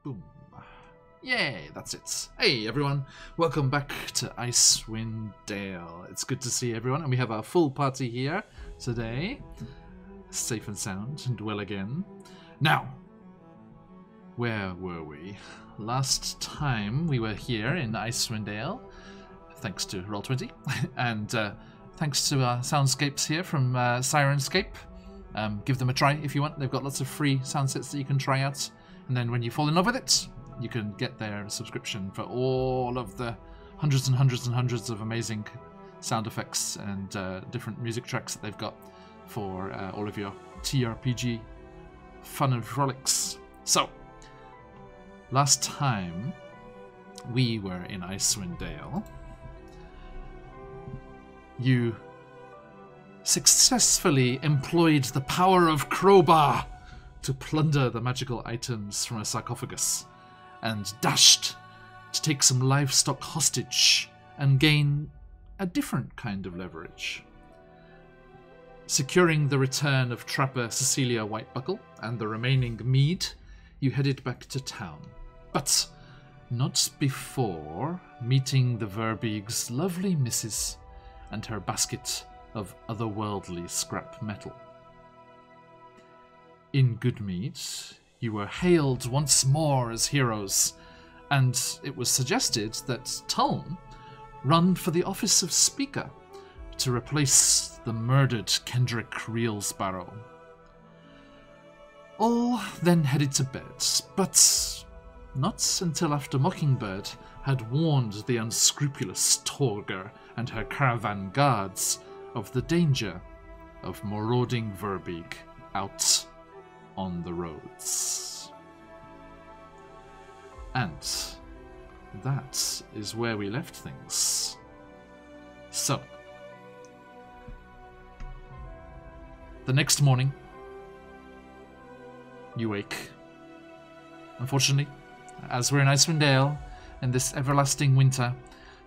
Boom. Yay, that's it. Hey everyone, welcome back to Icewind Dale. It's good to see everyone, and we have our full party here today. Safe and sound and well again. Now, where were we? Last time we were here in Icewind Dale, thanks to Roll20, and thanks to our soundscapes here from Sirenscape. Give them a try if you want. They've got lots of free sound sets that you can try out, and then when you fall in love with it, you can get their subscription for all of the hundreds and hundreds and hundreds of amazing sound effects and different music tracks that they've got for all of your TRPG fun and frolics. So, last time we were in Icewind Dale, you successfully employed the power of Crowbar to plunder the magical items from a sarcophagus, and dashed to take some livestock hostage and gain a different kind of leverage. Securing the return of trapper Cecilia Whitebuckle and the remaining mead, you headed back to town. But not before meeting the Verbeeg's lovely missus and her basket of otherworldly scrap metal. In Goodmead, you were hailed once more as heroes, and it was suggested that Tuln run for the office of Speaker to replace the murdered Kendrick Reelsbarrow. All then headed to bed, but not until after Mockingbird had warned the unscrupulous Torger and her caravan guards of the danger of marauding Verbeeg out on the roads. And that is where we left things. So, the next morning, you wake. Unfortunately, as we're in Icewind Dale, in this everlasting winter,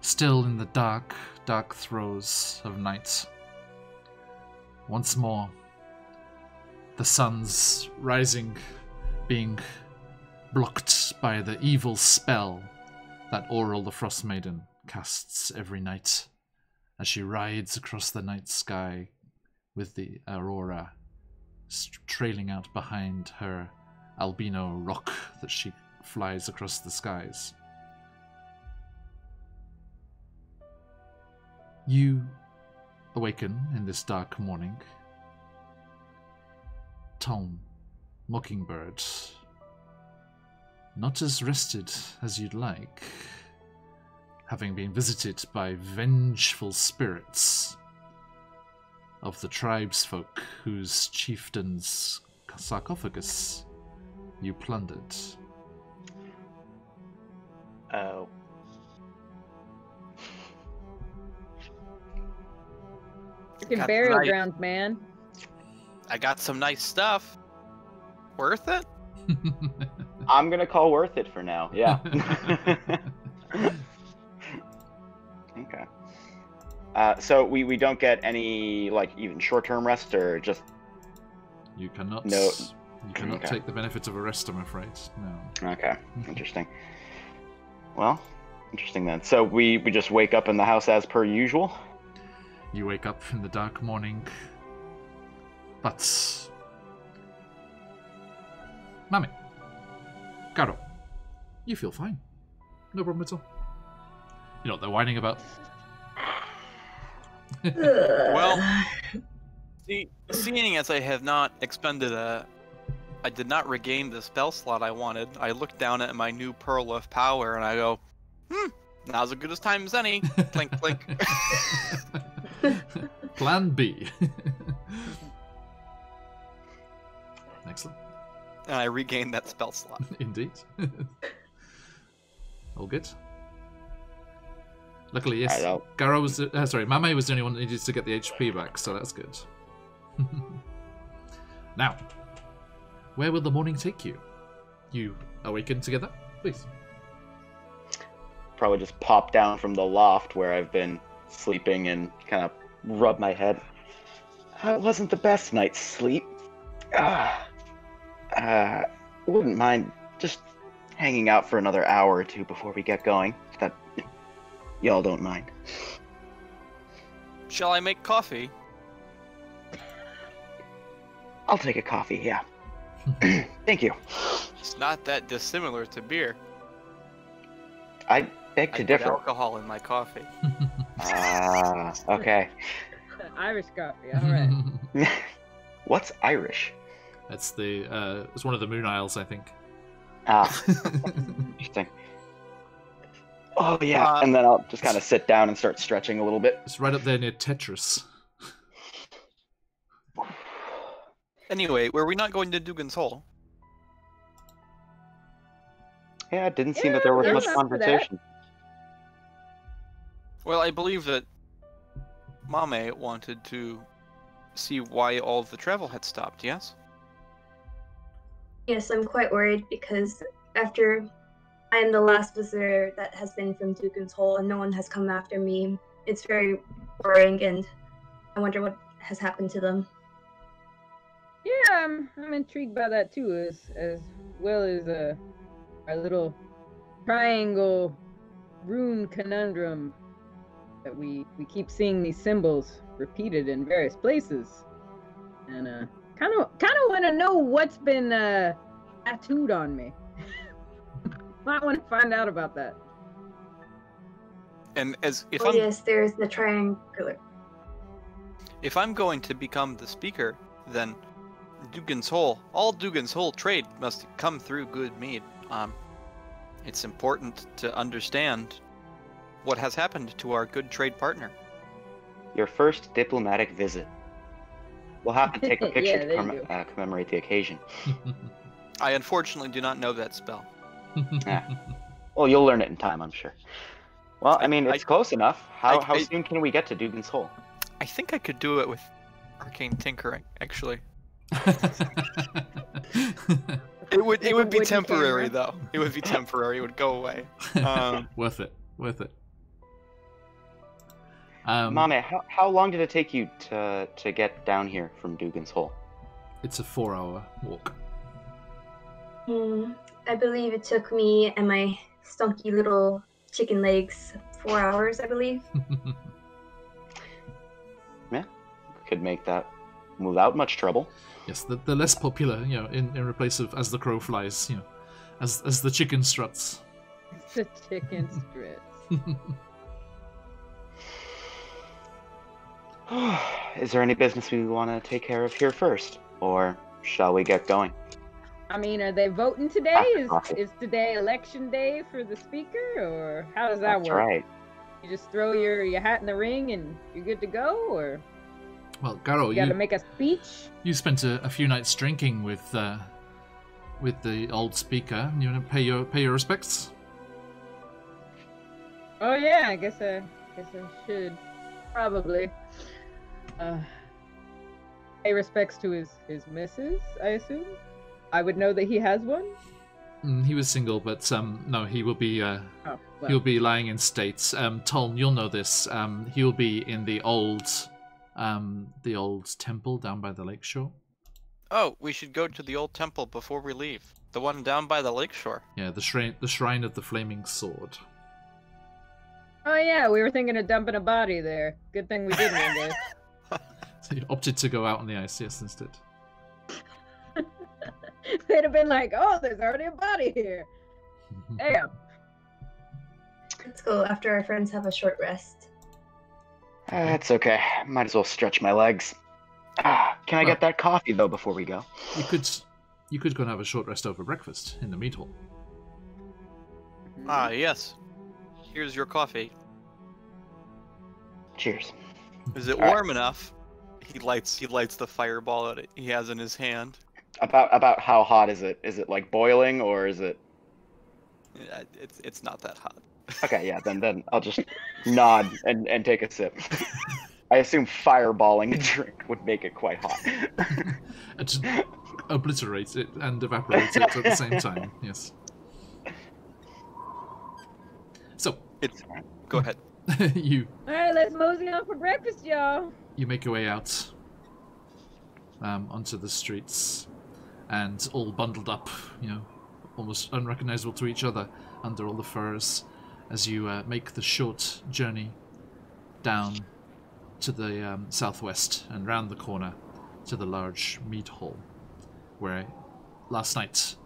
still in the dark, dark throes of night. Once more, the sun's rising, being blocked by the evil spell that Auril the Frostmaiden casts every night as she rides across the night sky with the aurora trailing out behind her albino rock that she flies across the skies. You awaken in this dark morning. Tuln, Mockingbird, not as rested as you'd like, having been visited by vengeful spirits of the tribesfolk whose chieftain's sarcophagus you plundered. Oh. Fucking burial grounds, man. I got some nice stuff. Worth it? I'm gonna call worth it for now. Yeah. Okay. So we don't get any even short-term rest, or just you cannot. No. You cannot Okay. take the benefit of a rest, I'm afraid. No. Okay. Interesting. Well, interesting then. So we just wake up in the house as per usual. You wake up in the dark morning, but Mami, Caro, you feel fine. No problem at all. You know what they're whining about? Well, seeing as I have not expended I did not regain the spell slot I wanted, I look down at my new Pearl of Power and I go, now's as good a time as any. Clink, clink. Plan B. Excellent. And I regained that spell slot. Indeed. All good. Luckily, yes. Garo was Mame was the only one that needed to get the HP back, so that's good. Now, where will the morning take you? You awaken together, please. Probably just pop down from the loft where I've been sleeping and kind of rub my head. It wasn't the best night's sleep. Wouldn't mind just hanging out for another hour or two before we get going. If that y'all don't mind. Shall I make coffee? I'll take a coffee, yeah. Thank you. It's not that dissimilar to beer. I beg to I put differ. alcohol in my coffee. Okay. Irish coffee, alright. What's Irish? That's the it's one of the Moon Isles, I think. Interesting. Oh yeah, and then I'll just kind of sit down and start stretching a little bit. It's right up there near Tetris. Anyway, were we not going to Dugan's Hole? Yeah, it didn't seem that there was I'm much up for that. conversation. Well, I believe that Mame wanted to see why all of the travel had stopped, yes? Yes, I'm quite worried because after I am the last visitor that has been from Dugan's Hole and no one has come after me, it's very worrying and I wonder what has happened to them. Yeah, I'm intrigued by that too, as well as our little triangle rune conundrum that we keep seeing these symbols repeated in various places, and kind of want to know what's been tattooed on me. Might want to find out about that. And as if Yes, there's the triangular. if I'm going to become the speaker, then Dugan's Hole, all Dugan's Hole trade must come through good mead. It's important to understand what has happened to our good trade partner. Your first diplomatic visit. We'll have to take a picture Yeah, there you to commemorate the occasion. I unfortunately do not know that spell. Well, you'll learn it in time, I'm sure. Well, I mean, I- it's close enough. How I- soon can we get to Dugan's Hole? I think I could do it with arcane tinkering, actually. It would be wooden temporary camera. though. It would be temporary. It would go away. Worth it. Worth it. Mame, how long did it take you to get down here from Dugan's Hole? It's a 4-hour walk. I believe it took me and my stunky little chicken legs 4 hours, I believe. Could make that without much trouble. Yes, the less popular, in replace of as the crow flies, as the chicken struts. The chicken strips. Is there any business we want to take care of here first? Or shall we get going? I mean, are they voting today? After coffee. Is today election day for the speaker, or how does that That's work? right. You just throw your hat in the ring and you're good to go, or Well, Garo, you got to make a speech? you spent a few nights drinking with the old speaker. You want to pay your respects? Oh yeah, I guess I should probably pay respects to his missus. I assume I would know that he has one. He was single, but no, he will be. Oh, well. He'll be lying in state. Toln, you'll know this. He'll be in the old temple down by the lakeshore. Oh, we should go to the old temple before we leave. The one down by the lakeshore. Yeah, the shrine of the flaming sword. Oh yeah, we were thinking of dumping a body there. Good thing we didn't, I guess. So you opted to go out on the ice, yes, instead. They'd have been like, "Oh, there's already a body here." Damn. Let's go after our friends have a short rest. That's okay. Might as well stretch my legs. Can I get that coffee though before we go? You could go and have a short rest over breakfast in the meat hall. Ah, yes. Here's your coffee. Cheers. Is it All right. warm enough? He lights the fireball that he has in his hand. About how hot is it? Is it like boiling or is it? Yeah, it's not that hot. Okay, yeah. Then I'll just nod and take a sip. I assume fireballing a drink would make it quite hot. It just obliterates it and evaporates it at the same time. Yes. So Go ahead. you All right, let's mosey on for breakfast, y'all. you make your way out onto the streets, and all bundled up, almost unrecognizable to each other under all the furs as you make the short journey down to the southwest and round the corner to the large mead hall, where last night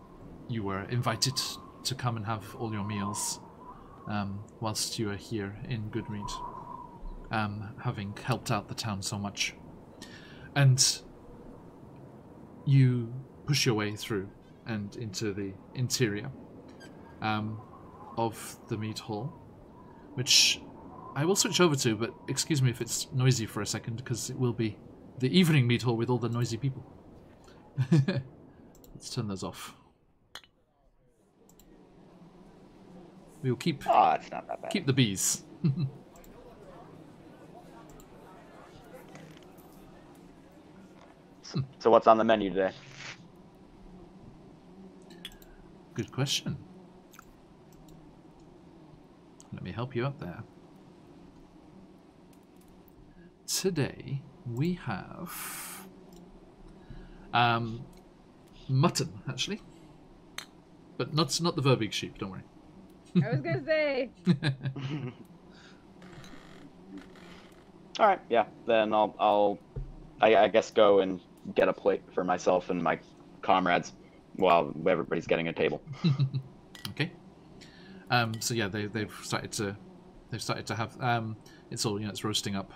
you were invited to come and have all your meals whilst you are here in Goodmead, having helped out the town so much. And you push your way through and into the interior of the mead hall, which I will switch over to, but excuse me if it's noisy for a second, because it will be the evening mead hall with all the noisy people. Let's turn those off. We'll keep it's not that bad. keep the bees. So what's on the menu today? Good question. Let me help you out there. Today we have mutton, actually, but not the Verbeek sheep. Don't worry. I was gonna say. All right, yeah. Then I guess go and get a plate for myself and my comrades while everybody's getting a table. Okay. So yeah, they've started to have it's all, it's roasting up,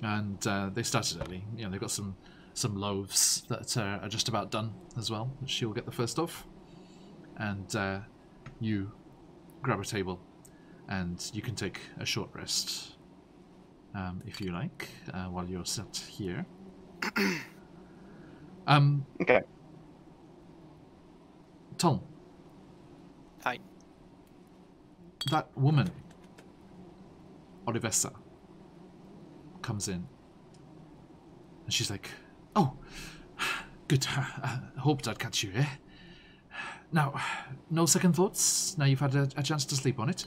and they started early. They've got some loaves that are just about done as well, which you'll get the first of, and you grab a table, and you can take a short rest if you like while you're sat here. Okay. Tom. Hi. That woman, Olivessa, comes in, and she's like, "Oh, good. Hoped I'd catch you here. Now, no second thoughts? Now you've had a chance to sleep on it?"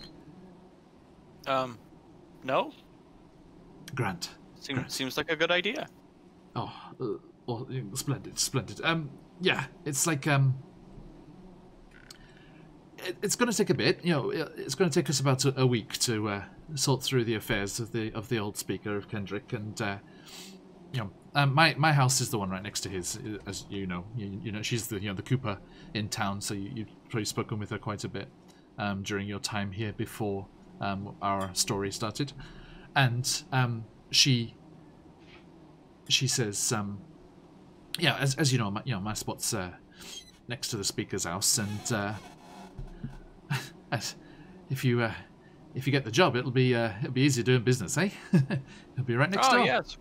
No? Grant. Seems like a good idea. Oh, splendid. Yeah, it's like, it's going to take a bit. It's going to take us about a week to sort through the affairs of the old speaker of Kendrick, and my house is the one right next to his, as you know. You know, she's the Cooper in town, so you've probably spoken with her quite a bit during your time here before our story started, and she says, as you know, my spot's next to the speaker's house, and if you get the job, it'll be easy doing business, eh? It'll be right next door. Oh yes,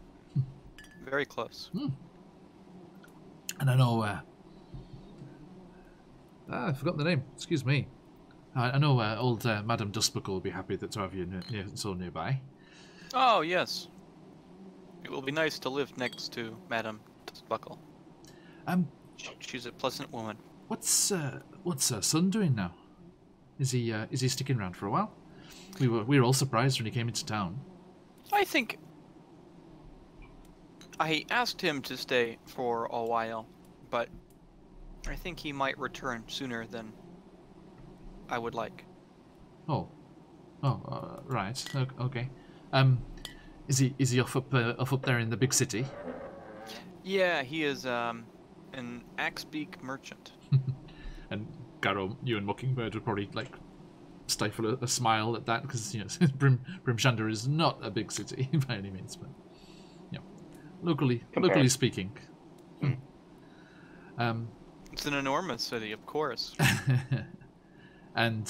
very close. And I know, I forgot the name. Excuse me. I know old Madame Dustbuckle will be happy to have you so nearby. Oh yes, it will be nice to live next to Madame Dustbuckle. She's a pleasant woman. What's her son doing now? Is he sticking around for a while? We were all surprised when he came into town. I think I asked him to stay for a while, but I think he might return sooner than I would like. Right. Okay. Is he off up there in the big city? Yeah, he is an Axbeak merchant. And Garrow, you and Mockingbird would probably stifle a smile at that, because Brimshander is not a big city by any means, but locally speaking. It's an enormous city, of course. And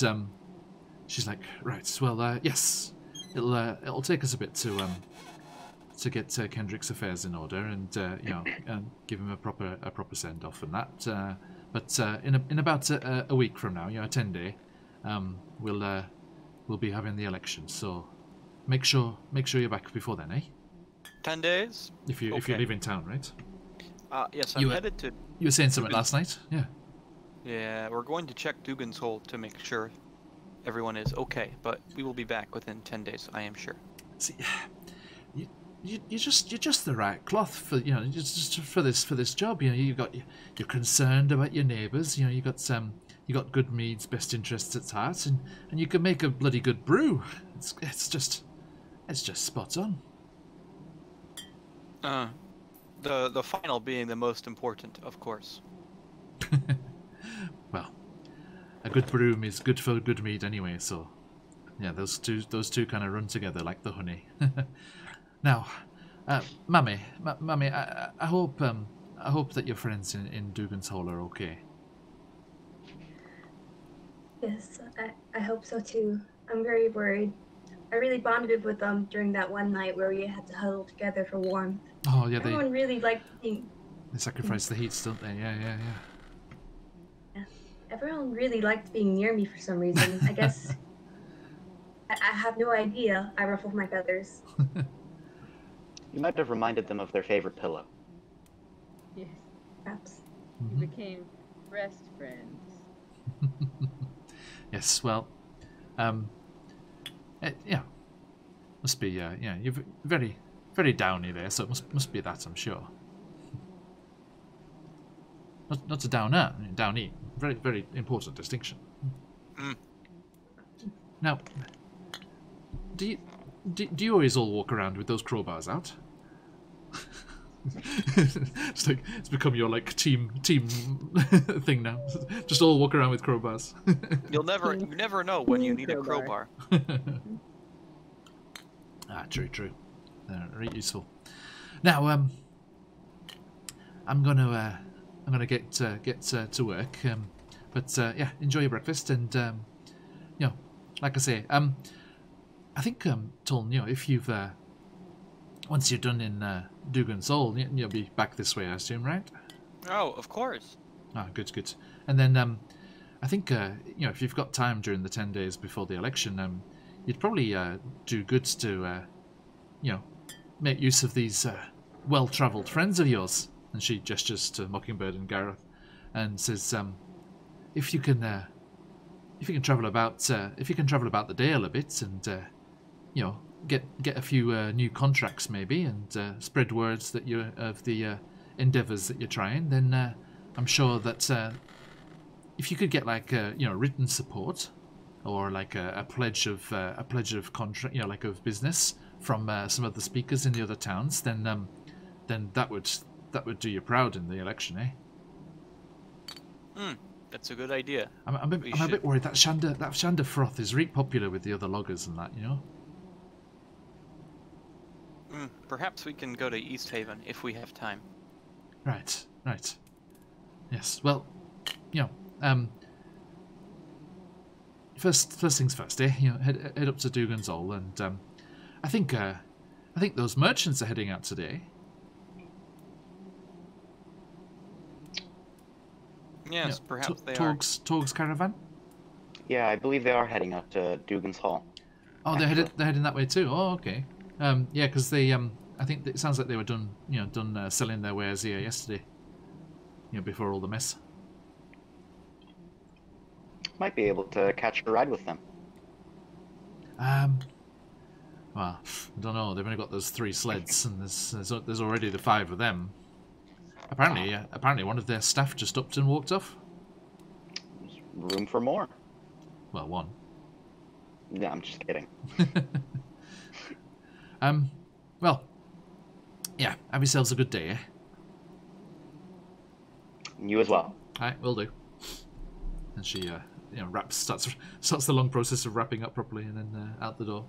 she's like, right, well, yes, it'll take us a bit to get Kendrick's affairs in order, and and give him a proper send off and that. But in about a week from now, a 10-day, we'll be having the election. So make sure you're back before then, eh? 10 days? If you're leaving town, right? Yes, I'm headed to. You were saying something last night, yeah. Yeah, we're going to check Dugan's Hole to make sure everyone is okay, but we will be back within 10 days, I am sure. See, you're just the right cloth for just for this job. You're concerned about your neighbours. You got you got good mead's best interests at heart, and you can make a bloody good brew. It's just spot on. The final being the most important, of course. Well, a good brew is good for good mead anyway, so yeah, those two kind of run together like the honey. Now, Mummy, I hope that your friends in Dugan's Hall are okay. Yes, I hope so too. I'm very worried. I really bonded with them during that one night where we had to huddle together for warmth. Oh yeah, Everyone really liked being... they sacrifice the heats, don't they? Yeah. Yeah. Everyone really liked being near me for some reason. I guess I have no idea. I ruffled my feathers. You might have reminded them of their favorite pillow. Yes, Perhaps. we became best friends. Yes, well, yeah, must be, yeah, you're very, very downy there, so it must be that, I'm sure. Not a downer, downy, very, very important distinction. Now, do you always all walk around with those crowbars out? It's become your like team thing now. Just all walk around with crowbars. You never know when you need a crowbar. True. Very useful. Now, I'm gonna get to work. But yeah, enjoy your breakfast, and you know, like I say, I think Toln, you know, if you've once you're done in Dugan's Hall, you'll be back this way, I assume, right? Oh, of course. Ah, good. And then I think you know, if you've got time during the 10 days before the election, you'd probably do good to you know, make use of these well-travelled friends of yours. And she gestures to Mockingbird and Gareth, and says, if you can travel about the Dale a bit, and you know, get a few new contracts maybe, and spread words that you're of the endeavours that you're trying, then I'm sure that if you could get like you know, written support, or like a pledge of contract, you know, like of business from some of the speakers in the other towns, then that would do you proud in the election, eh? That's a good idea. I'm a bit worried that Shanda froth is really popular with the other loggers and that, you know. Perhaps we can go to East Haven if we have time. Right. Yes. Well, you know, first things first, eh? You know, head up to Dugan's Hall, and I think those merchants are heading out today. Yes, You know, perhaps they are. Torg's caravan. Yeah, I believe they are heading out to Dugan's Hall. Oh, they're heading that way too. Oh, okay. Yeah, because they I think it sounds like they were done selling their wares here yesterday. You know, before all the mess. Might be able to catch a ride with them. Well, I don't know. They've only got those 3 sleds, and there's already the 5 of them. Apparently, one of their staff just upped and walked off. There's room for more. Well, one. Yeah, I'm just kidding. Well, yeah. Have yourselves a good day, eh? You as well. All right, will do. And she, you know, starts the long process of wrapping up properly, and then out the door,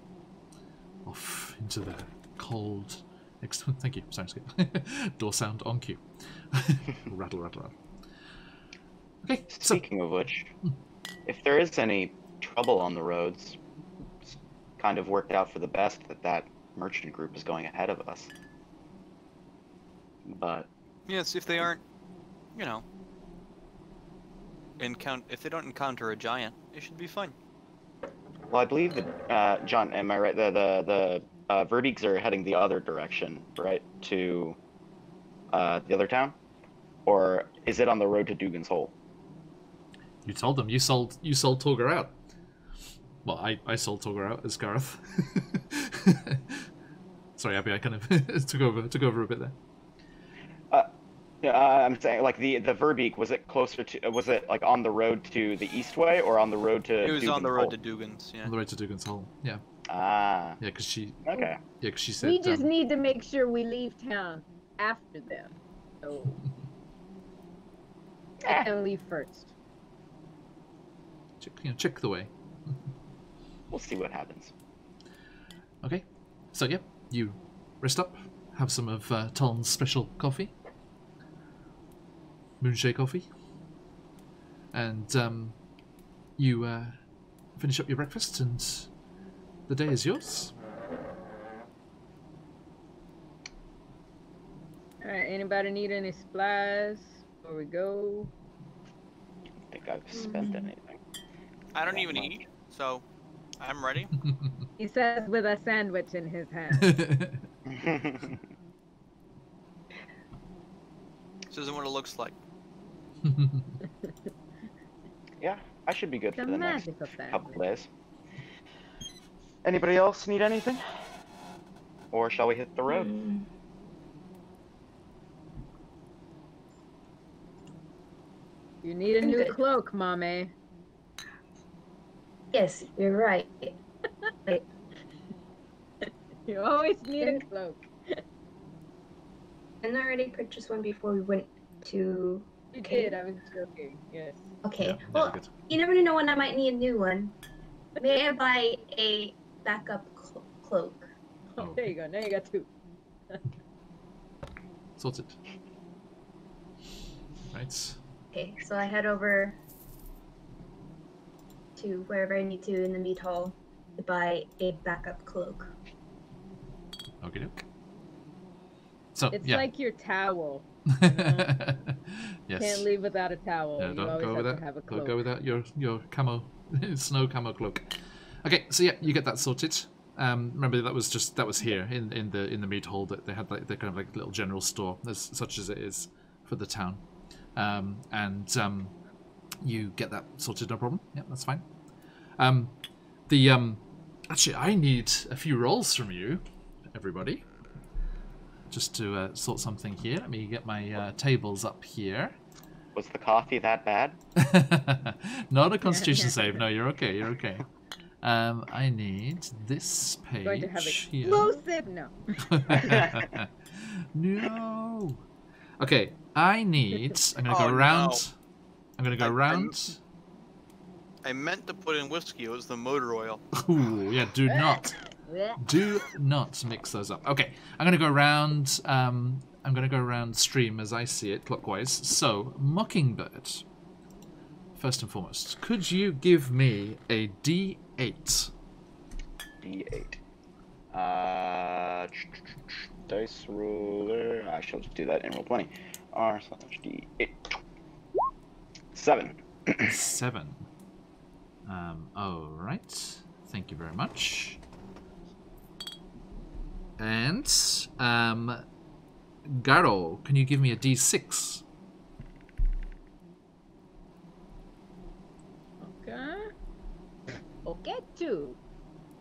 off into the cold. Thank you. Sorry, skip. Door sound on cue. Rattle. Okay. Speaking of which, if there is any trouble on the roads, it's kind of worked out for the best that merchant group is going ahead of us. But Yes, if they aren't, you know, if they don't encounter a giant, it should be fine. well, I believe that John, am I right? The Verdigs are heading the other direction, right, to the other town, or is it on the road to Dugan's Hole? You told them. You sold Torger out. Well, I sold Torger out as Gareth. Sorry, Abby, I kind of took over a bit there. Yeah, I'm saying like the Verbeek, was it closer to? Was it like on the road to the Eastway or on the road to? It was on the road to Dugan's Dugan's, yeah. On the way to Dugan's Hole. Yeah. Hole? Ah, Yeah, because she. okay. Yeah, because she said. We just need to make sure we leave town after them. So let them leave first. check the way. We'll see what happens. Okay. So yeah, you rest up, have some of Talon's special coffee, moonshade coffee, and you finish up your breakfast, and the day is yours. All right. Anybody need any supplies before we go? I think I've spent anything. I don't even eat, so I'm ready. He says with a sandwich in his hand. This isn't what it looks like. Yeah, I should be good The for the next magic of that. couple days. Anybody else need anything? Or shall we hit the road? You need a I'm new good. cloak, mommy. Yes, you're right. Wait, You always need a cloak. didn't I already purchase one before we went to? You Okay. did. I was joking. Yes. Okay. Yeah, Well, good. you never know when I might need a new one. May I buy a backup cloak? Oh, there you go. Now you got two. Sorted. Right. Okay, so I head over to wherever I need to in the meat hall to buy a backup cloak. Okay. So It's yeah. like your towel. Yes. Can't leave without a towel. Yeah, You don't always go have with to have a that. cloak. Don't go without your camo, snow camo cloak. Okay, so yeah, you get that sorted. Remember that was here in the meat hall that they had like the kind of like little general store, as such as it is for the town, and you get that sorted, no problem. Yeah, that's fine. Actually, I need a few rolls from you, everybody, just to sort something here. Let me get my tables up here. Was the coffee that bad? Not a Constitution save. No, you're okay. You're okay. I need this page Going to have here. explosive. No. No. Okay, I need. I'm gonna go Oh, around. no. I'm gonna go around. I meant to put in whiskey. It was the motor oil. Ooh, yeah. Do not mix those up. Okay, I'm gonna go around. I'm gonna go around stream as I see it, clockwise. So, Mockingbird. First and foremost, could you give me a D8? D8. Dice roller. I shall just do that in roll 20. R/D8. 7. 7. All right. Thank you very much. And Garo, can you give me a D6? Okay. Okay, two.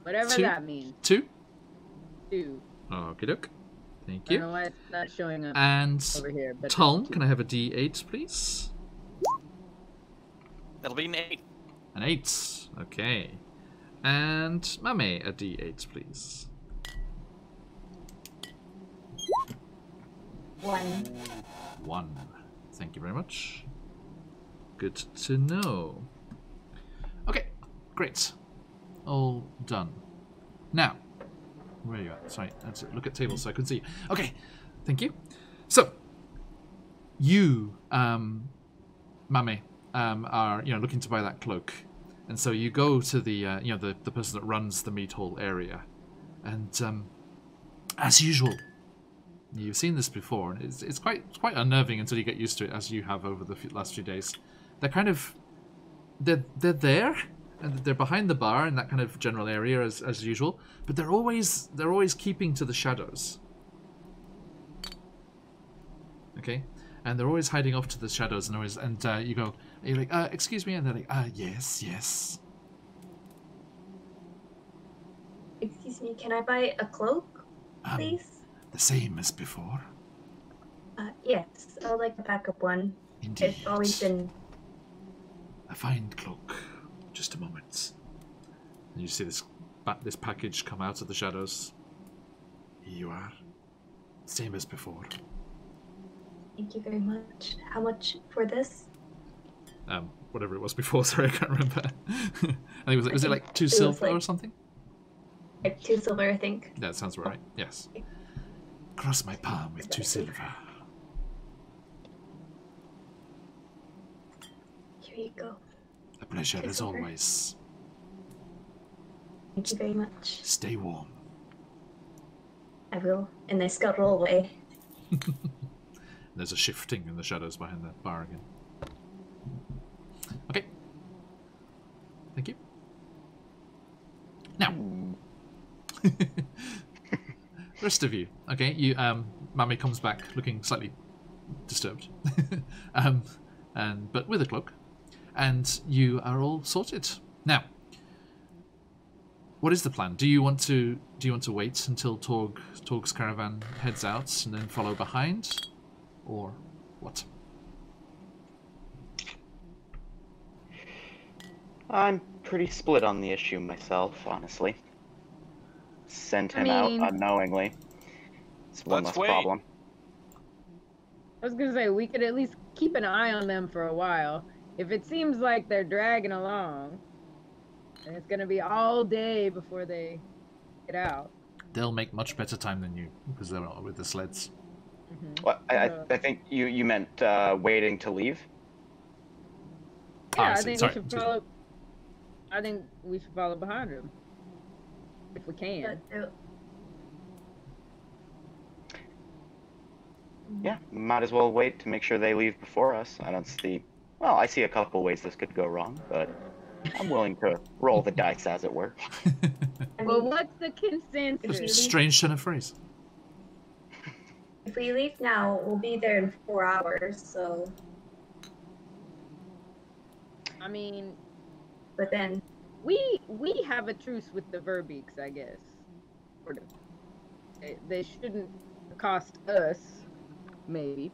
Whatever Two? that means. 2. Two. Okie doke. Thank I don't you. know why it's not showing up And over here. But Tom, two. can I have a D8, please? That'll be an 8. An 8. Okay. And Mame, a D8, please. 1. 1. Thank you very much. Good to know. Okay, great. All done. Now, where are you at? Sorry, let's look at tables so I can see. Okay, thank you. So, you, Mame, are looking to buy that cloak, and so you go to the the person that runs the meat hall area, and as usual, you've seen this before, and it's quite unnerving until you get used to it, as you have over the last few days. They're kind of they're there, and they're behind the bar in that kind of general area as usual, but they're always keeping to the shadows. Okay, and they're always hiding off to the shadows, and you're like, excuse me, and they're like, yes. Excuse me, can I buy a cloak, please? The same as before. Yes, I would like a backup one. Indeed. It's always been. A fine cloak. Just a moment. And you see this package come out of the shadows. Here you are. Same as before. Thank you very much. How much for this? Whatever it was before, sorry, I can't remember. I think was it like 2 was silver like- or something? Like 2 silver, I think. That sounds right. Yes. Cross my palm with 2 silver. Here you go. A pleasure as Silver. always. Thank you very much. Stay warm. I will. And I scuttle away. There's a shifting in the shadows behind the bar again. Okay. Thank you. Now. Rest of you. Okay, you Mami comes back looking slightly disturbed. But with a cloak. And you are all sorted. Now. What is the plan? Do you want to wait until Torg's caravan heads out and then follow behind? Or what? I'm pretty split on the issue myself, honestly. Sent him out unknowingly. It's one Let's less wait. problem. I was gonna say we could at least keep an eye on them for a while. If it seems like they're dragging along, and it's gonna be all day before they get out. They'll make much better time than you because they're not with the sleds. Mm-hmm. Well, I think you meant waiting to leave. Yeah, I I see. think Sorry, we should excuse me. follow. I think we should follow behind them if we can. But, Yeah, might as well wait to make sure they leave before us. I don't see. Well, I see a couple ways this could go wrong, but I'm willing to roll the dice, as it were. I Well, mean, what's the consensus? Strange turn of phrase. if we leave now, we'll be there in 4 hours, so. I mean, But then, we have a truce with the Verbeeks, I guess. Sort of. They shouldn't cost us, maybe.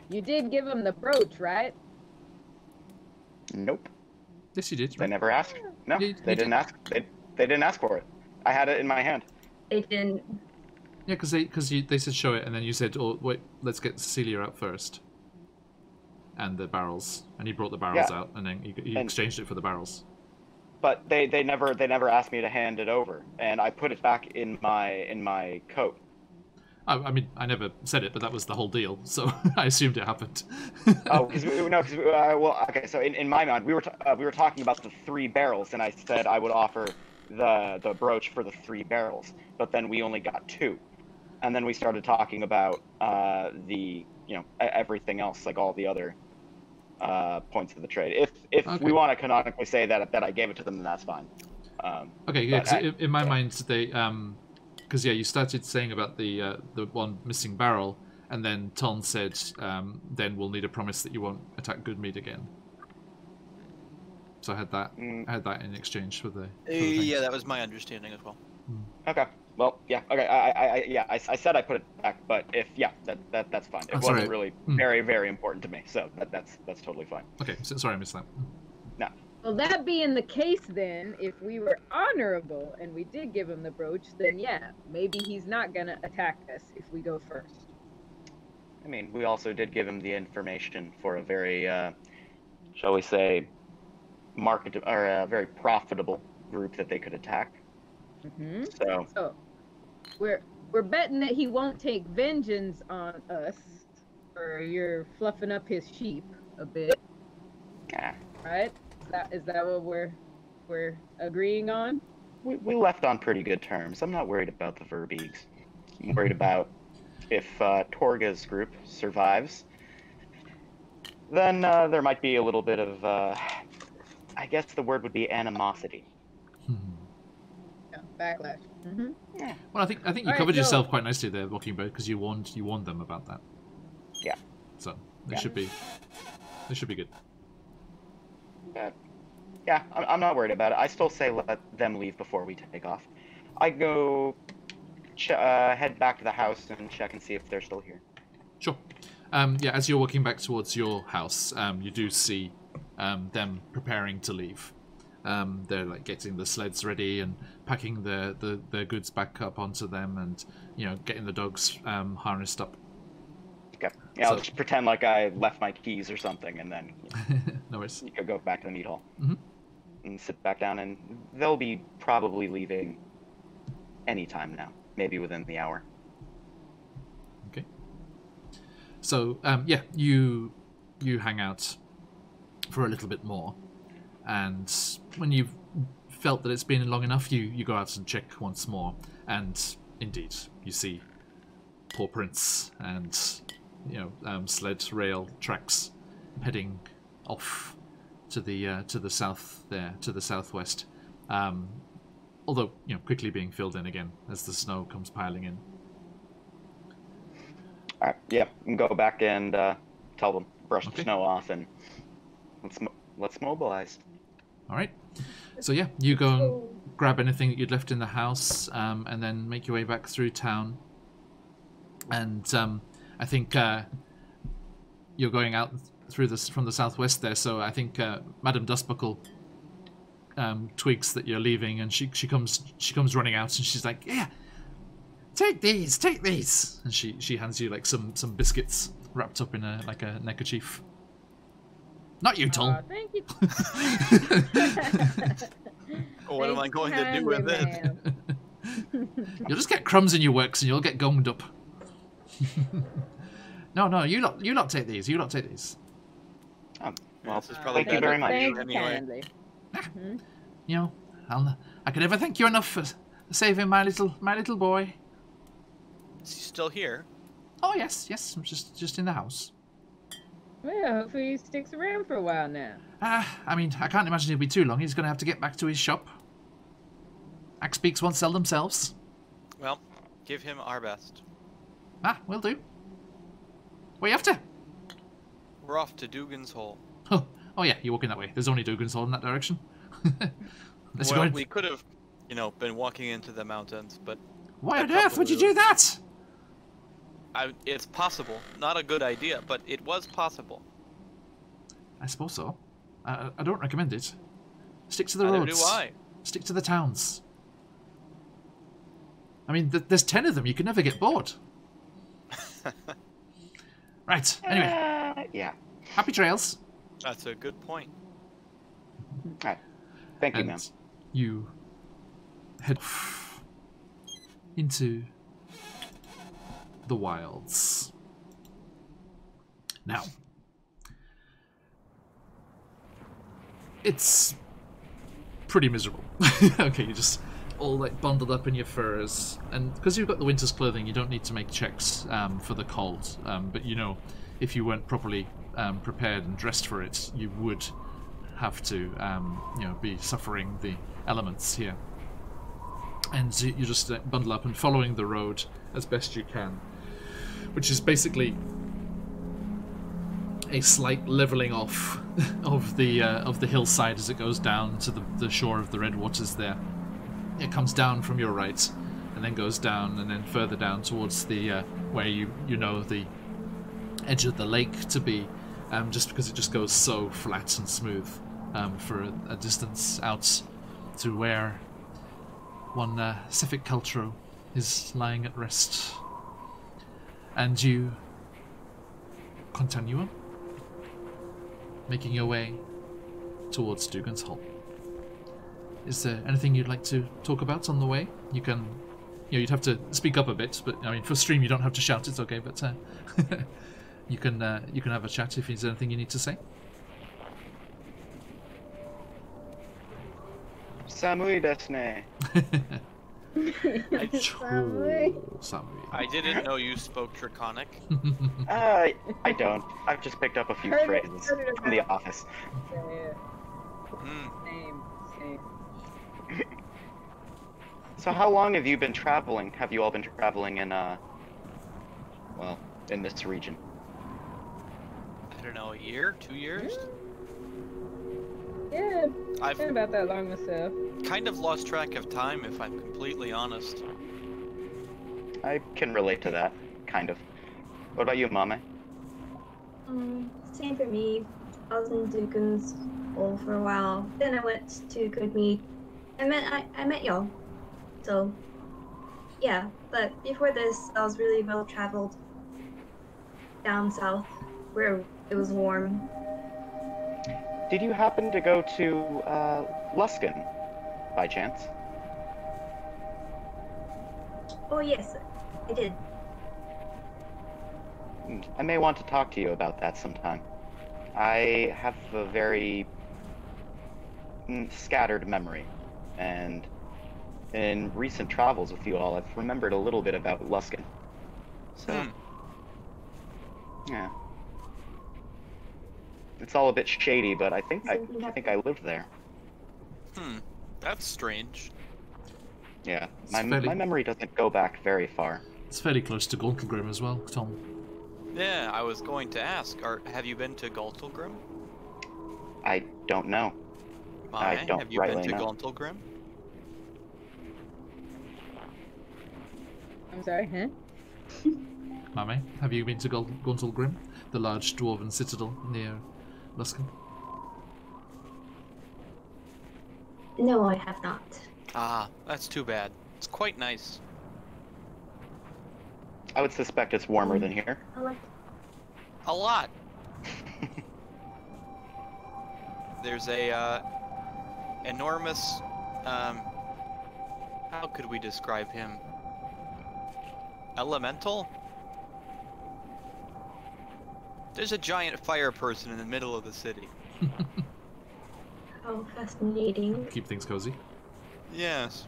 You did give them the brooch, right? Nope. Yes, you did. They never asked. No, You they didn't ask. They didn't ask for it. I had it in my hand. they didn't. Yeah, because they said show it, and then you said, "Oh, wait, let's get Cecilia out first." And the barrels, and you brought the barrels Yeah. out, and then you And- exchanged it for the barrels. But they never asked me to hand it over, and I put it back in my coat. I mean, I never said it, but that was the whole deal, so I assumed it happened. Oh, well, okay. So in my mind, we were talking about the 3 barrels, and I said I would offer the brooch for the 3 barrels, but then we only got 2, and then we started talking about everything else, like all the other points of the trade. If Okay. we want to canonically say that I gave it to them, then that's fine. Okay, yeah, But 'cause in my mind, they, because yeah, you started saying about the one missing barrel, and then Ton said, then we'll need a promise that you won't attack Goodmead again. So I had that in exchange for the. For the thing. Yeah, that was my understanding as well. Okay. Well, yeah. Okay. I said I put it back, but that's fine. It Oh, wasn't sorry. really very, very important to me, so that's totally fine. Okay, so, sorry I missed that. No. Well, that being the case, then, if we were honorable and we did give him the brooch, then yeah, maybe he's not gonna attack us if we go first. I mean, we also did give him the information for a very, shall we say, a very profitable group that they could attack. Mm-hmm. So So, we're betting that he won't take vengeance on us, or you're fluffing up his sheep a bit, yeah, right? Is that what we're agreeing on? we left on pretty good terms. I'm not worried about the Verbeeks. I'm worried about if Torga's group survives, then there might be a little bit of, I guess the word would be animosity. Yeah, backlash. Mm-hmm. Well, I think you Alright, covered so- yourself quite nicely there, Mockingbird, because you warned them about that. Yeah. So they Yeah. should be good. Yeah, I'm not worried about it. I still say let them leave before we take off. I go head back to the house and check and see if they're still here. Sure. Yeah, as you're walking back towards your house, you do see them preparing to leave. They're like getting the sleds ready and packing their goods back up onto them, and getting the dogs harnessed up. Okay. Yeah, I'll just pretend like I left my keys or something, and then No worries. you could go back to the meat hall Mm-hmm. and sit back down, and they'll be probably leaving any time now, maybe within the hour. Okay. So yeah, you hang out for a little bit more, and when you've felt that it's been long enough, you go out and check once more, and indeed you see paw prints and sled rail tracks heading off to the south there, to the southwest. Although quickly being filled in again as the snow comes piling in. All right. Yeah. And go back and tell them brush the snow off, and let's mobilize. All right. So yeah, you go and grab anything that you'd left in the house, and then make your way back through town. And I think you're going out from the southwest there. So I think Madame Dustbuckle twigs that you're leaving, and she comes running out, and she's like, "Yeah, take these," and she hands you like some biscuits wrapped up in a neckerchief. Not you, Tom. Thank you. What am I going to do with it? You'll just get crumbs in your works, and you'll get gummed up. No, you lot take these. You lot take these. Oh, Well, well, this is probably thank you very much. Thanks Anyway. kindly. I could never thank you enough for saving my little boy. Is he still here? Oh yes, I'm just in the house. Well, hopefully he sticks around for a while now. I mean, I can't imagine he'll be too long. He's going to have to get back to his shop. Axe beaks won't sell themselves. Well, give him our best. Will do. Where you after? We're off to Dugan's Hole. Oh yeah, you're walking that way. There's only Dugan's Hole in that direction. Let's go Well, in. we could have, been walking into the mountains, but Why on earth would you do that? it's possible. Not a good idea, but it was possible. I suppose so. I don't recommend it. Stick to the Neither roads. do I. Stick to the towns. I mean, there's 10 of them. You can never get bored. Right. Anyway. Yeah. Happy trails. That's a good point. All right. Thank you, And ma'am. you head off into the wilds. Now, it's pretty miserable. Okay, you're just all like bundled up in your furs, and because you've got the winter's clothing, you don't need to make checks for the cold. But if you weren't properly prepared and dressed for it, you would have to be suffering the elements here. And so you just bundle up and following the road as best you can, which is basically a slight leveling off of the hillside as it goes down to the shore of the Red Waters there. It comes down from your right and then goes down and then further down towards the where you know the edge of the lake to be, just because it just goes so flat and smooth for a distance out to where one Cephalic Cultro is lying at rest. And you continue on, making your way towards Dugan's Hole. Is there anything you'd like to talk about on the way? You can, you'd have to speak up a bit, but I mean, for stream you don't have to shout. It's okay, but you can have a chat if there's anything you need to say. Samui desu ne. Samui. I didn't know you spoke Draconic. I don't. I've just picked up a few phrases from the office. Yeah, Hmm. same. So how long have you been traveling? Have you all been traveling in, in this region? I don't know, a year? 2 years? Yeah, I've been about that long myself. kind of lost track of time, if I'm completely honest. I can relate to that, kind of. What about you, Mame? Same for me. I was in Dukin's hole for a while. Then I went to Goodmead. I met y'all. So, yeah. But before this, I was really well traveled down south, where it was warm. Did you happen to go to Luskin, by chance? Oh yes, I did. I may want to talk to you about that sometime. I have a very scattered memory, and in recent travels with you all, I've remembered a little bit about Luskin. So, yeah. It's all a bit shady, but I think I lived there. That's strange. Yeah, my memory doesn't go back very far. It's fairly close to Gauntlgrim as well, Tom. Yeah, I was going to ask, have you been to Gauntlgrim? I don't know. I don't have you rightly been to know. Gauntlgrim? I'm sorry, huh? Mame, have you been to Gauntlgrim, the large dwarven citadel near Luskin? No, I have not. Ah, that's too bad. It's quite nice. I would suspect it's warmer than here. I like. A lot. There's a enormous how could we describe him? Elemental? There's a giant fire person in the middle of the city. How fascinating. Keep things cozy. Yes.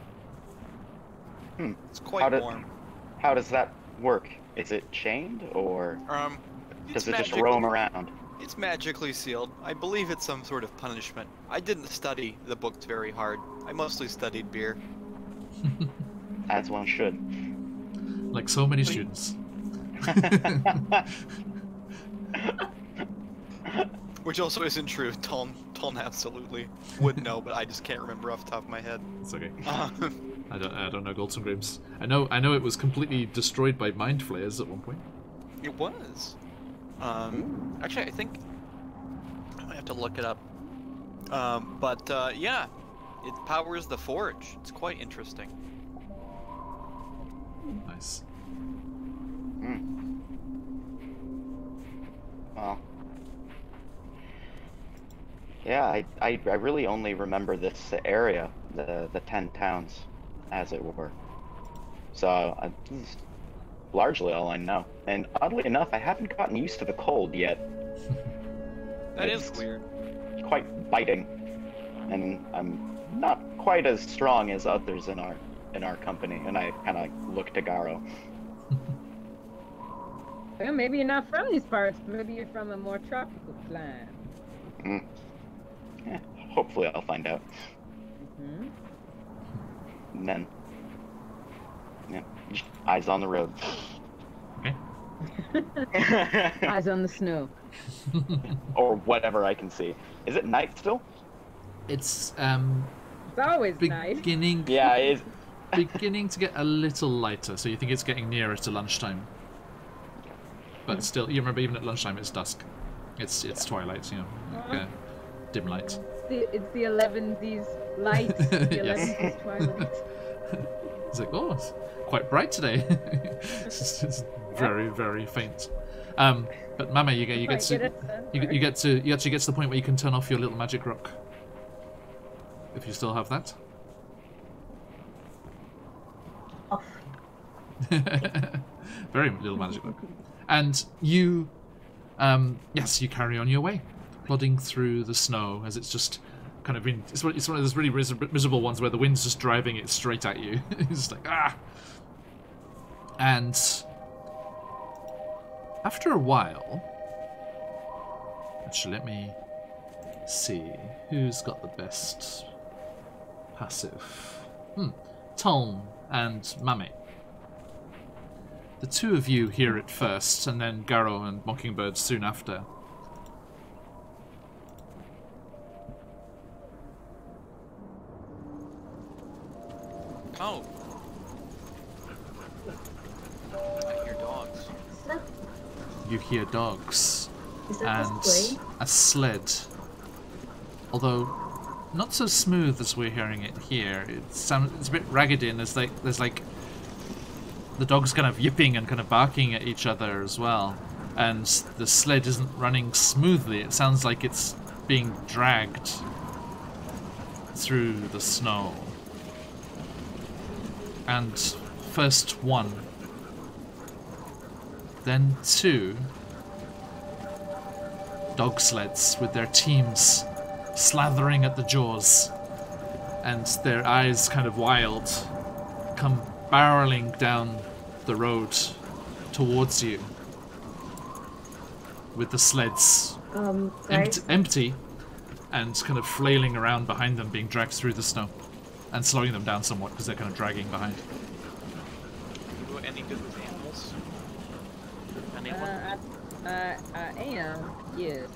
Hmm. It's quite warm. How does that work? Is it chained, or does it just roam around? It's magically sealed. I believe it's some sort of punishment. I didn't study the books very hard. I mostly studied beer. As one should. Like so many students. Which also isn't true. Taln absolutely would know, but I just can't remember off the top of my head. It's okay. I don't know Gauntlgrim's. I know it was completely destroyed by mind flayers at one point. It was. Actually, I think I might have to look it up. Yeah, it powers the forge. It's quite interesting. Nice. Well, yeah, I really only remember this area, the 10 towns, as it were. So this is largely all I know. And oddly enough, I haven't gotten used to the cold yet. That is weird. Quite biting, and I'm not quite as strong as others in our company. And I kind of look to Garo. Well, maybe you're not from these parts. Maybe you're from a more tropical climate. Yeah, hopefully I'll find out. And then, yeah, eyes on the road. Okay. Eyes on the snow. Or whatever I can see. Is it night still? It's It's always nice. beginning. Yeah, it is. Beginning to get a little lighter, so you think it's getting nearer to lunchtime. But still, you remember, even at lunchtime, it's dusk. It's twilight, you know, like, dim light. It's the 11s light. The Yes. 11s twilight. It's like, oh, it's quite bright today. it's very, very faint. But Mama, you actually get to the point where you can turn off your little magic rock. If you still have that. Off. Very little magic rock. And you, yes, you carry on your way, plodding through the snow as it's just kind of been. It's one of those really miserable ones where the wind's just driving it straight at you. It's like And after a while, actually, let me see who's got the best passive. Tolm and Mame. The two of you hear it first, and then Garo and Mockingbird soon after. Oh. I hear dogs. you hear dogs Is that and this way? a sled. Although not so smooth as we're hearing it here. It's a bit raggedy, and there's like the dogs kind of yipping and kind of barking at each other as well. And the sled isn't running smoothly. It sounds like it's being dragged through the snow. And first one, then two dog sleds with their teams slathering at the jaws, and their eyes kind of wild, come barreling down the road towards you, with the sleds Sorry. empty and kind of flailing around behind them, being dragged through the snow and slowing them down somewhat because they're kind of dragging behind. Do any good with animals? Anyone? I am, yes.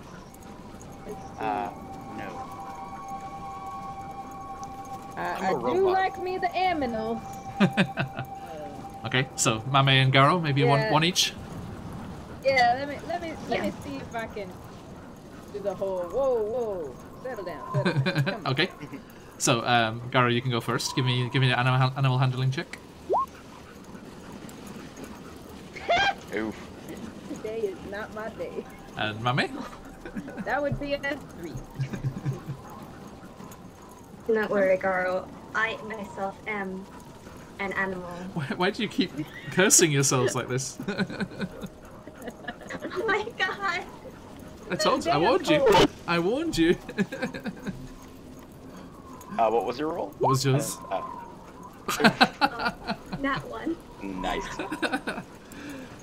Let's see. No. I I'm a do robot. like me the aminals. Okay, so Mame and Garo, maybe Yeah. one each. Yeah, let me Yeah. see if I can do the whole whoa, settle down. Come on. Okay. So, Garo, you can go first. Give me an animal handling check. Oof. Today is not my day. And Mame? That would be a 3. Do not worry, Garo. I myself am an animal. Why do you keep cursing yourselves like this? Oh my god! I warned you. I warned you. What was your roll? What was yours? That one. Nice.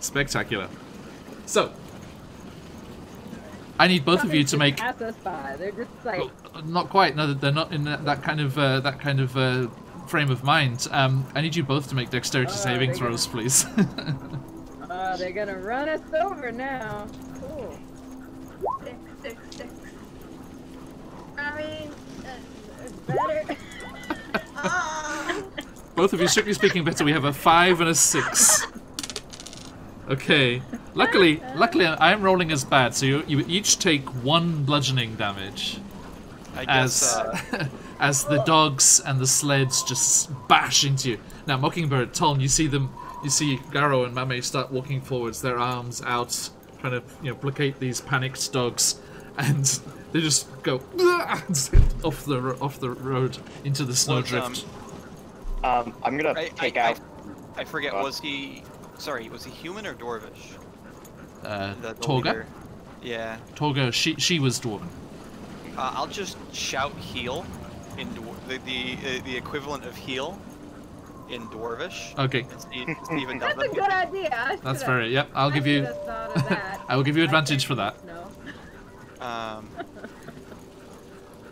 Spectacular. So, I need both of you to make. Pass us by. They're just like Not quite. No, they're not in that kind of frame of mind. I need you both to make dexterity saving they're throws, please. they're gonna run us over now. Cool. 6. I mean, better. Both of you, strictly speaking, better. We have a 5 and a 6. Okay. Luckily, I am rolling as bad, so you each take 1 bludgeoning damage I guess. as the dogs and the sleds just bash into you. Now, Mockingbird, Tom, you see Garo and Mame start walking forwards, their arms out, trying to placate these panicked dogs, and they just go off the road into the snowdrift. I'm gonna take out. I forget. What? Was he human or dwarvish? The Torga. leader. Yeah. Torga, she was dwarven. I'll just shout heal in the equivalent of heal in dwarvish. Okay, And see if it does That's a good idea. that's very. Yep, I'll give you. I will give you advantage for that. No.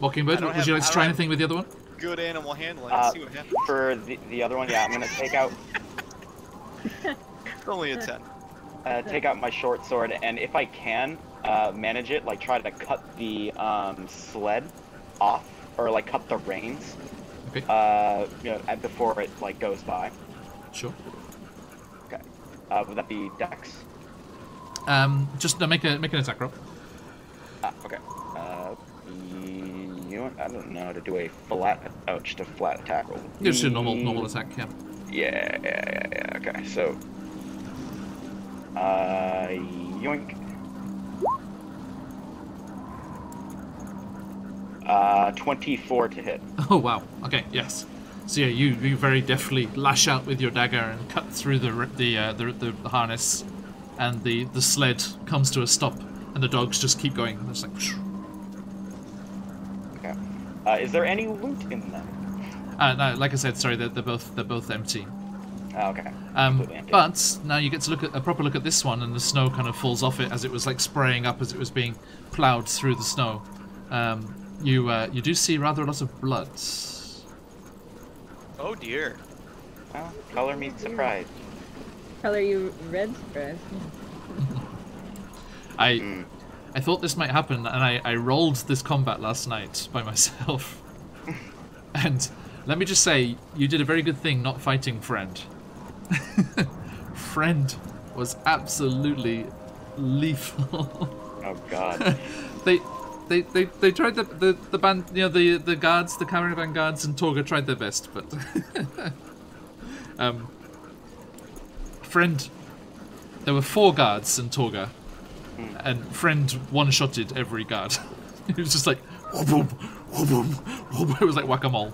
Mockingbird, I don't would you like have- to I try don't anything with the other one? Good animal handling. Let's see what happens. For the other one, yeah, I'm gonna take out It's only a 10. take out my short sword, and if I can manage it, like try to cut the sled off, or like cut the reins. Okay. Before it like goes by. Sure. Okay. Would that be Dex? Just make an attack roll. Okay. You know what? I don't know how to do a flat attack roll. Just a normal attack. Yeah. Yeah. Okay. So. Yoink. 24 to hit. Oh wow. Okay. Yes. So yeah, you very deftly lash out with your dagger and cut through the harness, and the sled comes to a stop, and the dogs just keep going. It's like. Phew. Okay. Is there any loot in them? No, like I said, sorry, they're both empty. Oh, okay. Completely empty. But now you get to look at a proper look at this one, and the snow kind of falls off it as it was like spraying up as it was being ploughed through the snow. You do see rather a lot of blood. Oh dear. Well, color me surprised. Color you red spread. I thought this might happen, and I rolled this combat last night by myself. And let me just say, you did a very good thing not fighting Friend. Friend was absolutely lethal. Oh God. They tried the band, you know, the guards, the caravan guards, and Torga tried their best, but Friend, there were 4 guards in Torga, and Friend one-shotted every guard. It was just like whoop, whoop, whoop, whoop. It was like whack-a-mole.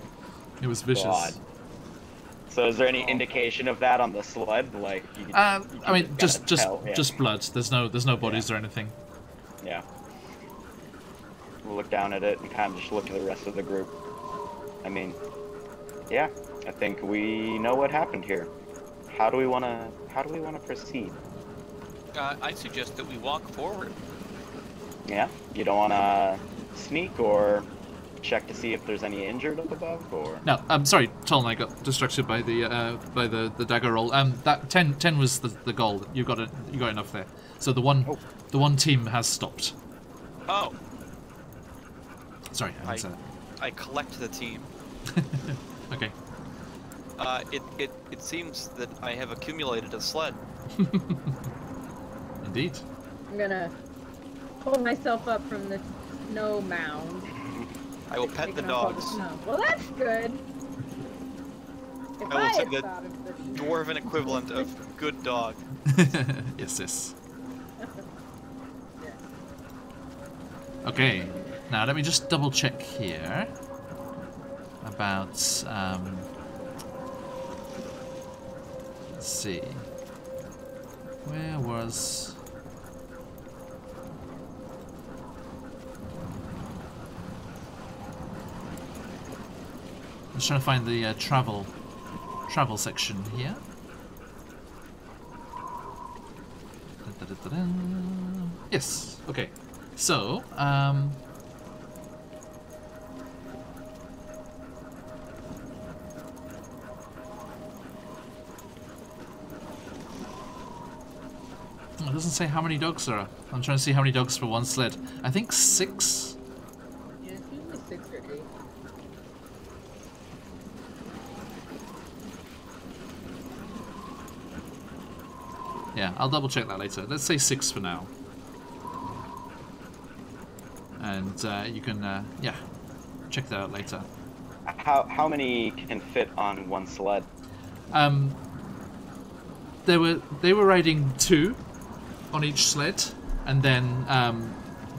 It was vicious. God. So is there any indication of that on the sled? Like, I mean, just tell, yeah. just blood. There's no bodies or anything. Yeah. We'll look down at it and kind of just look at the rest of the group. I mean, yeah, I think we know what happened here. How do we want to proceed? I suggest that we walk forward. Yeah, you don't want to sneak or check to see if there's any injured up above, or No, I'm sorry, Tol and I got distracted by the dagger roll. That 10 was the goal. You got enough there. So the one team has stopped. Oh. Sorry, I didn't say I collect the team. that. Okay. It seems that I have accumulated a sled. Indeed. I'm gonna pull myself up from the snow mound. I will pet the Taking off all the dogs. snow. Well, that's good. If I will had take the thought of this. dwarven equivalent of good dog. Yes. Okay. Now let me just double check here about let's see. Where was I'm just trying to find the travel section here. Da-da-da-da-da. Yes. Okay. So, it doesn't say how many dogs there are. I'm trying to see how many dogs for one sled. I think 6. Yeah, it's usually 6 or 8. Yeah, I'll double check that later. Let's say 6 for now. And you can, yeah, check that out later. how many can fit on one sled? They were riding 2 on each sled, and then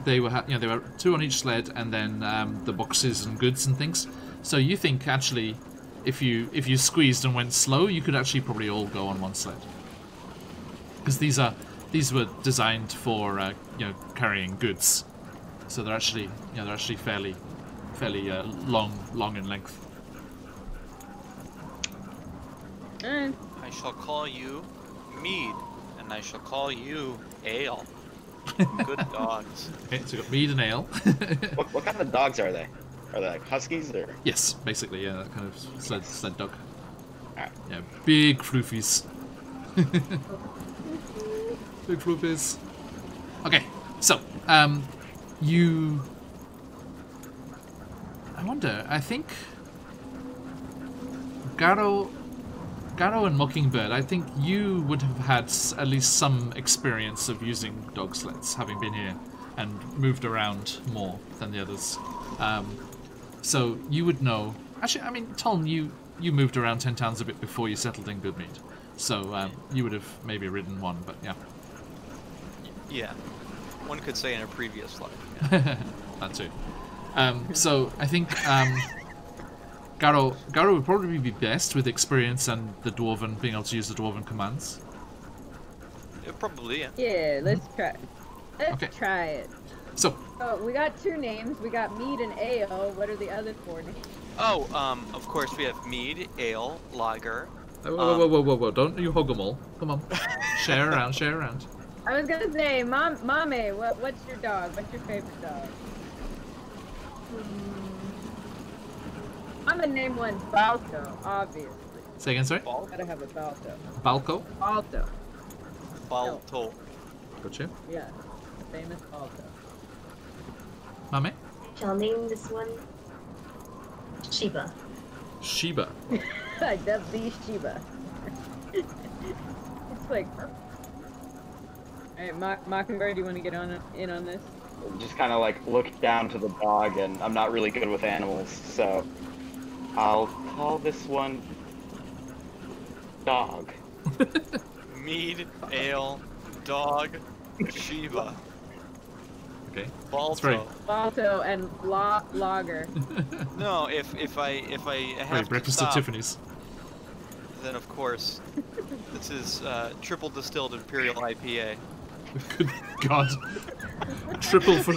they were there were 2 on each sled, and then the boxes and goods and things. So you think actually, if you squeezed and went slow, you could actually probably all go on one sled, because these were designed for carrying goods, so they're actually fairly long in length. Alright. I shall call you Mead, and I shall call you Ale. Good dogs. Okay, so we've got mead and ale. What kind of dogs are they? Are they like huskies or? Yes, basically, yeah, that kind of sled dog. Alright. Yeah, big floofies. Big floofies. Okay, so, I wonder, I think Garo and Mockingbird, I think you would have had at least some experience of using dog sleds, having been here and moved around more than the others. So you would know. Actually, I mean, Tom, you moved around 10 towns a bit before you settled in Goodmead, so you would have maybe ridden one, but yeah. Yeah, one could say in a previous life. That too. So I think Garo would probably be best with experience and the dwarven, being able to use the dwarven commands. Probably, yeah. Yeah, let's try. Let's Okay. try it. So Oh, we got 2 names. We got Mead and Ale. What are the other 4 names? Oh, of course we have mead, ale, lager. whoa! Don't you hog 'em all. Come on, share around. I was gonna say, Mame, what's your dog? What's your favorite dog? I'm gonna name one Balto, obviously. Say again, sorry. Gotta have a Balto. Balco. Balto. Balto. Gotcha. Yeah, the famous Balto. Mame. Shall name this one Shiba. Shiba. I dub these Shiba. It's like, I Alright, Mockingbird, do you want to get in on this? Just kind of like look down to the dog, and I'm not really good with animals, so I'll call this one Dog. Mead, ale, dog, Shiva, Okay. Balto. Balto and Lager. No, if I have Right, to breakfast stop, at Tiffany's. then of course this is triple distilled imperial IPA. Good God. Triple for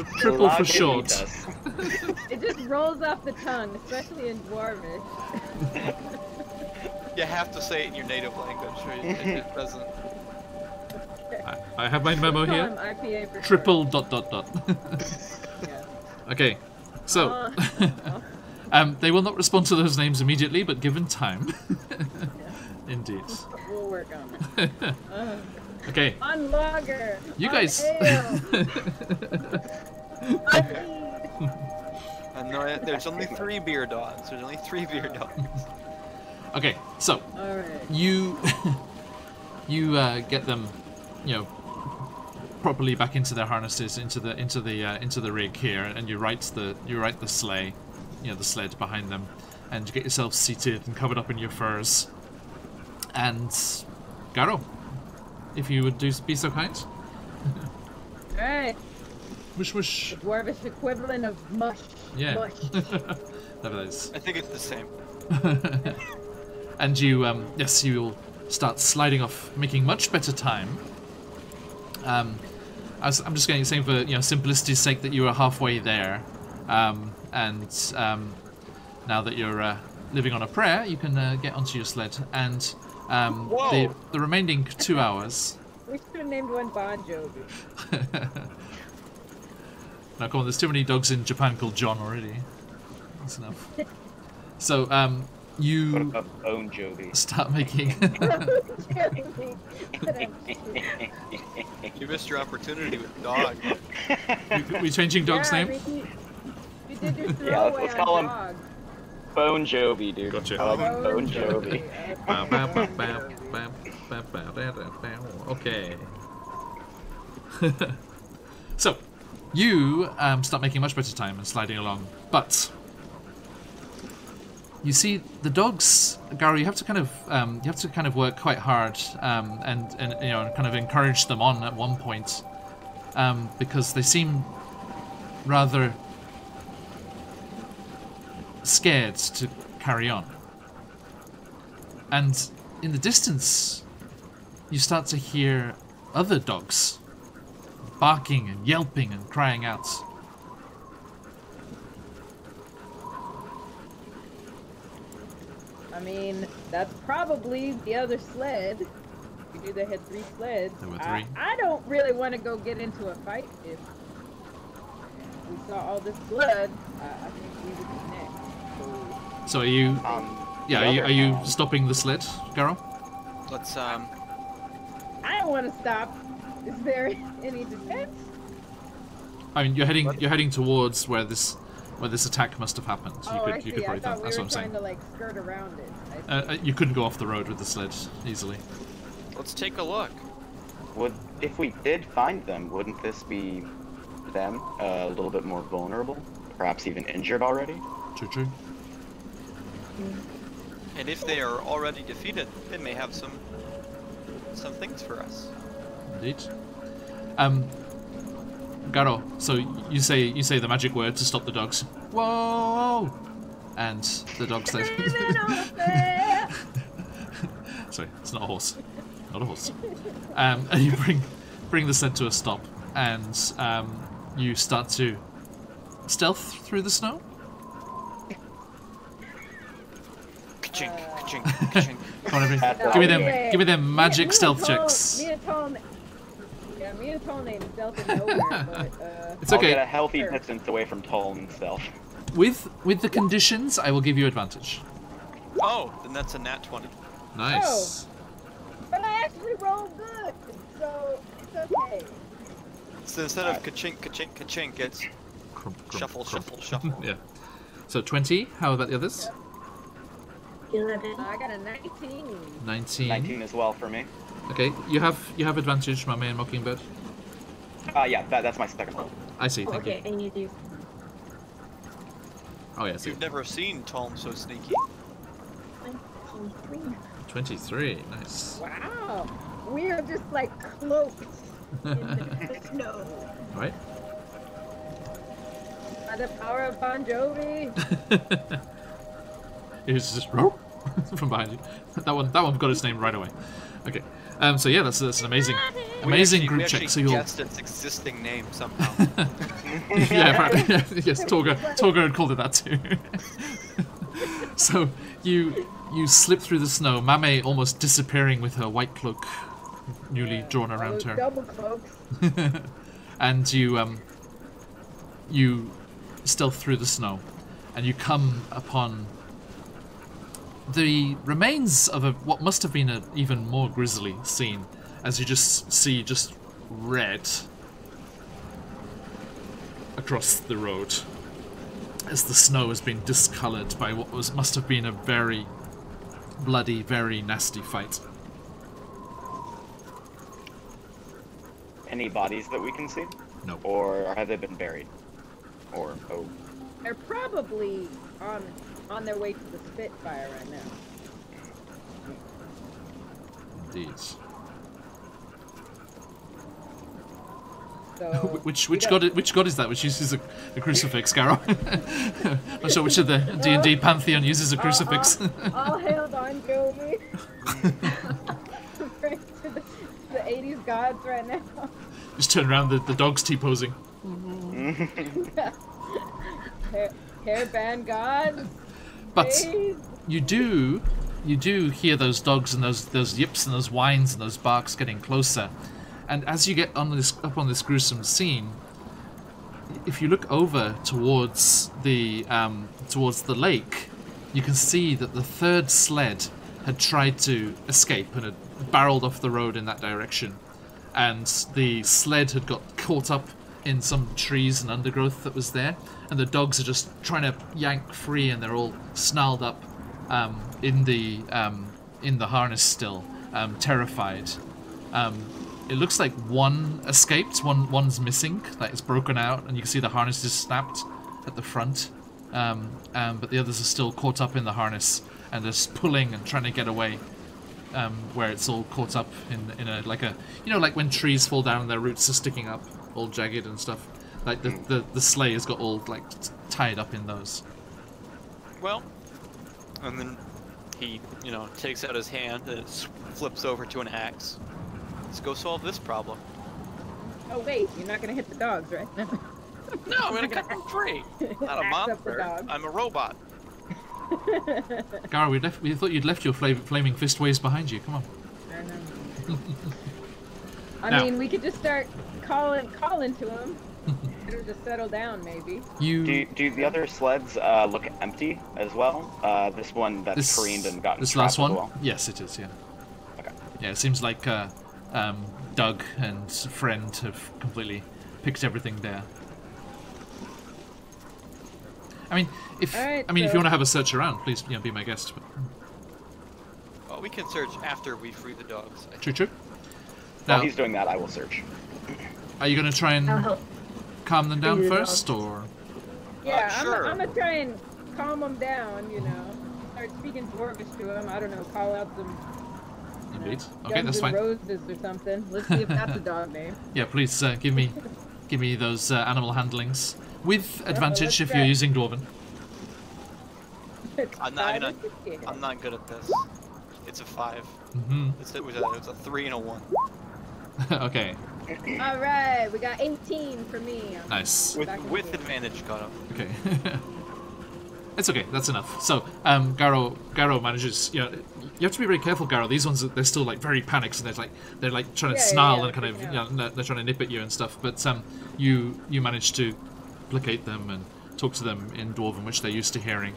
short. Lagunitas. It just rolls off the tongue, especially in Dwarvish. You have to say it in your native language, or it doesn't. I have my memo Call here. him IPA for Triple ... Yeah. Okay, so Uh, they will not respond to those names immediately, but given time. Indeed. we'll work on it. Okay, On Lager. you on guys. Ale, on mead. No, there's only 3 beer dogs. There's only 3 beer dogs. Okay, so All right. you get them, properly back into their harnesses, into the rig here, and you right the sleigh, the sled behind them, and you get yourself seated and covered up in your furs. And Garo, if you would be so kind. All right. Wish wish. The Dwarvish equivalent of mush. Yeah. Mush. That is. I think it's the same. And you, yes, you will start sliding off, making much better time. I'm just going to say for simplicity's sake that you are halfway there, and now that you're living on a prayer, you can get onto your sled, and the remaining 2 hours. We should have named one Bon Jovi. Now, come on, there's too many dogs in Japan called John already. That's enough. So, you What about Bone Jovi? start making. You missed your opportunity with dog. we changing dog's Yeah, name? You did your Yeah, throwaway let's on call him- dog. Bone Jovi, dude. Gotcha. I like Bone Jovi. Okay. So, you start making much better time and sliding along, but you see the dogs, Garo. You have to kind of work quite hard and kind of encourage them on at one point because they seem rather scared to carry on. And in the distance, you start to hear other dogs barking and yelping and crying out. I mean, that's probably the other sled. We knew they had 3 sleds. There were 3. I don't really want to go get into a fight if we saw all this blood. I think we would be next. So are you? Are you stopping the sled, Garo? Let's I don't want to stop. Is there any defense? I mean, you're heading towards where this attack must have happened. I see. You could I probably. thought we That's were what I'm trying saying. to like skirt around it. I see. You couldn't go off the road with the sled easily. let's take a look. If we did find them, wouldn't this be them a little bit more vulnerable? Perhaps even injured already? True. And if they are already defeated, they may have some things for us. Indeed. Garo, so you say the magic word to stop the dogs. Whoa! And the dogs they Sorry, it's not a horse. Not a horse. And you bring the sled to a stop, and you start to stealth through the snow. Ka-chink, ka-chink, ka-chink. Come on, everybody. Okay. Give me them magic Me stealth and Tone- checks. Me and Tone ain't stealthing nowhere, but It's I'll okay. get a healthy Sure. distance away from Tolm himself. With the conditions, I will give you advantage. Oh, then that's a nat 20. Nice. but I actually rolled good, so it's okay. So instead of ka-chink, ka-chink, ka-chink, it's Crump, shuffle, crump. shuffle, shuffle. Yeah. So 20. How about the others? 11. I got a 19. 19. 19 as well for me. Okay, you have advantage, my man Mockingbird. Yeah, that's my second level. I see. Thank Okay, you. and you do. Oh yeah, I see. You've never seen Tom so sneaky. 23. 23. Nice. Wow. We are just like cloaked in the snow. Right. By the power of Bon Jovi. It's just from behind you. That one got its name right away. Okay. So yeah, that's an amazing group check. So We you'll guessed its existing name somehow. yeah, apparently, yes, Torga had called it that too. So you slip through the snow, Mame almost disappearing with her white cloak newly drawn All around those her. double cloaks. And you stealth through the snow, and you come upon the remains of what must have been an even more grisly scene, as you just see red across the road, as the snow has been discoloured by what must have been a very bloody, very nasty fight. Any bodies that we can see? No. Or have they been buried? Or They're probably on their way to the Spitfire right now. Indeed. So Which god is that? Which uses a crucifix, Garrow? Not sure which of the D&D pantheon uses a crucifix. all hail Bon Jovi. Right to the 80s gods right now. Just turn around, the dog's T-posing. Hairband gods. But Please. you do hear those dogs and those yips and those whines and those barks getting closer. And as you get up on this gruesome scene, if you look over towards the lake, you can see that the third sled had tried to escape and had barreled off the road in that direction. And the sled had got caught up in some trees and undergrowth that was there, and the dogs are just trying to yank free, and they're all snarled up in the harness still, terrified. It looks like one escaped, one's missing, like it's broken out, and you can see the harness is snapped at the front, but the others are still caught up in the harness and just pulling and trying to get away. Where it's all caught up in a like when trees fall down and their roots are sticking up, all jagged and stuff. Like the sleigh has got all like tied up in those. Well, and then he, takes out his hand and it flips over to an axe. Let's go solve this problem. Oh wait, you're not gonna hit the dogs, right? No, I'm gonna cut them free. Not a Axe up the monster. dog. I'm a robot. Gara, we thought you'd left your flaming fist waves behind you. Come on. I Now- mean, we could just start calling to them. It'll just settle down, maybe. You do the other sleds look empty as well? This one that's careened and gotten this trapped last one? as well? Yes, it is. Yeah. Okay. Yeah, it seems like Doug and friend have completely picked everything there. I mean, if Alright, if you so- want to have a search around, please, be my guest. But... Well, we can search after we free the dogs. I True. think. While Now, he's doing that, I will search. are you going to try I'll and help. calm them down Free the first, or? Yeah, sure. I'm gonna try and calm them down, Start speaking Dwarvish to them. I don't know, call out some Indeed. Okay, Guns that's N' fine. Roses or something. Let's see if that's a dog name. Yeah, please give me those animal handlings with advantage let's if you're try. using Dwarven. I'm not good at this. It's a 5. Mm-hmm. It was a 3 and a 1. Okay, All right, we got 18 for me. nice. With Back in with the game. advantage, got him. Okay. It's okay, that's enough. So, Garo manages, you have to be very careful, Garo. These ones, they're still like very panicked, and they're like trying to Yeah, snarl yeah, and kind of, freaking out. they're trying to nip at you and stuff. But you manage to placate them and talk to them in Dwarven, which they're used to hearing.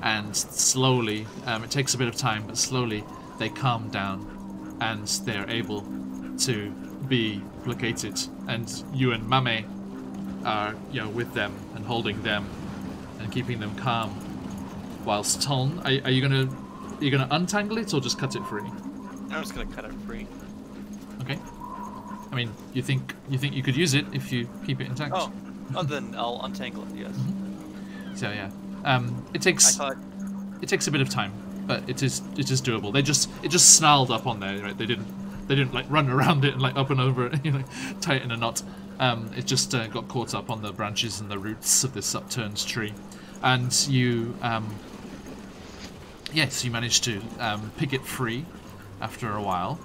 And slowly, it takes a bit of time, but slowly they calm down, and they're able to be placated. And you and Mame are, with them and holding them and keeping them calm. Whilst Toln, are you gonna untangle it or just cut it free? I'm just gonna cut it free. Okay. I mean, you think you could use it if you keep it intact? Oh, then I'll untangle it. Yes. So yeah, it I takes thought. it takes a bit of time, but it is doable. It just snarled up on there, right? They didn't like run around it and like up and over it, you know, tie it in a knot. It just got caught up on the branches and the roots of this upturned tree, and you yes, you managed to pick it free after a while.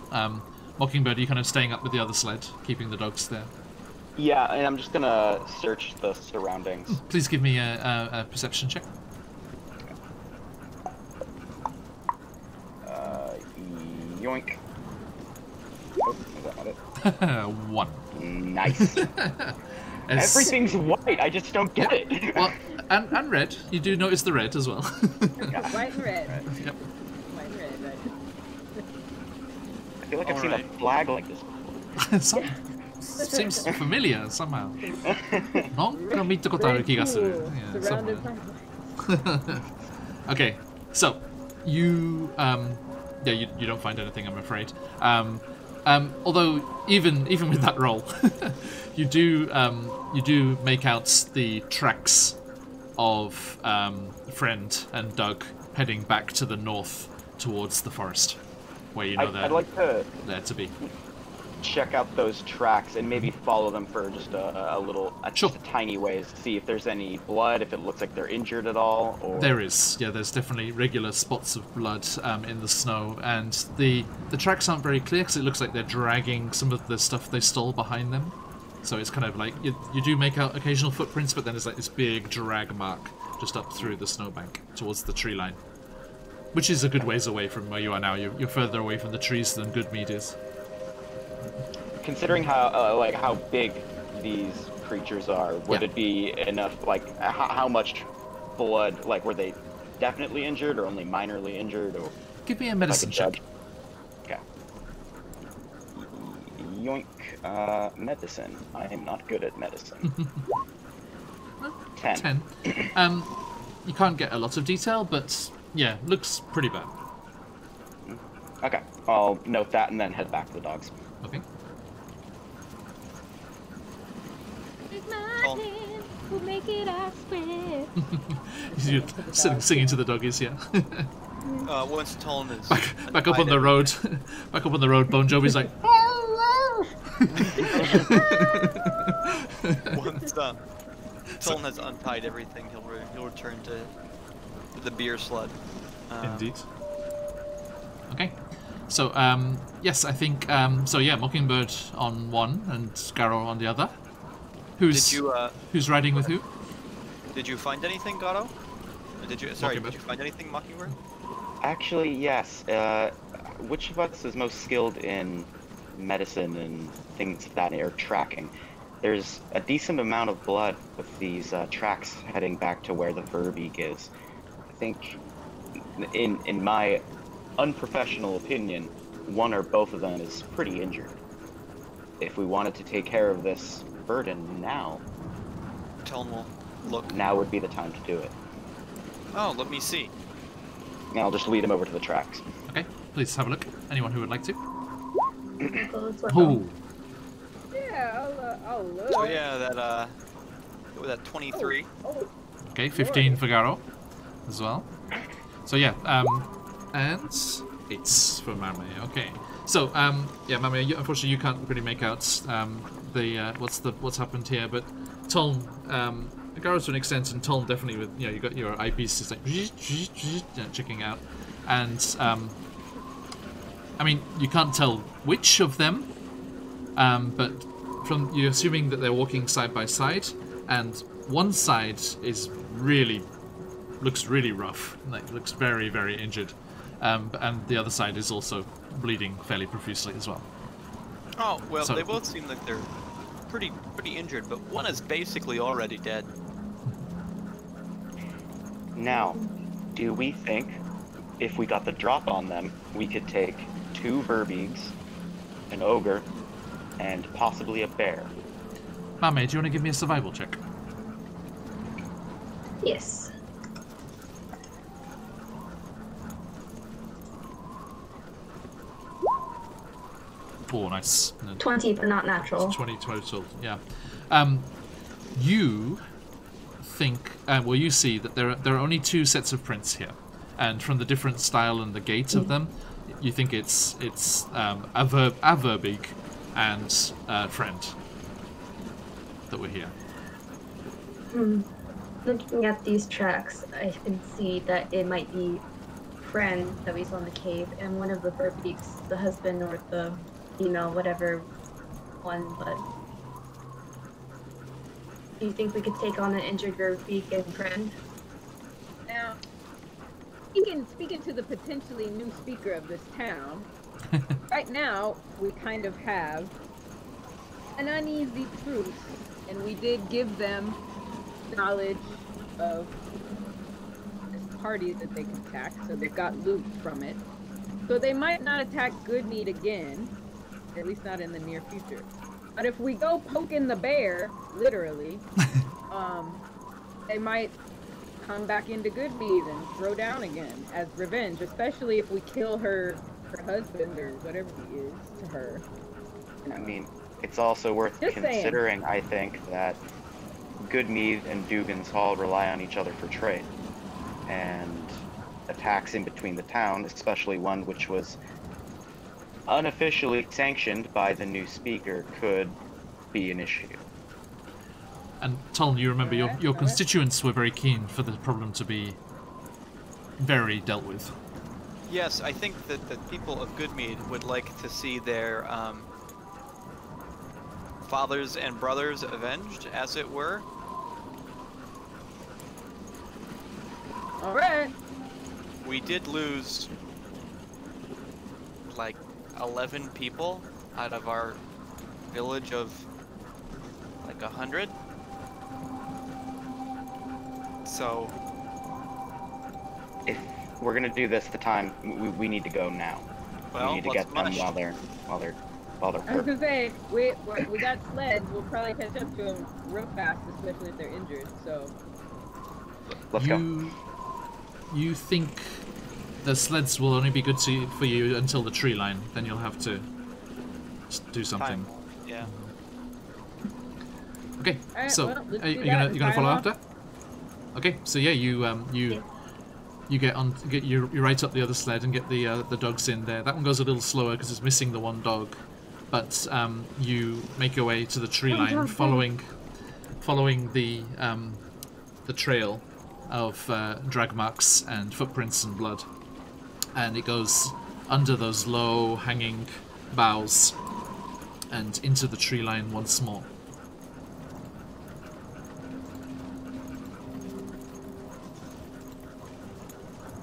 Mockingbird, are you kind of staying up with the other sled, keeping the dogs there? Yeah, and I'm just gonna search the surroundings. Please give me a perception check. Yoink. Oh, is that not it? 1. Nice. As- Everything's white. I just don't get it. Well, and red. You do notice the red as well. White and red. Yep. White and red, right? I feel like I've seen a flag like this before. Seems familiar somehow. なんか見たことある気がする. Cool. Yeah, Surrounded somewhere. by Okay, so you you don't find anything, I'm afraid. Although even with that roll, you do make out the tracks of Friend and Doug heading back to the north towards the forest, where you know I'd like to there to be. check out those tracks and maybe follow them for just a little, Sure. just a tiny ways. See if there's any blood, if it looks like they're injured at all. Or... There is, yeah. There's definitely regular spots of blood in the snow, and the tracks aren't very clear because it looks like they're dragging some of the stuff they stole behind them. So it's kind of like you do make out occasional footprints, but then there's like this big drag mark just up through the snowbank towards the tree line, which is a good ways away from where you are now. You're further away from the trees than Goodmead is. Considering how big these creatures are, would Yeah. it be enough? Like, how much blood? Like, were they definitely injured or only minorly injured? Or Give me a medicine check. Okay. Yoink. Medicine. I am not good at medicine. 10. 10. You can't get a lot of detail, but yeah, looks pretty bad. Okay. I'll note that and then head back to the dogs. Okay. Oh. We'll make it, I swear. You're singing to the doggies, yeah. Once Toln is back up on the road. Back up on the road, Bon Jovi's like. Once Toln has untied everything, he'll return to the beer sled. Indeed. Okay. So yes, I think so. Yeah, Mockingbird on one and Garrow on the other. Who's riding with who? Did you find anything, Gato? Did you find anything, Mockingbird? Actually, yes. Which of us is most skilled in medicine and things of that, or tracking? There's a decent amount of blood with these tracks heading back to where the Verbeeg is. I think, in my unprofessional opinion, one or both of them is pretty injured. If we wanted to take care of this burden now, Toln will look. now would be the time to do it. Oh, let me see. And I'll just lead him over to the tracks. Okay, please have a look. Anyone who would like to? Oh. Yeah, I'll look. Oh yeah, that 23. Oh, Okay, 15 for Garrow as well. So yeah, and it's for Mame. Okay, so yeah, Mame, unfortunately you can't really make out what's happened here, but Toln, Garrow to an extent, and Toln definitely with you got your eyepiece just like checking out, and I mean you can't tell which of them, but from you're assuming that they're walking side by side, and one side is looks really rough, like looks very, very injured, and the other side is also bleeding fairly profusely as well. Oh well, So- they both seem like they're pretty injured, but one is basically already dead. Now, do we think if we got the drop on them, we could take 2 Verbeegs, an ogre, and possibly a bear? Mame, do you want to give me a survival check? Yes. Oh, nice. 20, but not natural. 20 total, yeah. You think, well, you see that there are only 2 sets of prints here, and from the different style and the gait of them, you think it's Averbig and Friend that were here. Looking at these tracks, I can see that it might be Friend that we saw in the cave, and one of the Verbeeks, the husband or the female, whatever one, but do you think we could take on an injured Verbeek and Friend? Now, speaking to the potentially new speaker of this town, right now we kind of have an uneasy truce, and we did give them knowledge of parties that they can attack, so they've got loot from it. So they might not attack Goodmead again, at least not in the near future. But if we go poking the bear, literally, they might come back into Goodmead and throw down again as revenge, especially if we kill her husband or whatever he is to her. You know. I mean, it's also worth Just considering, I think, that Goodmead and Dugan's Hall rely on each other for trade. And attacks in between the town, especially one which was unofficially sanctioned by the new speaker, could be an issue. And Tuln, you remember your constituents were very keen for the problem to be very dealt with. Yes, I think that the people of Goodmead would like to see their fathers and brothers avenged, as it were. Alright. We did lose like 11 people out of our village of like 100. So If we're gonna do this, the time we need to go now. well, We need to let's get them mush. while they're I was hurt. gonna say, we got sleds, we'll probably catch up to them real fast, especially if they're injured, so... Let's go. You think the sleds will only be good for you until the tree line, then you'll have to do something. Time. Yeah. Okay, Alright, so well, let's are do you that gonna and follow fire after? Okay, so yeah, you right up the other sled and get the dogs in there. That one goes a little slower because it's missing the one dog, but you make your way to the tree line, following the trail of drag marks and footprints and blood, and it goes under those low hanging boughs and into the tree line once more.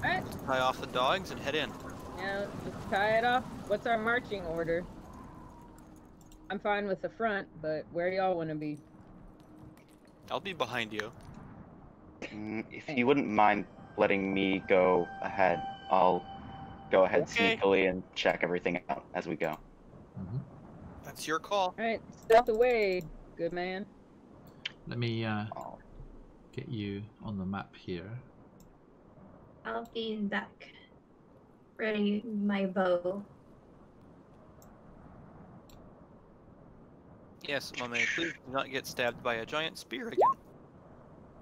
Alright, Tie off the dogs and head in. now let's tie it off. What's our marching order? I'm fine with the front, but where y'all want to be? I'll be behind you. If you wouldn't mind letting me go ahead, I'll go ahead Okay. sneakily and check everything out as we go. Mm-hmm. That's your call. Alright, stealth away, good man. Let me Oh, get you on the map here. I'll be back. Ready my bow. Yes, Mame, please do not get stabbed by a giant spear again.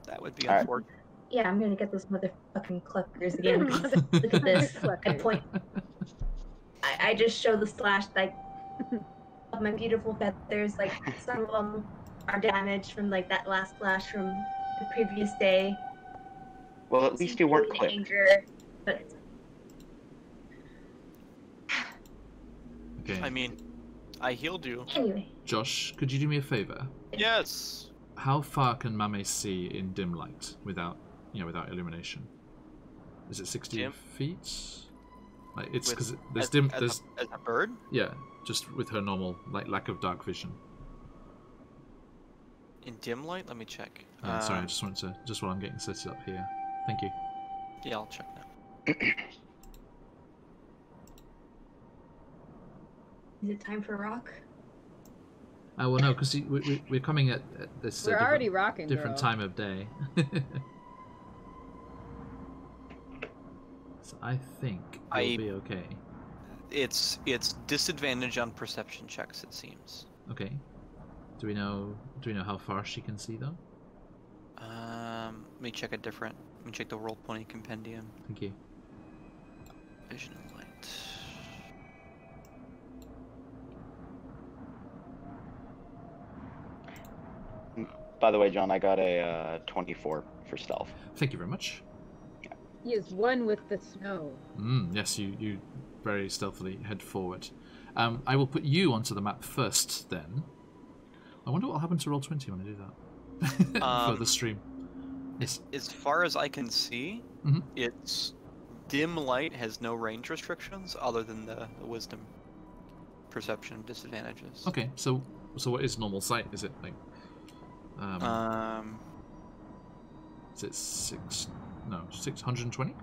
That would be Alright. unfortunate. Yeah, I'm gonna get those motherfucking cluckers again. Look at this. I point. I just show the slash like of my beautiful feathers. Like some of them are damaged from like that last slash from the previous day. well, at least you weren't Seemed clipped. anger, but Okay. I mean, I healed you. anyway, Josh, could you do me a favor? Yes. How far can Mame see in dim light without illumination? Is it 60 Dim? feet? Like it's With- because there's as, dim. as There's a, as a bird? yeah, just with her normal lack of dark vision. In dim light? Let me check. Sorry, I just wanted to while I'm getting set up here. Thank you. Yeah, I'll check now. is it time for rock? Well, no, because we're coming at this We're already rocking, different girl. time of day. So I think I- it'll be okay. It's disadvantage on perception checks, it seems. Okay. Do we know how far she can see though? Let me check Let me check the Roll 20 compendium. Thank you. Vision and light. By the way, John, I got a 24 for stealth. Thank you very much. He is one with the snow. Yes, you very stealthily head forward. I will put you onto the map first, then. I wonder what will happen to Roll20 when I do that. For the stream. Yes. As far as I can see, Mhm. it's dim light has no range restrictions other than the wisdom perception disadvantages. Okay, so what is normal sight? Is it like... is it 620?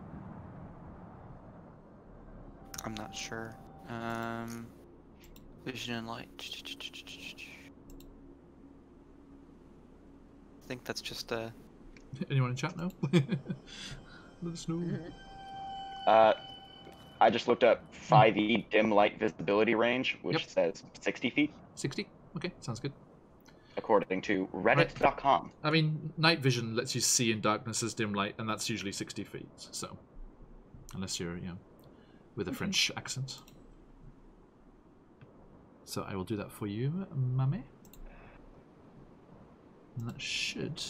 I'm not sure. Vision and light. I think that's just a... Anyone in chat know? Let us know. I just looked up 5e dim light visibility range, which Yep. says 60 feet, 60? Okay, sounds good. according to Reddit.com. I mean, night vision lets you see in darkness as dim light, and that's usually 60 feet, so... Unless you're, with a French accent. So I will do that for you, Mame. And that should...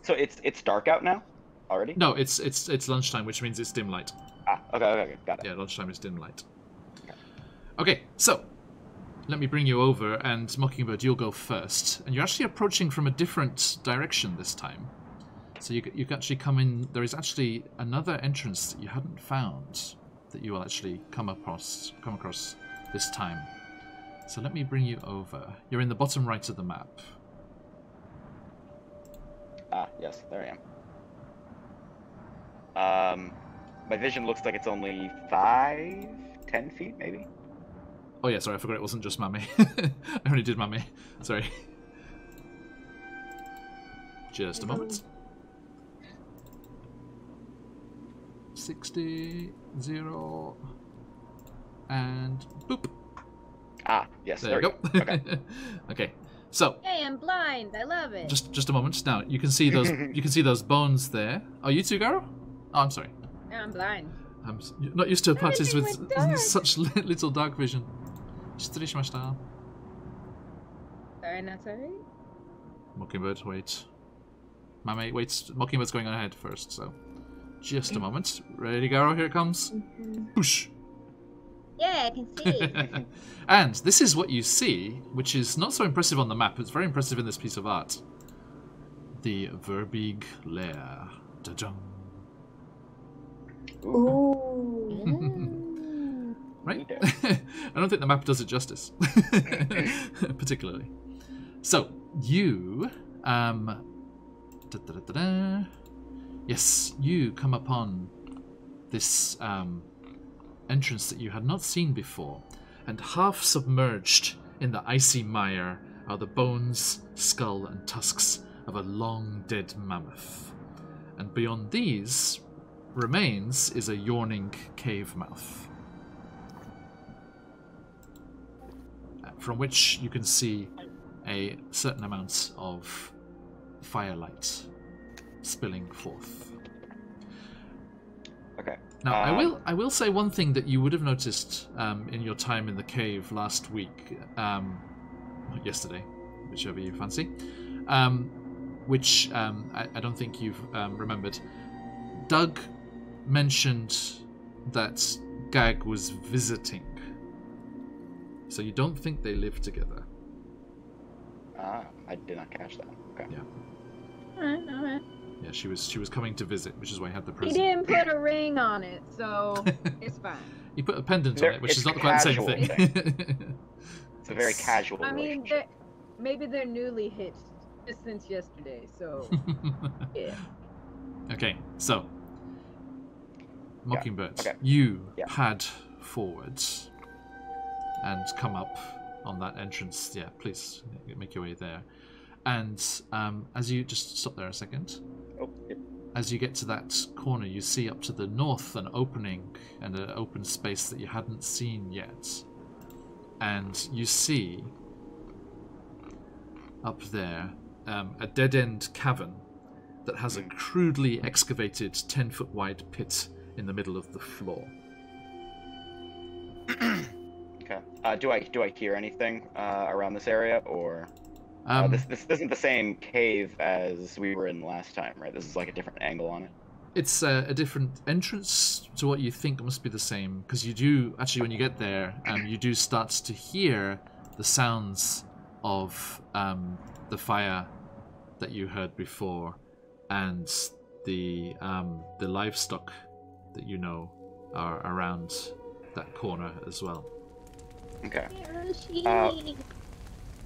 So it's dark out now already? No, it's lunchtime, which means it's dim light. Ah, okay, got it. Yeah, lunchtime is dim light. Okay, so let me bring you over, and Mockingbird, you'll go first. And you're actually approaching from a different direction this time. So you can actually come in. There is actually another entrance that you hadn't found that you will actually come across this time. So let me bring you over. You're in the bottom right of the map. Ah, yes, there I am. My vision looks like it's only 10 feet, maybe? Oh yeah, sorry, I forgot it wasn't just Mame. I only did Mame. Sorry. Just a moment. 60, 0, and boop. Ah, yes, There you go. Okay. Okay, so Hey, I'm blind. I love it. just a moment. Now you can see those bones there. Oh, you too, Garo? Oh, I'm sorry. I'm blind. I'm not used to parties Everything with went dark. such little dark vision. 失礼しました. Sorry, not sorry. Mockingbird, wait. Mame, wait. Mockingbird's going ahead first, so just a moment. Ready, Garo? Here it comes. Whoosh. Yeah, I can see. And this is what you see, which is not so impressive on the map. It's very impressive in this piece of art. The Verbeeg Lair. Da-dum. Ooh. Right? I don't think the map does it justice. Particularly. So, you... Yes, you come upon this entrance that you had not seen before, and half submerged in the icy mire are the bones, skull, and tusks of a long dead mammoth. And beyond these remains is a yawning cave mouth, from which you can see a certain amount of firelight spilling forth. Okay. Now, I will say one thing that you would have noticed in your time in the cave last week, yesterday, whichever you fancy, which I don't think you've remembered. Doug mentioned that Gag was visiting, so you don't think they live together. Ah, I did not catch that. Okay. Yeah. Alright. Yeah, she was coming to visit, which is why I had the He present. didn't put a ring on it, so it's fine. He put a pendant on it, which It's is not quite the same casual thing. It's a very casual I mean, relationship. maybe they're newly hitched just since yesterday, so yeah. Okay, so Mockingbird, okay. you Yeah. pad forwards and come up on that entrance. Yeah, please make your way there. And as you just stop there a second. Oh, yep. as you get to that corner, you see up to the north an opening and an open space that you hadn't seen yet. And you see up there a dead-end cavern that has a crudely excavated 10-foot wide pit in the middle of the floor. Okay. Do I hear anything around this area, or this isn't the same cave as we were in last time, right? This is like a different angle on it. It's a different entrance to what you think must be the same, because you do actually, when you get there, you do start to hear the sounds of the fire that you heard before, and the livestock that you know are around that corner as well. Okay.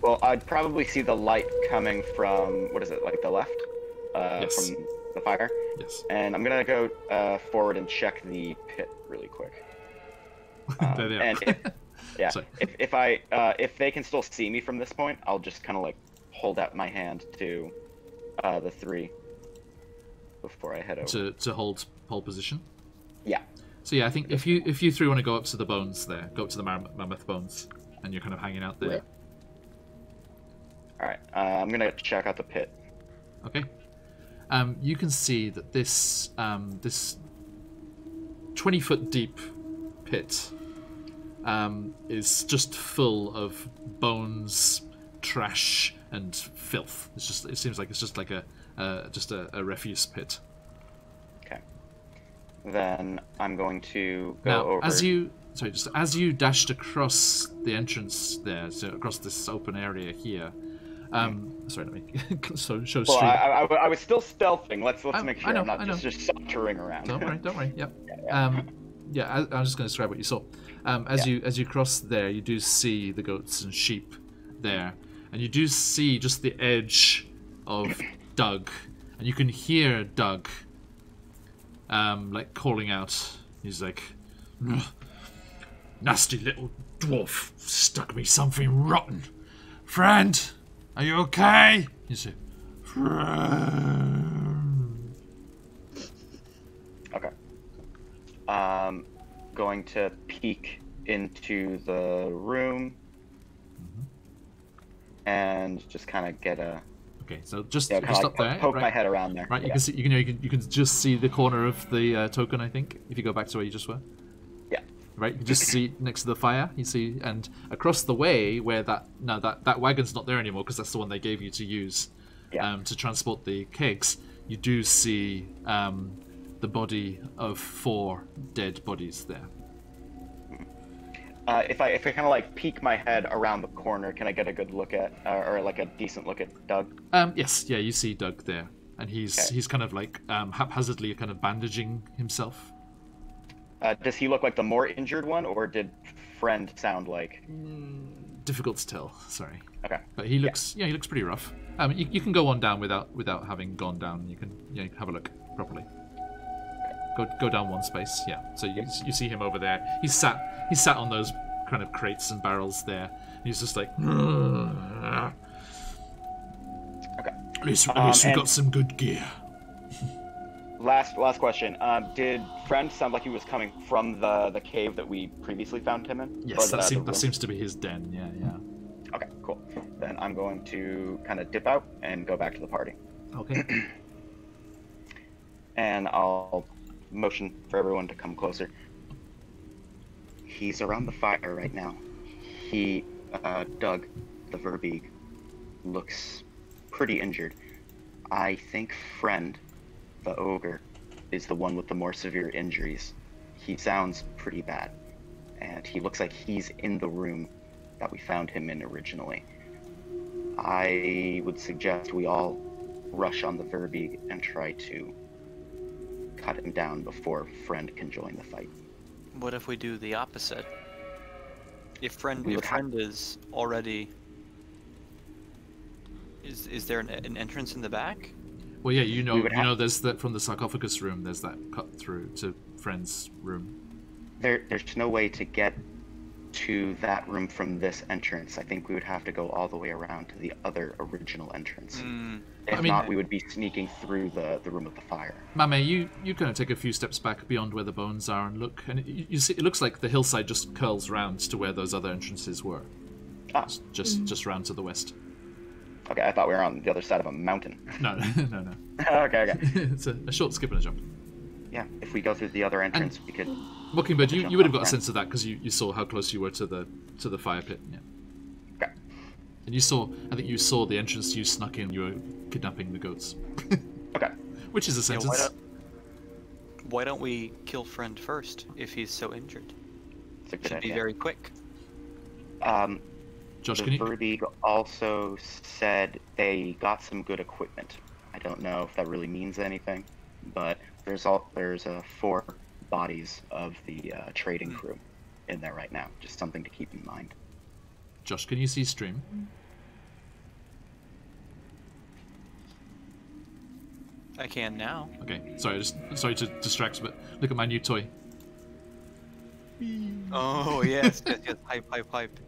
Well, I'd probably see the light coming from, what is it, like the left? Yes. From the fire? Yes. And I'm gonna go forward and check the pit really quick. There they are. And yeah, Sorry. if they can still see me from this point, I'll just kind of like hold out my hand to the three before I head over. To hold pole position. Yeah. So yeah, I think if you three want to go up to the bones there, go up to the mammoth bones, and you're kind of hanging out there. All right. I'm gonna check out the pit. Okay. You can see that this 20-foot deep pit is just full of bones, trash, and filth. It seems like it's just like a refuse pit. Okay. Then I'm going to go Now, over. as you dashed across the entrance there, so across this open area here. Sorry, let me show Well, stream. I was still stealthing. Let's make sure I know, I'm not I know. just sauntering around. Don't worry. Yep. Yeah. I was just going to describe what you saw. As you cross there, you do see the goats and sheep there, and you do see just the edge of Doug, and you can hear Doug, like calling out. He's like, "Nasty little dwarf stuck me something rotten. Friend, are you okay?" You say, "Friend." Okay. Going to peek into the room and just kind of get a. Okay, so just Yeah, kind just of up there, poke right? my head around there. Right, you Yeah. can see, you can just see the corner of the token. I think if you go back to where you just were. Yeah. Right, you can just see next to the fire. You see, and across the way where that wagon's not there anymore because that's the one they gave you to use, to transport the kegs. You do see the body of 4 dead bodies there. If I kind of like peek my head around the corner, can I get a good look at, or like a decent look at Doug? Yes, yeah, you see Doug there, and he's kind of like haphazardly kind of bandaging himself. Does he look like the more injured one, or did Friend sound like? Difficult to tell. Sorry. Okay. But he looks, he looks pretty rough. You can go on down without having gone down. You can have a look properly. Go down one space. Yeah. So you see him over there. He's sat on those kind of crates and barrels there. He's just like. Okay. At least we got some good gear. Last question. Did Friend sound like he was coming from the cave that we previously found him in? Yes, Or that seems to be his den. Yeah. Okay, cool. Then I'm going to kind of dip out and go back to the party. Okay. And I'll motion for everyone to come closer. He's around the fire right now. Doug, the Verbeeg, looks pretty injured. I think Friend, the ogre, is the one with the more severe injuries. He sounds pretty bad, and he looks like he's in the room that we found him in originally. I would suggest we all rush on the Verbeeg and try to cut him down before Friend can join the fight. What if we do the opposite? If Friend is already... Is there an entrance in the back? Well, yeah, you know, there's that from the sarcophagus room. There's that cut through to Friend's room. There's no way to get to that room from this entrance, I think we would have to go all the way around to the other original entrance. If not, we would be sneaking through the room of the fire. Mame, you kind of take a few steps back beyond where the bones are and look, and you see it looks like the hillside just curls round to where those other entrances were. Ah. Just round to the west. Okay, I thought we were on the other side of a mountain. No. Okay. It's a short skip and a jump. Yeah, if we go through the other entrance, we could... Mockingbird, you would have got a sense of that because you saw how close you were to the fire pit. Yeah. Okay. And I think you saw the entrance you snuck in. You were kidnapping the goats. Okay. Which is a sentence. Why don't we kill friend first if he's so injured? It's a good Should idea. be very quick. Josh, the Verbeeg also said they got some good equipment. I don't know if that really means anything, but there's 4 bodies of the trading crew in there right now. Just something to keep in mind. Josh, can you see stream? I can now. Okay, sorry to distract, but look at my new toy. Oh yes, hype.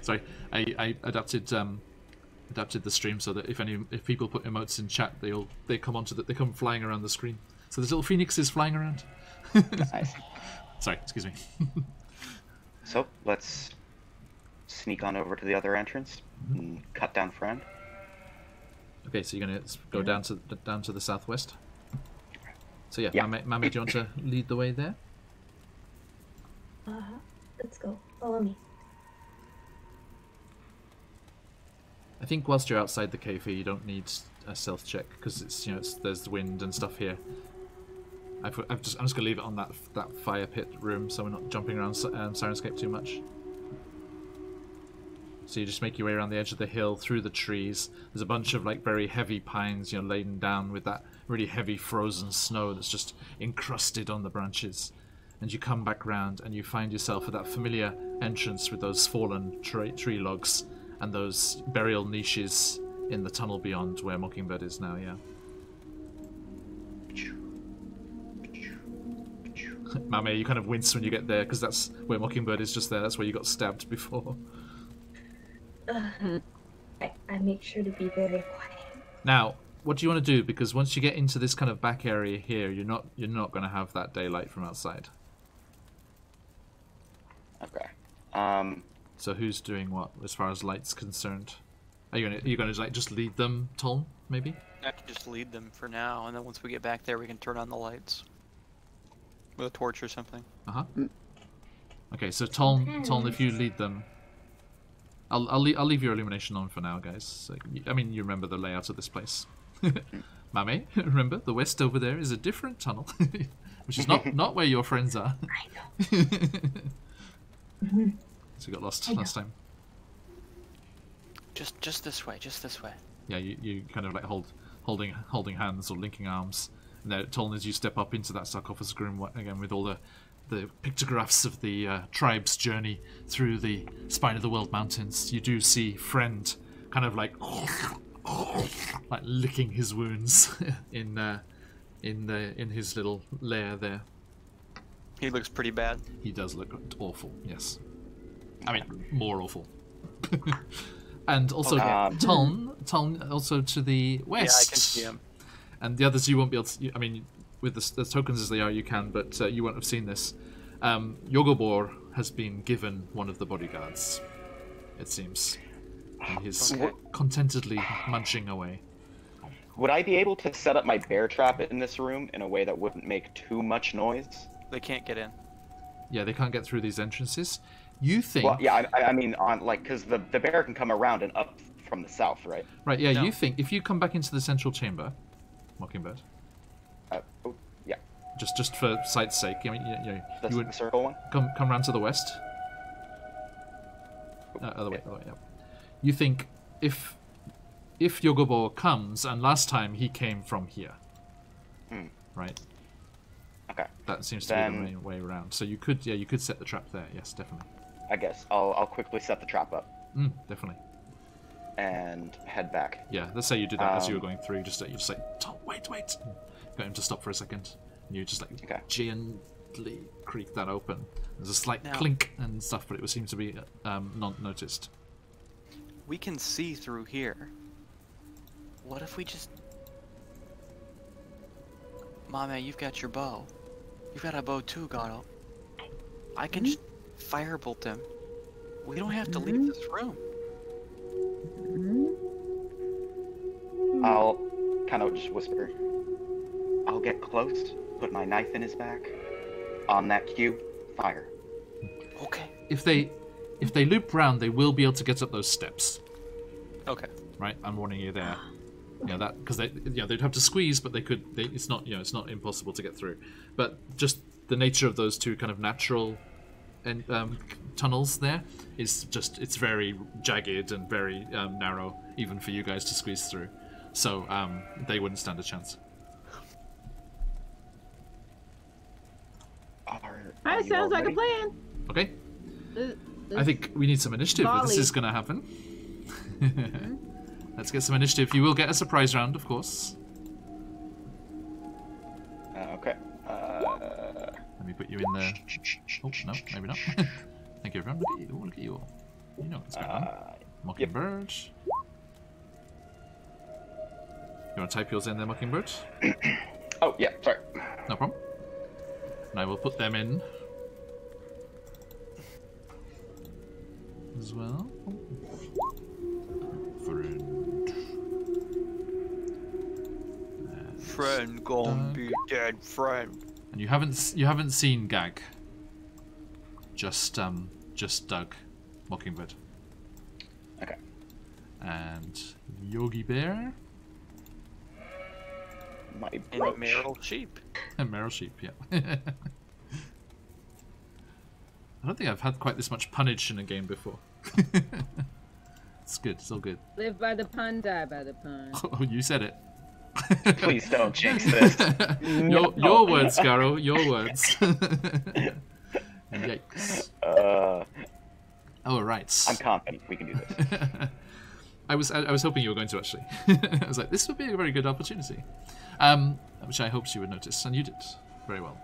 Sorry, I adapted the stream so that if people put emotes in chat, they come flying around the screen. So there's little phoenixes flying around. Nice. Sorry, excuse me. So let's sneak on over to the other entrance and cut down friend. Okay, so you're gonna go down to the southwest. So yeah, Yeah. Mame, do you want to lead the way there? Let's go. Follow me. I think whilst you're outside the cave here, you don't need a stealth check because there's the wind and stuff here. I'm just gonna leave it on that fire pit room, so we're not jumping around Sirenscape too much. So you just make your way around the edge of the hill through the trees. There's a bunch of like very heavy pines, laden down with that really heavy frozen snow that's just encrusted on the branches. And you come back round and you find yourself at that familiar entrance with those fallen tree logs and those burial niches in the tunnel beyond where Mockingbird is now, yeah. Mame, you kind of wince when you get there because that's where Mockingbird is just there. That's where you got stabbed before. I make sure to be very quiet. Now, what do you want to do? Because once you get into this kind of back area here, you're not going to have that daylight from outside. Okay. So who's doing what as far as light's concerned? Are you gonna like just lead them, Tom? Maybe. I can just lead them for now, and then once we get back there, we can turn on the lights with a torch or something. Okay, so Tom, if you lead them, I'll leave your illumination on for now, guys. So, I mean, you remember the layout of this place. Mame, remember the west over there is a different tunnel, which is not where your friends are. I know. So you got lost last time. Just this way, just this way. Yeah, you kind of like holding hands or linking arms. And then, Toln, as you step up into that sarcophagus room again with all the pictographs of the tribe's journey through the Spine of the World Mountains, you do see Friend kind of like licking his wounds in his little lair there. He looks pretty bad. He does look awful, yes. I mean, more awful. And also, Toln also to the west. Yeah, I can see him. And the others you won't be able to... I mean, with the tokens as they are, you can, but you won't have seen this. Yogobor has been given one of the bodyguards, it seems. And he's contentedly munching away. Would I be able to set up my bear trap in this room in a way that wouldn't make too much noise? They can't get in. Yeah, they can't get through these entrances. You think... Well, yeah, I mean, because the bear can come around and up from the south, right? Right, yeah, No. You think if you come back into the central chamber, Mockingbird, Yeah. just for sight's sake, I mean, That's you would the circle one? come round to the west. Other way, yeah. You think if Yogobor comes, and last time he came from here, right? Okay. That seems to be the main way around. So you could set the trap there. Yes, definitely. I guess I'll quickly set the trap up Definitely. and head back. Yeah, let's say you did that as you were going through. You just like, Tom, wait. Got him to stop for a second. And you just like Okay. G and gently creak that open. There's a slight Now- clink and stuff, but it would seem to be not noticed. We can see through here. What if we just... Mama, you've got your bow. You've got a bow too, Gato. I can just firebolt him. We don't have to leave this room. I'll kind of just whisper. I'll get close, put my knife in his back. On that cue, fire. Okay. If they loop round, they will be able to get up those steps. Okay. Right, I'm warning you there. Yeah, that because they'd have to squeeze, but they could. It's not it's not impossible to get through. But just the nature of those two kind of natural and tunnels there is just it's very jagged and very narrow, even for you guys to squeeze through. So they wouldn't stand a chance. That sounds like a plan. Okay. I think we need some initiative if this is going to happen. Let's get some initiative. You will get a surprise round, of course. Okay. Let me put you in there. Oh, no, maybe not. Thank you, everyone. Look at you. Look at you all. You know what's going on. Mockingbird. You want to type yours in there, Mockingbird? Oh, yeah, sorry. No problem. And I will put them in as well. Friend. Friend gone be dead, friend. And you haven't seen Gag. Just Doug, Mockingbird. Okay. And Yogi Bear. My And brooch. Meryl Sheep. And Meryl Sheep, yeah. I don't think I've had quite this much punnage in a game before. It's good, it's all good. Live by the pun, die by the pun. Oh, you said it. Please don't jinx this. Your words, Garo, your words. Yikes. Oh, right. I'm confident we can do this. I was hoping you were going to, actually. I was like, this would be a very good opportunity. Which I hoped you would notice, and you did very well.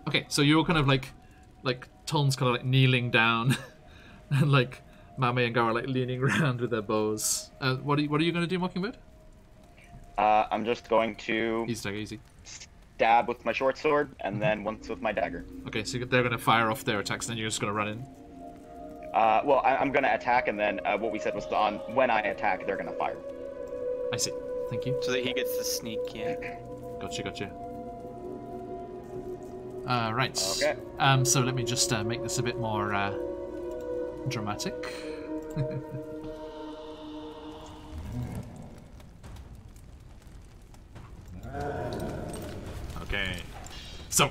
Okay, so you're kind of like Ton's kind of like kneeling down, and like Mame and Gar are like leaning around with their bows. What are you going to do, Mockingbird? I'm just going to Easy, take it easy. stab with my short sword, and then once with my dagger. Okay, so they're going to fire off their attacks, and then you're just going to run in. Well, I'm going to attack, and then what we said was on when I attack, they're going to fire. I see. Thank you. So that he gets to sneak in. Gotcha. Right. Okay. So let me just make this a bit more dramatic. Okay. So,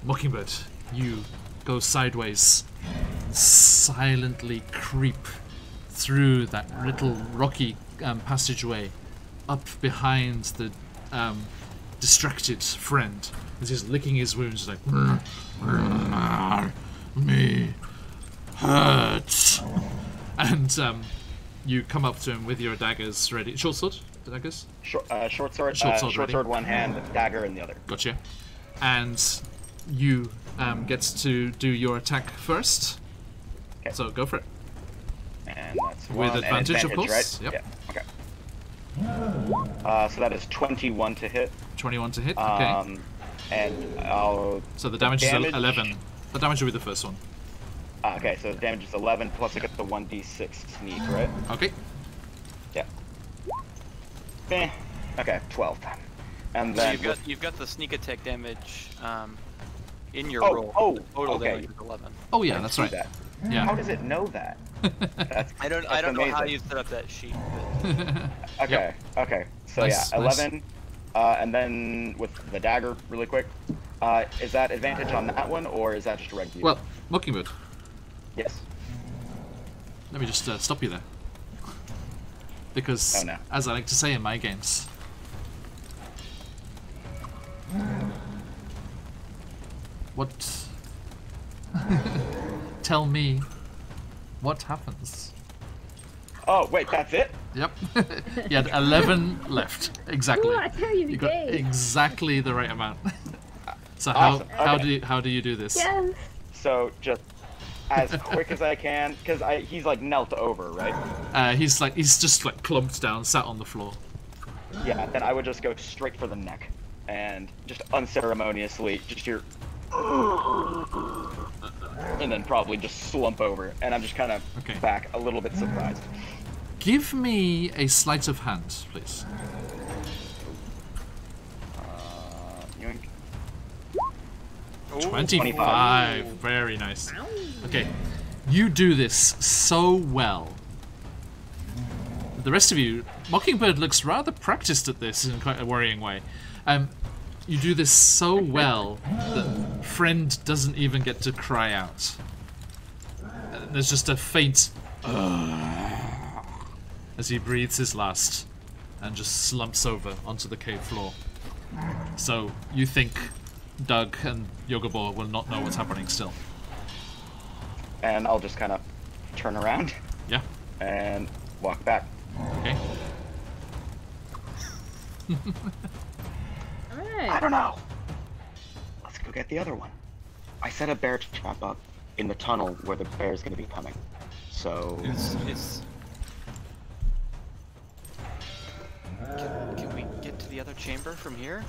Mockingbird, you go sideways, silently creep through that little rocky passageway up behind the distracted friend as he's licking his wounds like me hurts, and you come up to him with your daggers ready. Short sword, daggers. Short sword. Short sword Short ready. sword one hand, dagger in the other. Gotcha. And you gets to do your attack first. Okay. So go for it. And that's With one, and advantage, of course. right? Yep. Yeah. Okay. So that is 21 to hit. 21 to hit. Okay. And I'll. So the damage, damage- is 11. The damage will be the first one. Okay, so the damage is 11 plus I get the 1d6 sneak, right? Okay. Yeah. Okay, 12. And So then you've got the sneak attack damage in your Oh, roll. oh, The total okay. damage is 11. Oh yeah, I that's see right. that. How Yeah. does it know that? That's, I don't that's know how amazing. you set up that sheet. Okay, okay. So Nice, yeah, nice. 11. And then with the dagger, really quick. Is that advantage on that one, or is that just a regular? Well, Mockingbird, yes. let me just stop you there. Because, Oh, no. as I like to say in my games, what? Tell me, what happens? Oh, wait, that's it? Yep. You had 11 left. Exactly. Ooh, I tell you, the You got game. exactly the right amount. So Awesome. how Okay. do you do this? Yes. So just as quick as I can, because he's like knelt over, right? He's just like clumped down, sat on the floor. Yeah. Then I would just go straight for the neck, and just unceremoniously just hear, and then probably just slump over, and I'm just kind of Okay. back a little bit surprised. Give me a sleight of hand, please. Yoink. Ooh, 25. Very nice. Okay, you do this so well. The rest of you, Mockingbird looks rather practiced at this in quite a worrying way. You do this so well that Friend doesn't even get to cry out. There's just a faint as he breathes his last and just slumps over onto the cave floor. So you think Doug and Yogabor will not know what's happening still. And I'll just kind of turn around Yeah? and walk back. Okay. I Alright. don't know. Let's go get the other one. I set a bear trap up in the tunnel where the bear is going to be coming. So It's. Can we get to the other chamber from here?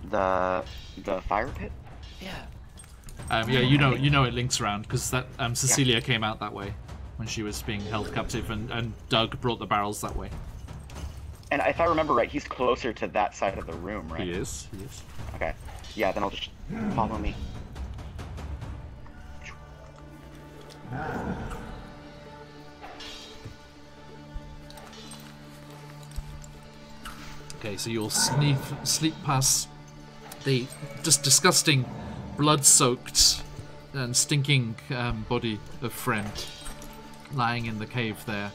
the fire pit. Yeah. Yeah, you know it links around because that Cecilia came out that way when she was being held captive, and Doug brought the barrels that way. And if I remember right, he's closer to that side of the room, right? He is. He is. Okay. Yeah, then I'll just follow me. Okay, so you'll sleep past the just disgusting, blood-soaked and stinking body of Friend lying in the cave there,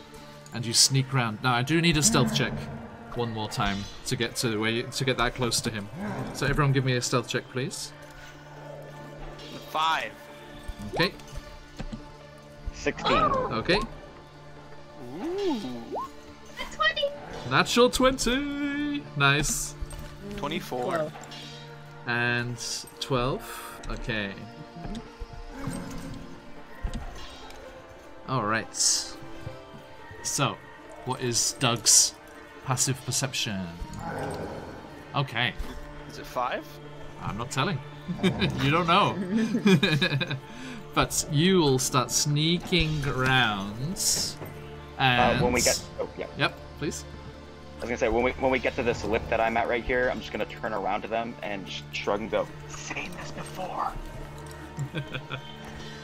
and you sneak round. Now I do need a stealth check one more time to get to to get that close to him. So everyone, give me a stealth check, please. 5. Okay. 16. Okay. Ooh. 20. Natural 20. Nice. 24. 12. And 12. Okay. Alright. So, what is Doug's passive perception? Okay. Is it 5? I'm not telling. You don't know. But you will start sneaking around. And When we get... Oh, yeah. Yep, please. I was gonna say, when we get to this lip that I'm at right here, I'm just gonna turn around to them and just shrug and go, same as before.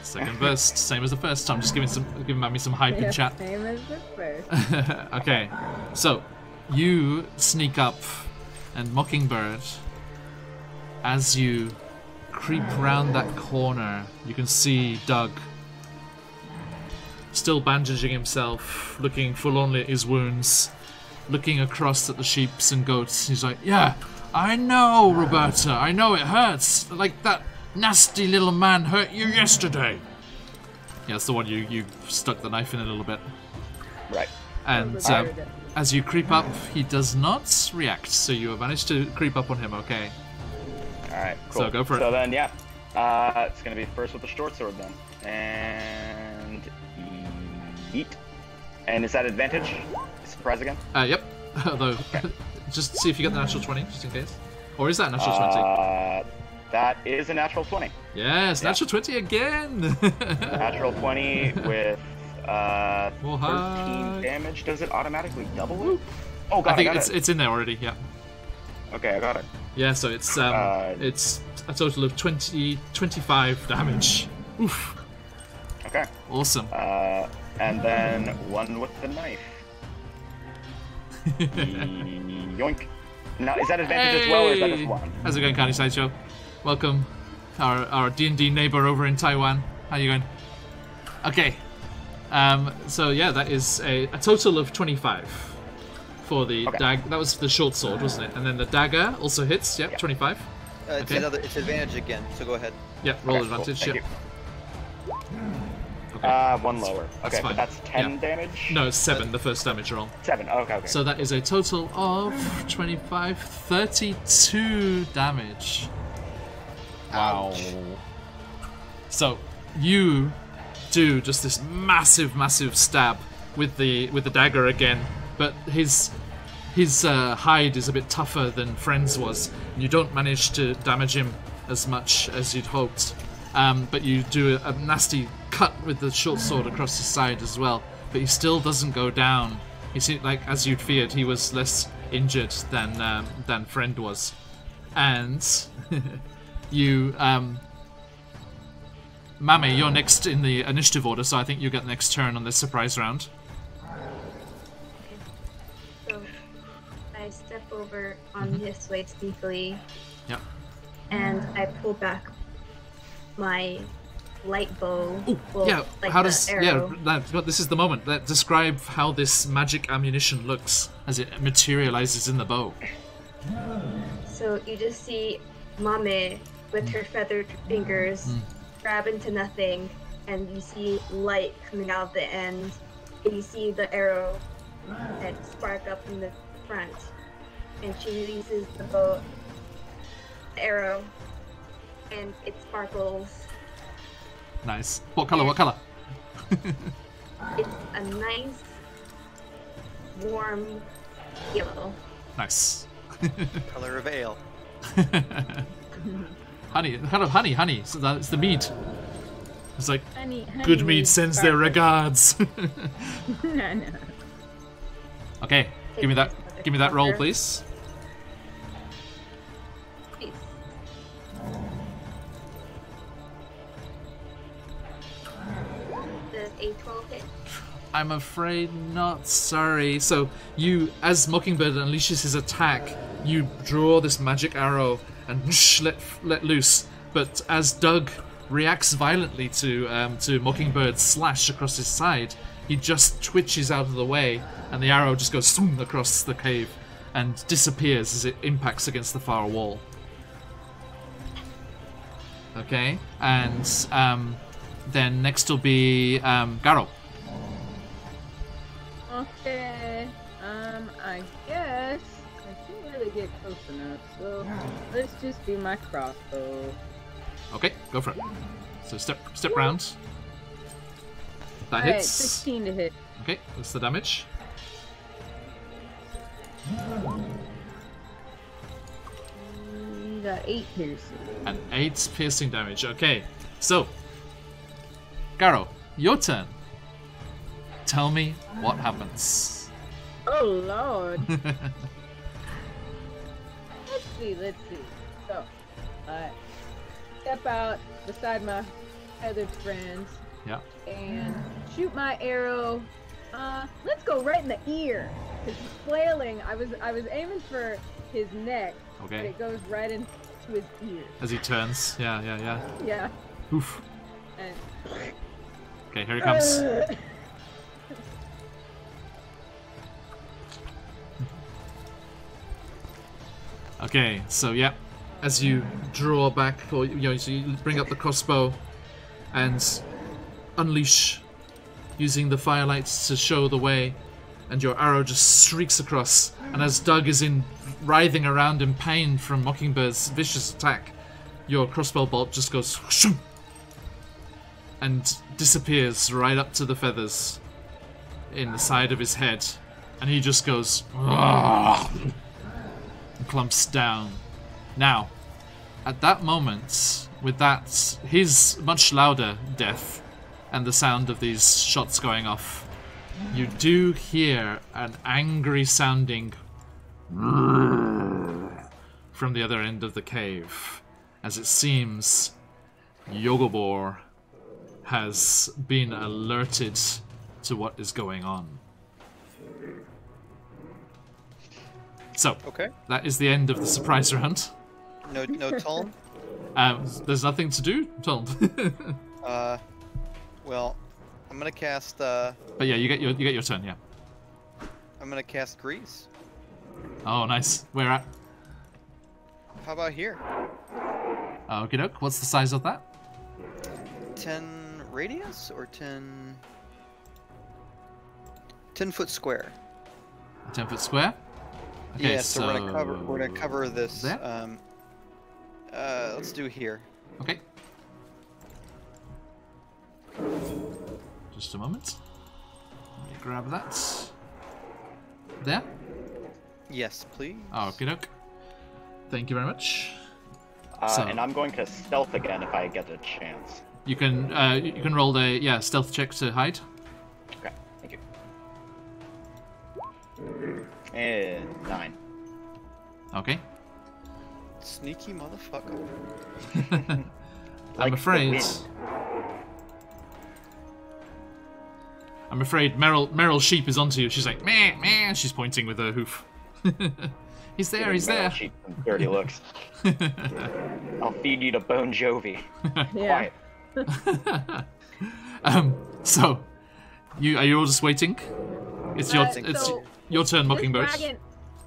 Second burst, same as the first time. Just giving Mammy some hype in Yeah, chat. same as the first. Okay, so you sneak up, and Mockingbird, as you creep round that corner, you can see Doug still bandaging himself, looking forlornly at his wounds, looking across at the sheeps and goats. He's like, yeah, I know, Roberta, I know it hurts, like that nasty little man hurt you yesterday. Yeah, that's the one you stuck the knife in a little bit. Right. And as you creep up, he does not react, so you have managed to creep up on him, okay. Alright, cool. So go for it. So then, yeah. It's gonna be first with the short sword then. And... Yeet. And is that advantage? Surprise again? Yep. Although, just see if you get the natural 20, just in case. Or is that a natural 20? That is a natural 20. Yes, natural 20 again! Natural 20 with More 13 high. damage. Does it automatically double it? Oh, I God, think got it. it's in there already, yeah. Okay, I got it. Yeah, so it's a total of 25 damage. Oof. Okay. Awesome. And then one with the knife. Yoink. Now, is that advantage as well, or is that just one? How's it going, Candy Sideshow? Welcome, our D&D neighbor over in Taiwan. How you going? Okay. So yeah, that is a total of 25 for the dag. That was the short sword, wasn't it? And then the dagger also hits. Yep, 25. It's Okay. it's advantage again, so go ahead. Yep, roll Okay, cool. advantage. Thank Yep. Okay. One lower. That's Okay, fine. but that's 10 Yeah. damage? No, 7, the first damage roll. 7, okay. So that is a total of 25, 32 damage. Wow. So you do just this massive, massive stab with the dagger again, but his hide is a bit tougher than Friend's was. You don't manage to damage him as much as you'd hoped, but you do a nasty cut with the short sword across his side as well. But he still doesn't go down. You see, like as you'd feared, he was less injured than Friend was, and you. Mame, you're next in the initiative order, so I think you get the next turn on this surprise round. So I step over on this way sneakily. Yep. And I pull back my light bow. Oh, well, yeah. like How the does arrow. but this is the moment. Describe how this magic ammunition looks as it materializes in the bow. So you just see Mame with her feathered fingers grab into nothing, and you see light coming out of the end, and you see the arrow head spark up in the front, and she releases the arrow, and it sparkles. Nice. What color? What color? It's a nice, warm yellow. Nice. Color of ale. Honey, kind of honey. So that's the mead. It's like Honey, good mead sends their regards. No. Okay, give me that roll, please. Please. Does a 12 hit? I'm afraid not. Sorry. So you, as Mockingbird unleashes his attack, you draw this magic arrow and whoosh, let loose. But as Doug reacts violently to Mockingbird's slash across his side, he just twitches out of the way, and the arrow just goes swoom across the cave and disappears as it impacts against the far wall. Okay, and then next will be Garo. Okay. I guess I can't really get close enough, so let's just do my crossbow. Okay, go for it. So step round. That Alright, hits. 16 to hit. Okay, that's the damage. You got 8 piercing. And 8 piercing damage. Okay, so Garo, your turn. Tell me what happens. Oh lord. Let's see. So, step out beside my feathered friends Yeah. and shoot my arrow. Let's go right in the ear. Cause he's flailing. I was aiming for his neck, but Okay. it goes right into his ear. As he turns. Yeah. Yeah. Oof. And Okay, here he comes. Okay, so yeah, as you draw back, or so you bring up the crossbow and unleash, using the firelights to show the way, and your arrow just streaks across. And as Doug is writhing around in pain from Mockingbird's vicious attack, your crossbow bolt just goes shoo, and disappears right up to the feathers in the side of his head, and he just goes and clumps down. Now, at that moment, with that, his much louder death and the sound of these shots going off, you do hear an angry sounding from the other end of the cave, as it seems Yogobor has been alerted to what is going on. So, Okay. that is the end of the surprise round. No Tuln. There's nothing to do, Tom. Well, I'm gonna cast. But yeah, you get your turn. Yeah. I'm gonna cast Grease. Oh, nice. Where at? How about here? Okie doke. What's the size of that? 10 radius or 10? 10-foot square. 10-foot square. Okay, Yeah, so we're gonna cover this. There? Let's do here. Okay. Just a moment. Let me grab that. There. Yes, please. Okie doke. Thank you very much. And I'm going to stealth again if I get a chance. You can roll the stealth check to hide. Okay, thank you. And 9. Okay. Sneaky motherfucker. I'm afraid. I'm afraid Meryl Sheep is onto you. She's like, meh, meh. She's pointing with her hoof. He's there, he's there. Cheap and dirty looks. I'll feed you to Bon Jovi. Yeah. Quiet. So, are you all just waiting? It's your turn, Mockingbird.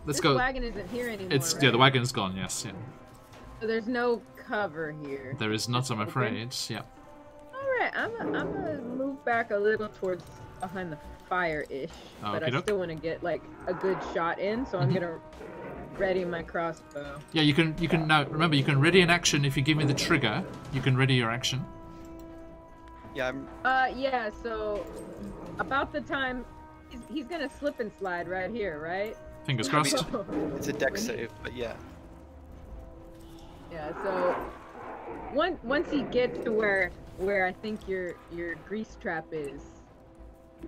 Let's go. This wagon isn't here anymore. It's right? yeah, the wagon's gone. Yes, yeah. So there's no cover here. There is not, I'm afraid. Yeah. All right, I'm gonna move back a little towards behind the fire-ish, but I Okey-doke. still want to get like a good shot in. So I'm gonna ready my crossbow. Yeah, you can now remember you can ready an action if you give me the trigger. You can ready your action. Yeah, I'm. Yeah. So about the time he's gonna slip and slide right here, right? Fingers crossed. It's a dex save, but yeah. Yeah. So once he gets to where I think your grease trap is,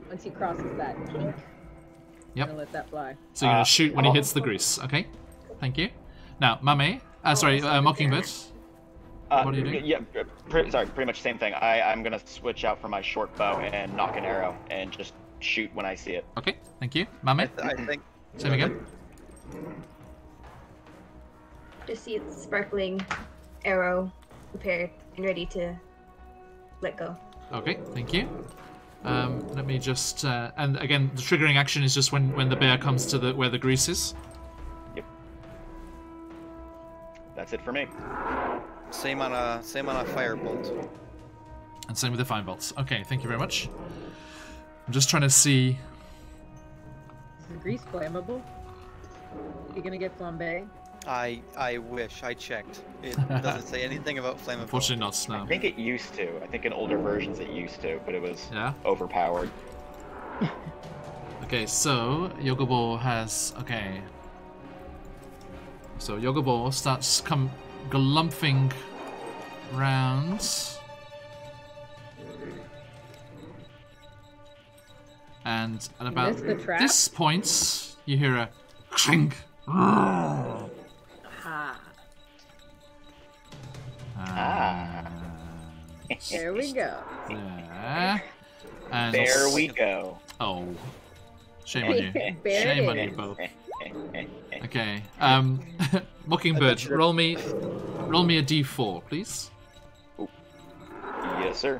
once he crosses that kink, Yep. I'm gonna let that fly. So you're gonna shoot when he hits the grease. Okay. Thank you. Now, Mame. Mockingbird. What are you doing? Yeah, pretty much the same thing. I'm gonna switch out for my short bow and knock an arrow and just shoot when I see it. Okay. Thank you, Mame. I think. Same again. Just see its sparkling arrow prepared and ready to let go. Okay. Thank you. Let me just and again, the triggering action is just when the bear comes to where the grease is. Yep. That's it for me. Same on a firebolt. And same with the fine bolts. Okay. Thank you very much. I'm just trying to see. Is the grease flammable? You gonna get flambe? I wish I checked. It doesn't say anything about flammable. Unfortunately, not. I No. think it used to. I think in older versions it used to, but it was Yeah. overpowered. Okay, so Yogobo has So Yogobo starts galumphing round. And at about missed the trap? this point, you hear a clink. Ha. There we go. There. And There we go. Oh. Shame on you. There Shame it on you is. both. Okay. Mockingbird, sure. roll me a d4, please. Yes, sir.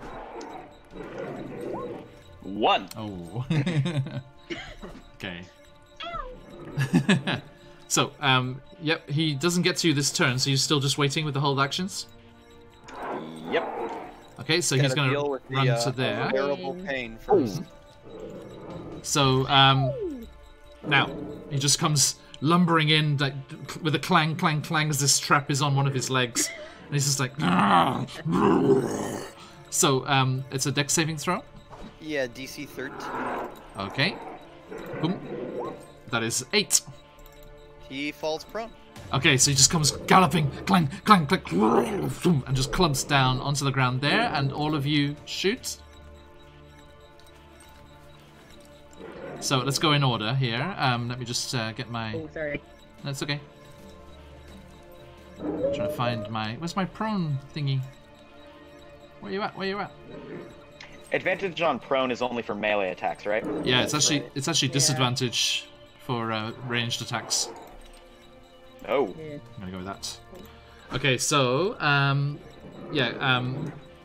1. Oh. Okay. So, yep, he doesn't get to you this turn, so you're still just waiting with the hold actions? Yep. Okay, so he's Gotta gonna deal with run the to there. unbearable pain first. So, now, he just comes lumbering in like, with a clang, clang, clang as this trap is on one of his legs. And he's just like... So, it's a dex saving throw? Yeah, DC 13. Okay. Boom. That is 8. He falls prone. Okay, so he just comes galloping, clang, clang, clang, and just clumps down onto the ground there, and all of you shoot. So let's go in order here. Let me just get my... Oh, sorry. That's okay. Trying to find my... Where's my prone thingy? Where you at? Where you at? Advantage on prone is only for melee attacks, right? Yeah, it's actually disadvantage for ranged attacks. Oh. Yeah. I'm gonna go with that. Okay, so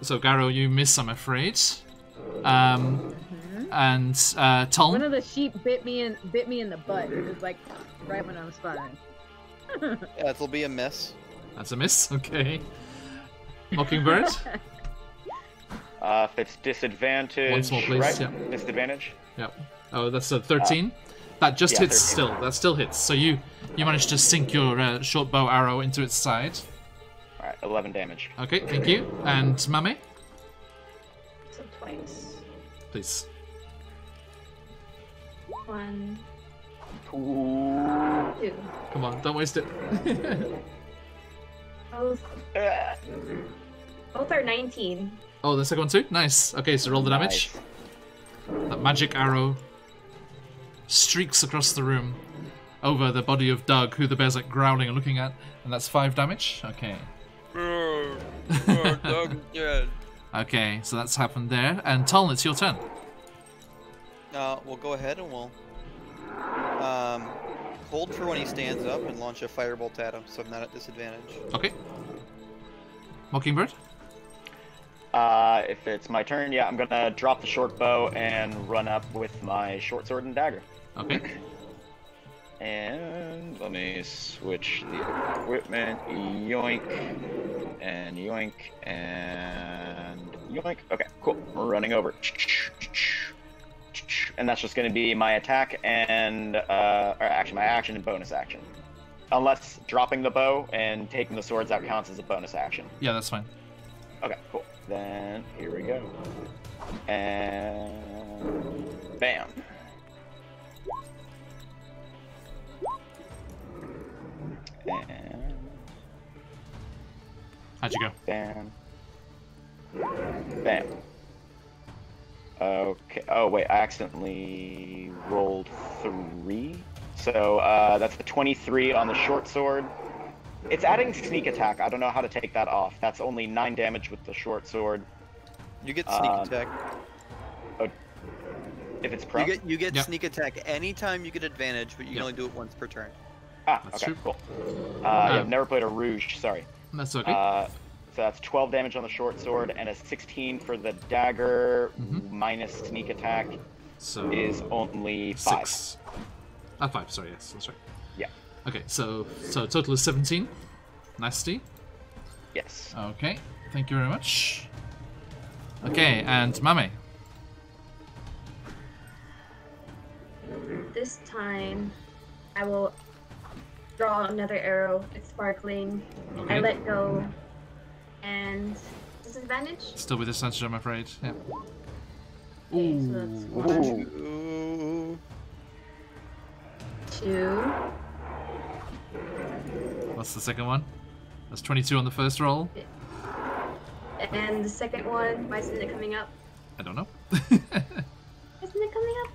so Garo, you miss, I'm afraid. And Tom. One of the sheep bit me in the butt. It was like right when I was firing. Yeah, it'll be a miss. That's a miss. Okay. Mockingbird. If it's disadvantage, Once more, please, right? yeah. Disadvantage. Yep. Oh, that's a 13. That just yeah, hits 13. still. That still hits. So you managed to sink your short bow arrow into its side. All right, 11 damage. Okay, thank you. And Mame, So twice. please. 1, Ooh. 2. Come on, don't waste it. Both, both are 19. Oh, the second one too? Nice. Okay, so roll the damage. Nice. That magic arrow streaks across the room over the body of Doug, who the bear's like growling and looking at, and that's 5 damage. Okay. Doug dead. Okay, so that's happened there. And Talon, it's your turn. We'll go ahead and we'll hold for when he stands up and launch a firebolt at him, so I'm not at disadvantage. Okay. Mockingbird? If it's my turn, yeah, I'm gonna drop the short bow and run up with my short sword and dagger. Okay. And let me switch the equipment. Yoink. And yoink. And yoink. Okay, cool. We're running over. And that's just going to be my attack and, or actually my action and bonus action. Unless dropping the bow and taking the swords out counts as a bonus action. Yeah, that's fine. Okay, cool. Then, here we go. And... bam. And... How'd you go? bam. Bam. Okay. Oh, wait, I accidentally rolled 3. So, that's a 23 on the short sword. It's adding sneak attack. I don't know how to take that off. That's only 9 damage with the short sword. You get sneak attack. Oh, if it's prone? You get Yep. sneak attack anytime you get advantage, but you can Yep. only do it once per turn. Ah, That's okay, true. cool. Yeah, I've never played a Rouge, sorry. That's okay. So that's 12 damage on the short sword and a 16 for the dagger minus sneak attack So is only 5. 6. 5, sorry, yes, that's right. Yeah. Okay, so total is 17. Nasty. Yes. Okay, thank you very much. Okay, and Mame. This time, I will draw another arrow. It's sparkling. Okay. I let go. And disadvantage? Still with disadvantage, I'm afraid. Yeah. Okay, so that's Ooh. 1, 2. What's the second one? That's 22 on the first roll. And the second one, why isn't it coming up? I don't know. Isn't it coming up?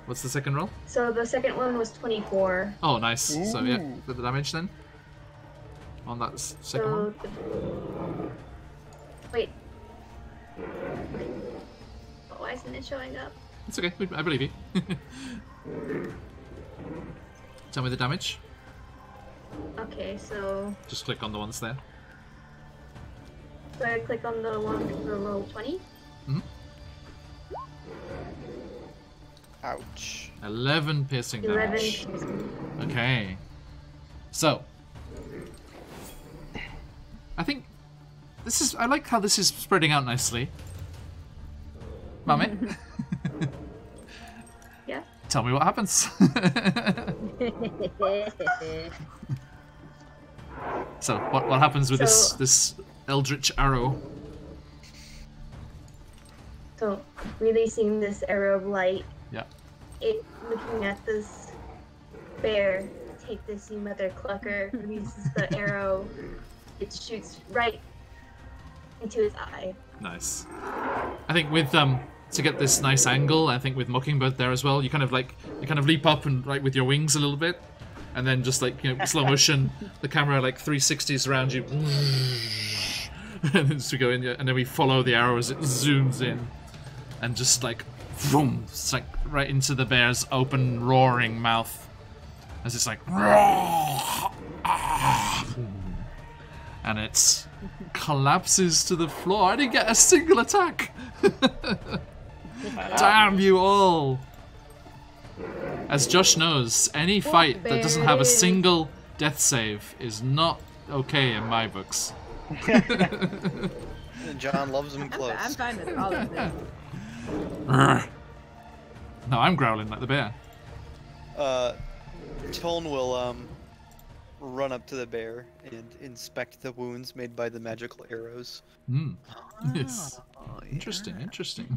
What's the second roll? So the second one was 24. Oh, nice. So yeah, got the damage then. On that second one. Wait. Why isn't it showing up? It's okay. I believe you. Tell me the damage. Okay, so Just click on the ones there. I click on the one for roll 20. Ouch. 11 piercing 11. damage. Okay. So, I think this is. I like how this is spreading out nicely. Mame, Yeah. tell me what happens. So, what happens with So- this eldritch arrow? So releasing this arrow of light, Yeah. it looking at this bear, take this, you mother clucker, releases the arrow, it shoots right into his eye. Nice. I think with to get this nice angle, I think with Mockingbird there as well, you kind of leap up and like with your wings a little bit, and then just like slow motion, the camera like 360s around you, and then just we go in, and then we follow the arrow as it zooms in, and just like, vroom, it's like right into the bear's open roaring mouth, as it's like, and it collapses to the floor. I didn't get a single attack. Damn you all! As Josh knows, any fight that doesn't have a single death save is not okay in my books. And John loves them close. I'm fine with all of this. No, I'm growling like the bear. Tone will run up to the bear and inspect the wounds made by the magical arrows. Yes. Oh, yeah. Interesting.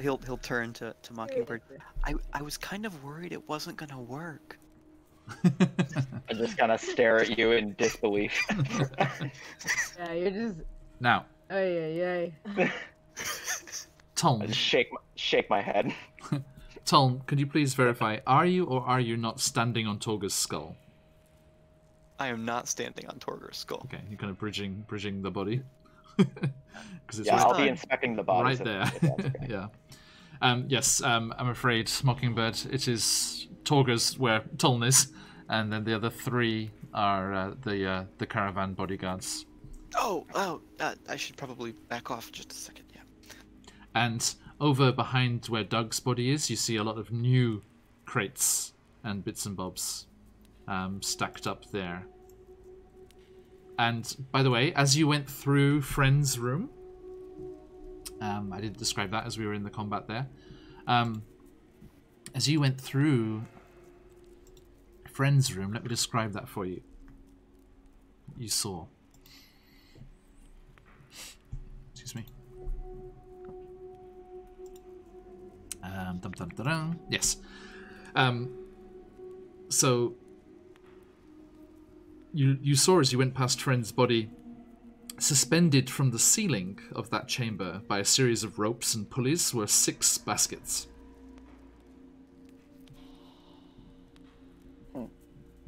He'll turn to Mockingbird. I was kind of worried it wasn't gonna work. I just kind of stare at you in disbelief. Yeah, you're just. Now, Ay. I Tolm. just shake my head. Tolm, could you please verify, are you or are you not standing on Torga's skull? I am not standing on Torger's skull. Okay, you're kind of bridging the body. Because it's Yeah, right, I'll be inspecting the bodies. right there. if that's okay. Yeah. Yes, I'm afraid, Mockingbird, it is Torga's where Tolm is, and then the other three are the caravan bodyguards. I should probably back off just a second, yeah. And over behind where Doug's body is, you see a lot of new crates and bits and bobs stacked up there. And by the way, as you went through Friend's room, I did describe that as we were in the combat there. As you went through Friend's room, let me describe that for you. What you saw. Excuse me. Yes. So you saw as you went past Friend's body, suspended from the ceiling of that chamber by a series of ropes and pulleys were 6 baskets.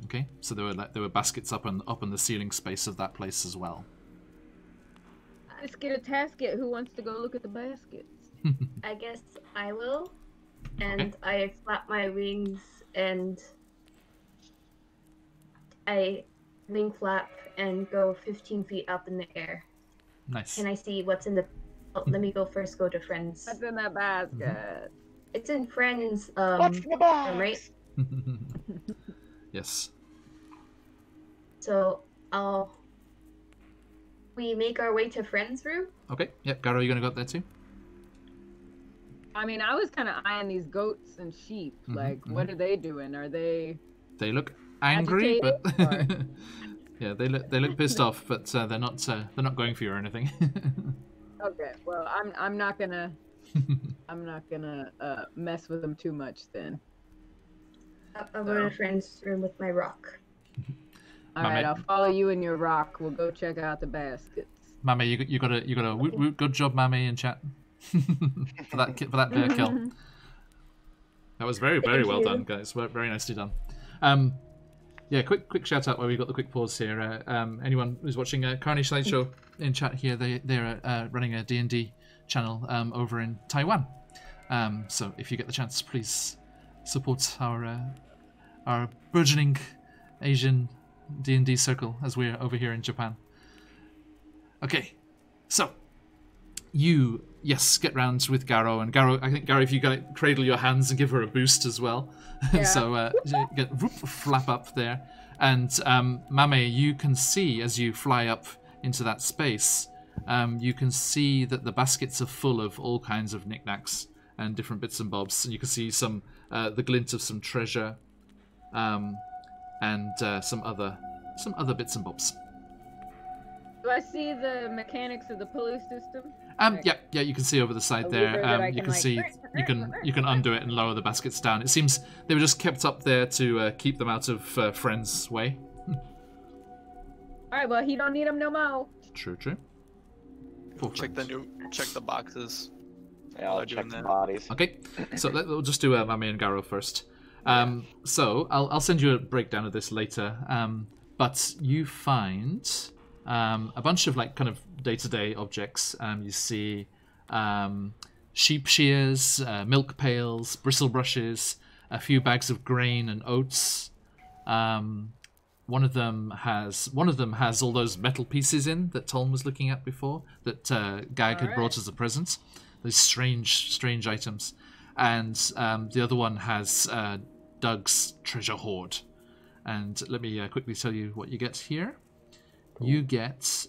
Okay, so there were baskets up in the ceiling space of that place as well. Let's get a tasket. Who wants to go look at the baskets? I guess I will. And Okay. I flap my wings and I wing flap and go 15 feet up in the air. Nice. Can I see what's in the... Oh, let me go first go to Friends. What's in that basket? It's in Friends, What's in the box? right? Yes. So we make our way to Friends' room. Okay. Yep. Garo, you gonna go up there too? I mean, I was kind of eyeing these goats and sheep. Like, what are they doing? Are they? They look angry, but Agitated, yeah, they look pissed off, but they're not going for you or anything. Okay. Well, I'm not gonna mess with them too much then. I'll go to Friends' room with my rock. All right, I'll follow you in your rock. We'll go check out the baskets. Mame, you got a woot woot. Good job, Mame, in chat for that bear kill. That was very Thank well you. done, guys. Very nicely done. Yeah, quick shout out while we got the quick pause here. Anyone who's watching Carnage Slideshow in chat here, they're running a D&D channel over in Taiwan. So if you get the chance, please support our burgeoning Asian D&D circle as we're over here in Japan. Okay, so you get round with Garo, and Garo, I think Garo, if you cradle your hands and give her a boost as well. Yeah. So flap up there, and Mame, you can see as you fly up into that space, you can see that the baskets are full of all kinds of knickknacks and different bits and bobs, and you can see some the glint of some treasure, and some other bits and bobs. Do I see the mechanics of the pulley system? Yeah, you can see over the side A there. lever that I You can, can like, see you can undo it and lower the baskets down. It seems they were just kept up there to keep them out of Friend's way. All right, well, he don't need them no more. True. Poor Check the boxes. Yeah, I'll check the bodies. Okay, so we'll just do Mame and Garo first. So I'll send you a breakdown of this later. But you find a bunch of like kind of day-to-day objects. You see sheep shears, milk pails, bristle brushes, a few bags of grain and oats. One of them has all those metal pieces in that Tolm was looking at before that Gag had brought as a present. Those strange items. And the other one has Doug's treasure hoard. And let me quickly tell you what you get here. you get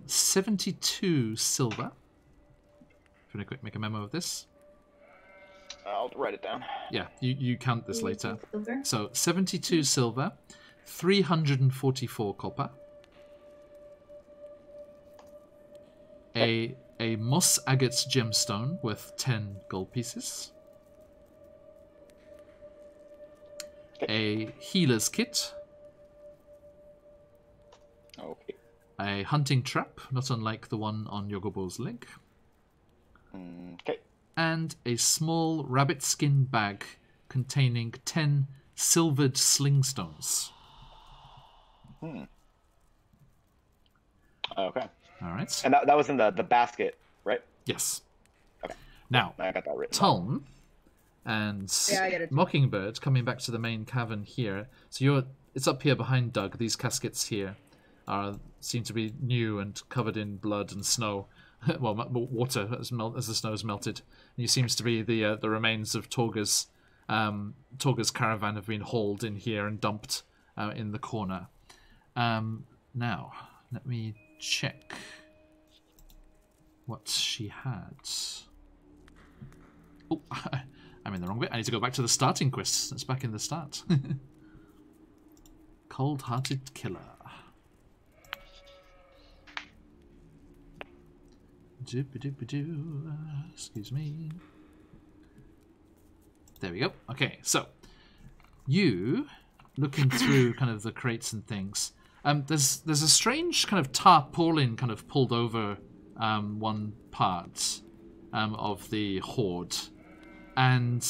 72 silver. If you want to quick make a memo of this. I'll write it down. Yeah, you count this later. Silver. So 72 silver, 344 copper, a moss agate gemstone with 10 gold pieces, a healer's kit, Okay. a hunting trap, not unlike the one on Yogobo's leg, Okay. and a small rabbit skin bag containing 10 silvered sling stones. Okay. All right. And that was in the basket, right? Yes. Okay. Now, I got that written. Tom and Yeah, I get it. Mockingbird coming back to the main cavern here. So it's up here behind Doug. These caskets here seem to be new and covered in blood and snow. Well, water as the snow has melted. And it seems to be the remains of Torga's caravan have been hauled in here and dumped in the corner. Now, let me check what she had. Oh, I'm in the wrong bit. I need to go back to the starting quest. It's back in the start. Cold-hearted killer. Doop-a-doop-a-doo. Excuse me. There we go. Okay, so you looking through kind of the crates and things. There's a strange kind of tarpaulin kind of pulled over one part of the hoard, and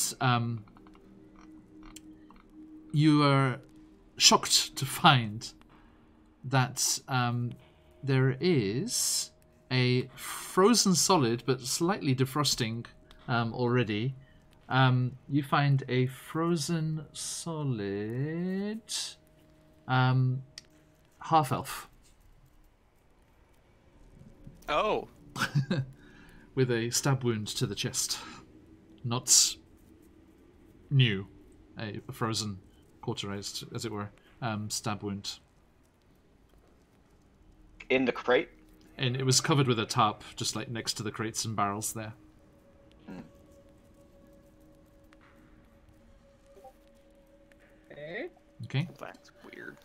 you are shocked to find that there is a frozen solid, but slightly defrosting already. You find a frozen solid half-elf. Oh. With a stab wound to the chest. Not new. A frozen, cauterized, as it were, stab wound. In the crate? And it was covered with a tarp, just like next to the crates and barrels there. Okay. Okay. That's weird.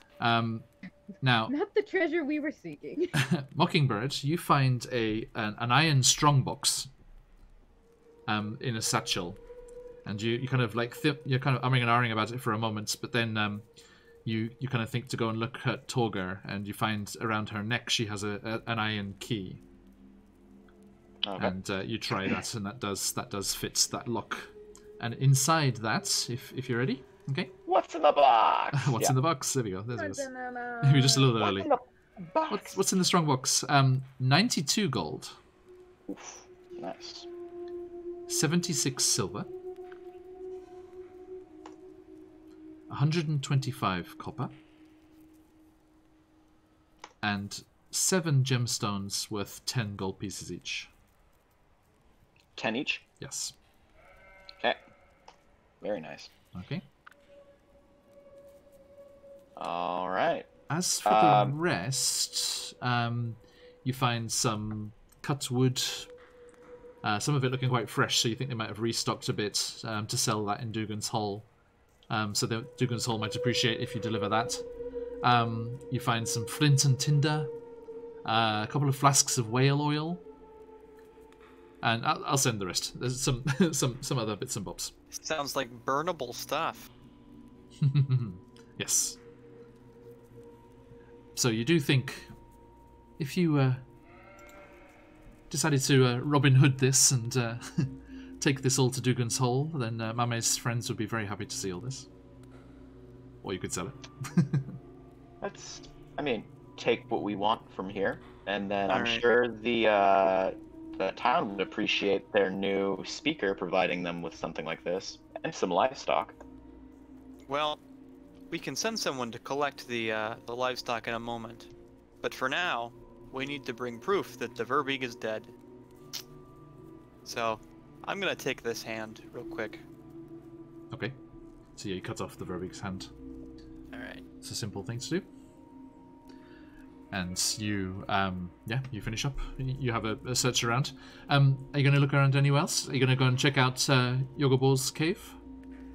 Now, Not the treasure we were seeking. Mockingbird, you find an iron strongbox in a satchel, and you kind of like you're kind of umming and ahhing about it for a moment, but then you kind of think to go and look at Torga, and you find around her neck she has an iron key. Okay. And you try that, and that does fit that lock. And inside that, if you're ready, okay. What's in the box? What's in the box? There we go. There it is. Banana. Maybe just a little What's early. in the box? What's in the strong box? 92 gold, Oof, nice. 76 silver, 125 copper, and 7 gemstones worth 10 gold pieces each. 10 each? Yes. Okay. Very nice. Okay. All right. As for the rest, you find some cut wood, some of it looking quite fresh, so you think they might have restocked a bit to sell that in Dugan's Hall. So Dugan's Hall might appreciate if you deliver that. You find some flint and tinder, a couple of flasks of whale oil, and I'll send the rest. There's some some other bits and bobs. Sounds like burnable stuff. Yes. So you do think, if you decided to Robin Hood this and take this all to Dugan's Hall, then Mame's friends would be very happy to see all this. Or you could sell it. I mean, take what we want from here, and then I'm Alright. sure the town would appreciate their new speaker providing them with something like this, and some livestock. Well, we can send someone to collect the livestock in a moment. But for now, we need to bring proof that the Verbeeg is dead. So, I'm gonna take this hand real quick. Okay. So yeah, you cut off the Verbeek's hand. Alright. It's a simple thing to do. and you you finish up. You have a search around. Are you going to look around anywhere else? Are you going to go and check out Yogobor's cave?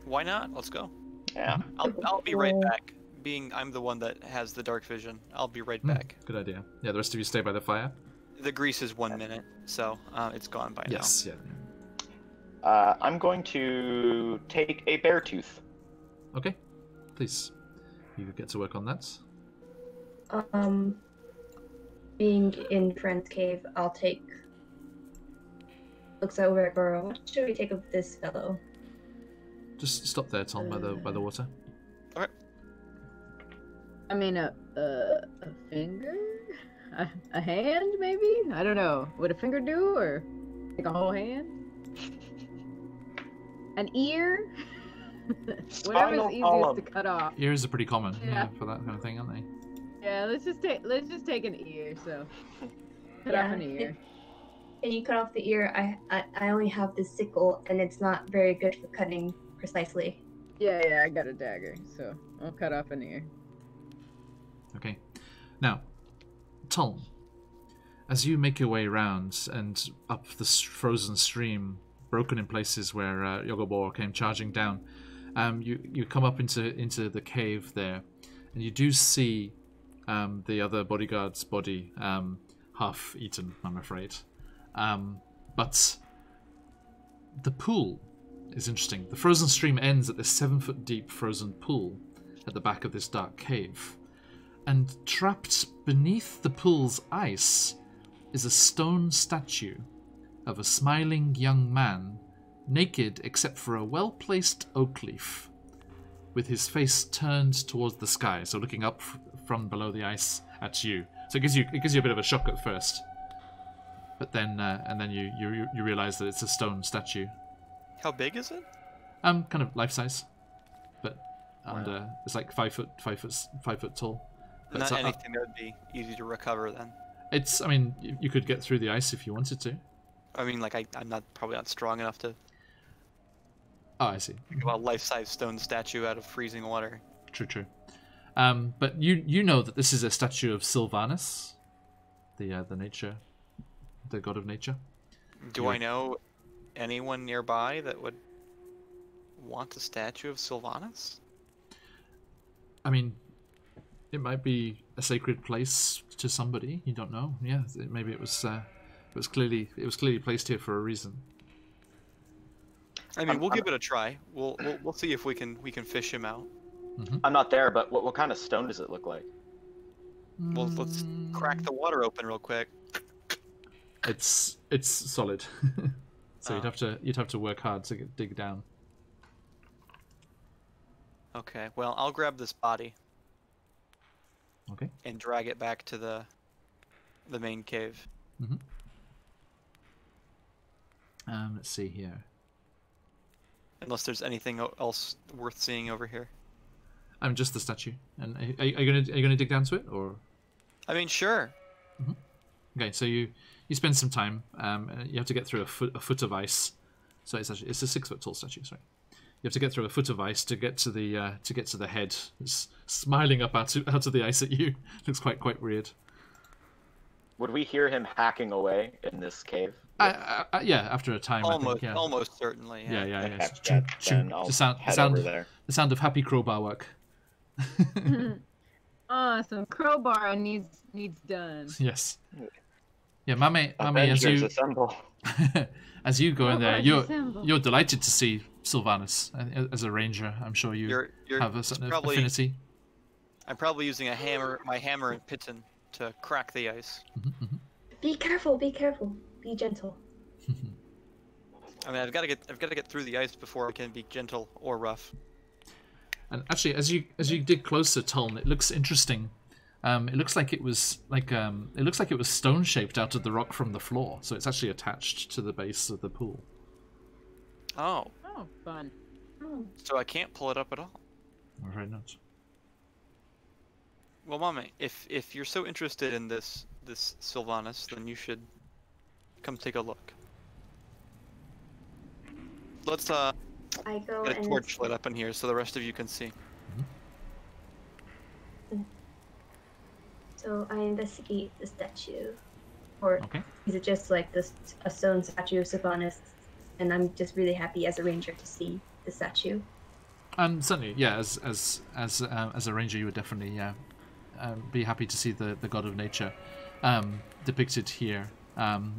Why not? Let's go. Yeah. I'll be right back. Being I'm the one that has the dark vision, I'll be right back. Good idea. Yeah, the rest of you stay by the fire. The grease is 1 minute, so it's gone by Yes, yeah. I'm going to take a bear tooth. Okay, please. You get to work on that. Being in Friend's cave, I'll take. Looks over at Burrow. What should we take of this fellow? Just stop there, Tom, by the water. I mean, a finger? A hand, maybe? I don't know. Would a finger do, or like a whole hand? An ear? Whatever's easiest to cut off. Ears are pretty common, Yeah. for that kind of thing, aren't they? Yeah, let's just take an ear. So, cut off an ear. Can you cut off the ear? I only have this sickle, and it's not very good for cutting precisely. Yeah, I got a dagger, so I'll cut off an ear. Okay. Now, Tom, as you make your way around and up the frozen stream, broken in places where Yogobor came charging down, you come up into the cave there, and you do see the other bodyguard's body half eaten, I'm afraid. But the pool is interesting. The frozen stream ends at this 7-foot deep frozen pool at the back of this dark cave. And trapped beneath the pool's ice is a stone statue of a smiling young man, naked except for a well-placed oak leaf, with his face turned towards the sky, so looking up from below the ice at you. So it gives you a bit of a shock at first, but then and then you realize that it's a stone statue. How big is it? Kind of life size, but under it's like 5 foot tall. But Not anything that would be easy to recover then. I mean, you could get through the ice if you wanted to. I mean, like I'm probably not strong enough to. Oh, I see. Think about a life-size stone statue out of freezing water. True. But you know that this is a statue of Sylvanus, the god of nature. Do I know anyone nearby that would want a statue of Sylvanus? I mean, it might be a sacred place to somebody. You don't know. Yeah, maybe it was clearly placed here for a reason. I mean, we'll give it a try. We'll see if we can fish him out. Mm-hmm. I'm not there, but what kind of stone does it look like? Well, let's crack the water open real quick. It's solid. So you'd have to work hard to dig down. Okay. Well, I'll grab this body. Okay. And drag it back to the main cave. Mm-hmm. Let's see here. Unless there's anything else worth seeing over here. Just the statue. And are you gonna dig down to it, or? I mean, sure. Mm-hmm. Okay, so you spend some time. You have to get through a foot of ice. So it's a 6 foot tall statue. Sorry. You have to get through a foot of ice to get to the head. It's smiling up out of the ice at you. Looks quite weird. Would we hear him hacking away in this cave? Yeah, after a time. Almost, I think, yeah. almost certainly. Yeah. Yeah. Heck, Choo, choo. then I'll head over there. The sound of happy crowbar work. Awesome. Crowbar needs done. Yes. Yeah, Mame, as Avengers you assemble. as you go in there, Crowbars assemble. you're delighted to see Sylvanus as a ranger. I'm sure you have a certain affinity. I'm probably using my hammer and piton to crack the ice. Mm-hmm, mm-hmm. Be careful. Be gentle. I mean, I've got to get through the ice before I can be gentle or rough. And actually, as you dig closer, Toln, it looks interesting. It looks like it was stone shaped out of the rock from the floor, so it's actually attached to the base of the pool. Oh. Oh, fun. So I can't pull it up at all. I'm afraid not. Well, Mommy, if you're so interested in this Sylvanus, then you should come take a look. Let's I go get a and torch lit up in here so the rest of you can see. So I investigate the statue. Or Okay. is it just like a stone statue of Sylvanas? And I'm just really happy as a ranger to see the statue. Certainly, yeah. As a ranger, you would definitely be happy to see the god of nature depicted here.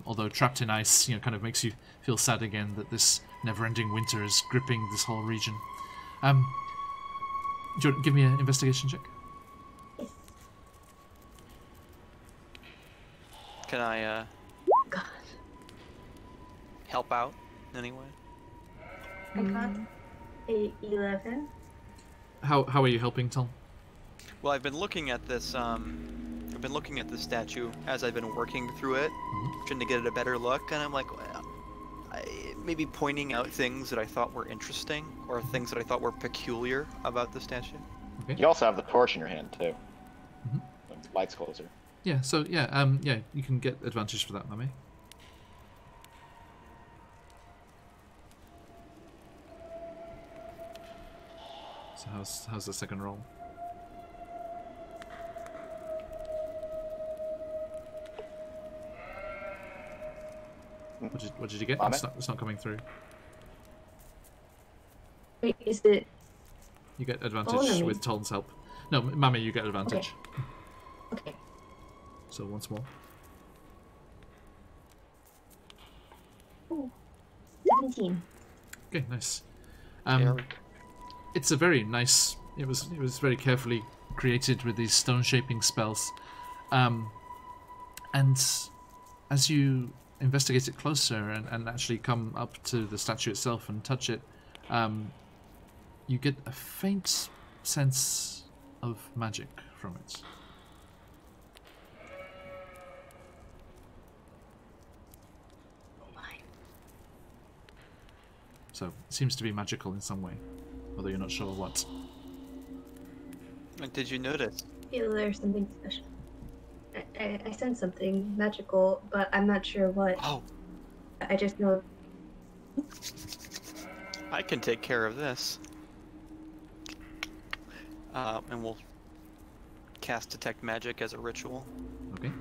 Although trapped in ice, kind of makes you feel sad again that this never-ending winter is gripping this whole region. Do you want to give me an investigation check? Yes. Can I God. help out in any way? I got a 11. How are you helping, Tom? Well, I've been looking at this. I've been looking at the statue as I've been working through it, trying to get it a better look, and I'm like, well, maybe pointing out things that I thought were interesting or things that I thought were peculiar about the statue. Okay. You also have the torch in your hand too. Mhm. When the light's closer. Yeah. So yeah. You can get advantage for that, Mummy. So how's the second roll? What did you get? Mame? It's not coming through. Wait, is it? You get Oh, advantage no. with Toln's help. No, Mummy, you get advantage. Okay. So once more. Ooh. 17. Okay, nice. Eric. It's a very nice. It was very carefully created with these stone shaping spells, and as you investigate it closer and actually come up to the statue itself and touch it, you get a faint sense of magic from it. So it seems to be magical in some way, although you're not sure what. What did you notice? I feel there's something special. I sense something magical, but I'm not sure what. Oh, I just know. I can take care of this. And we'll cast Detect Magic as a ritual. Okay.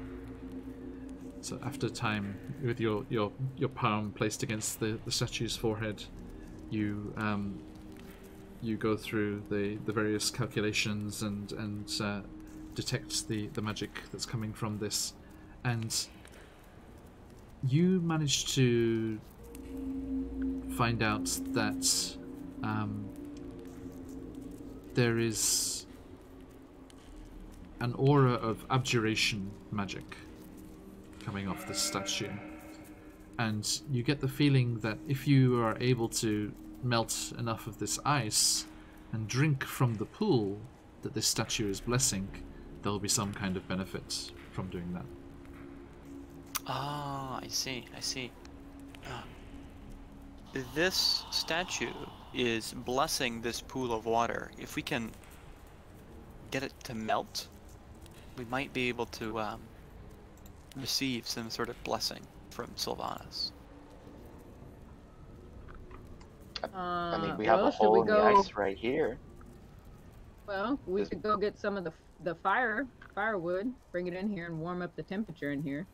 So after time, with your palm placed against the statue's forehead, you go through the various calculations and detect the magic that's coming from this, and you manage to find out that there is an aura of abjuration magic coming off this statue, and you get the feeling that if you are able to melt enough of this ice and drink from the pool that this statue is blessing, there will be some kind of benefit from doing that. Ah, I see. This statue is blessing this pool of water. If we can get it to melt, we might be able to receive some sort of blessing from Sylvanas. I mean, we have a should we hole in the go? ice right here. Well, we could go get some of the firewood, bring it in here, and warm up the temperature in here.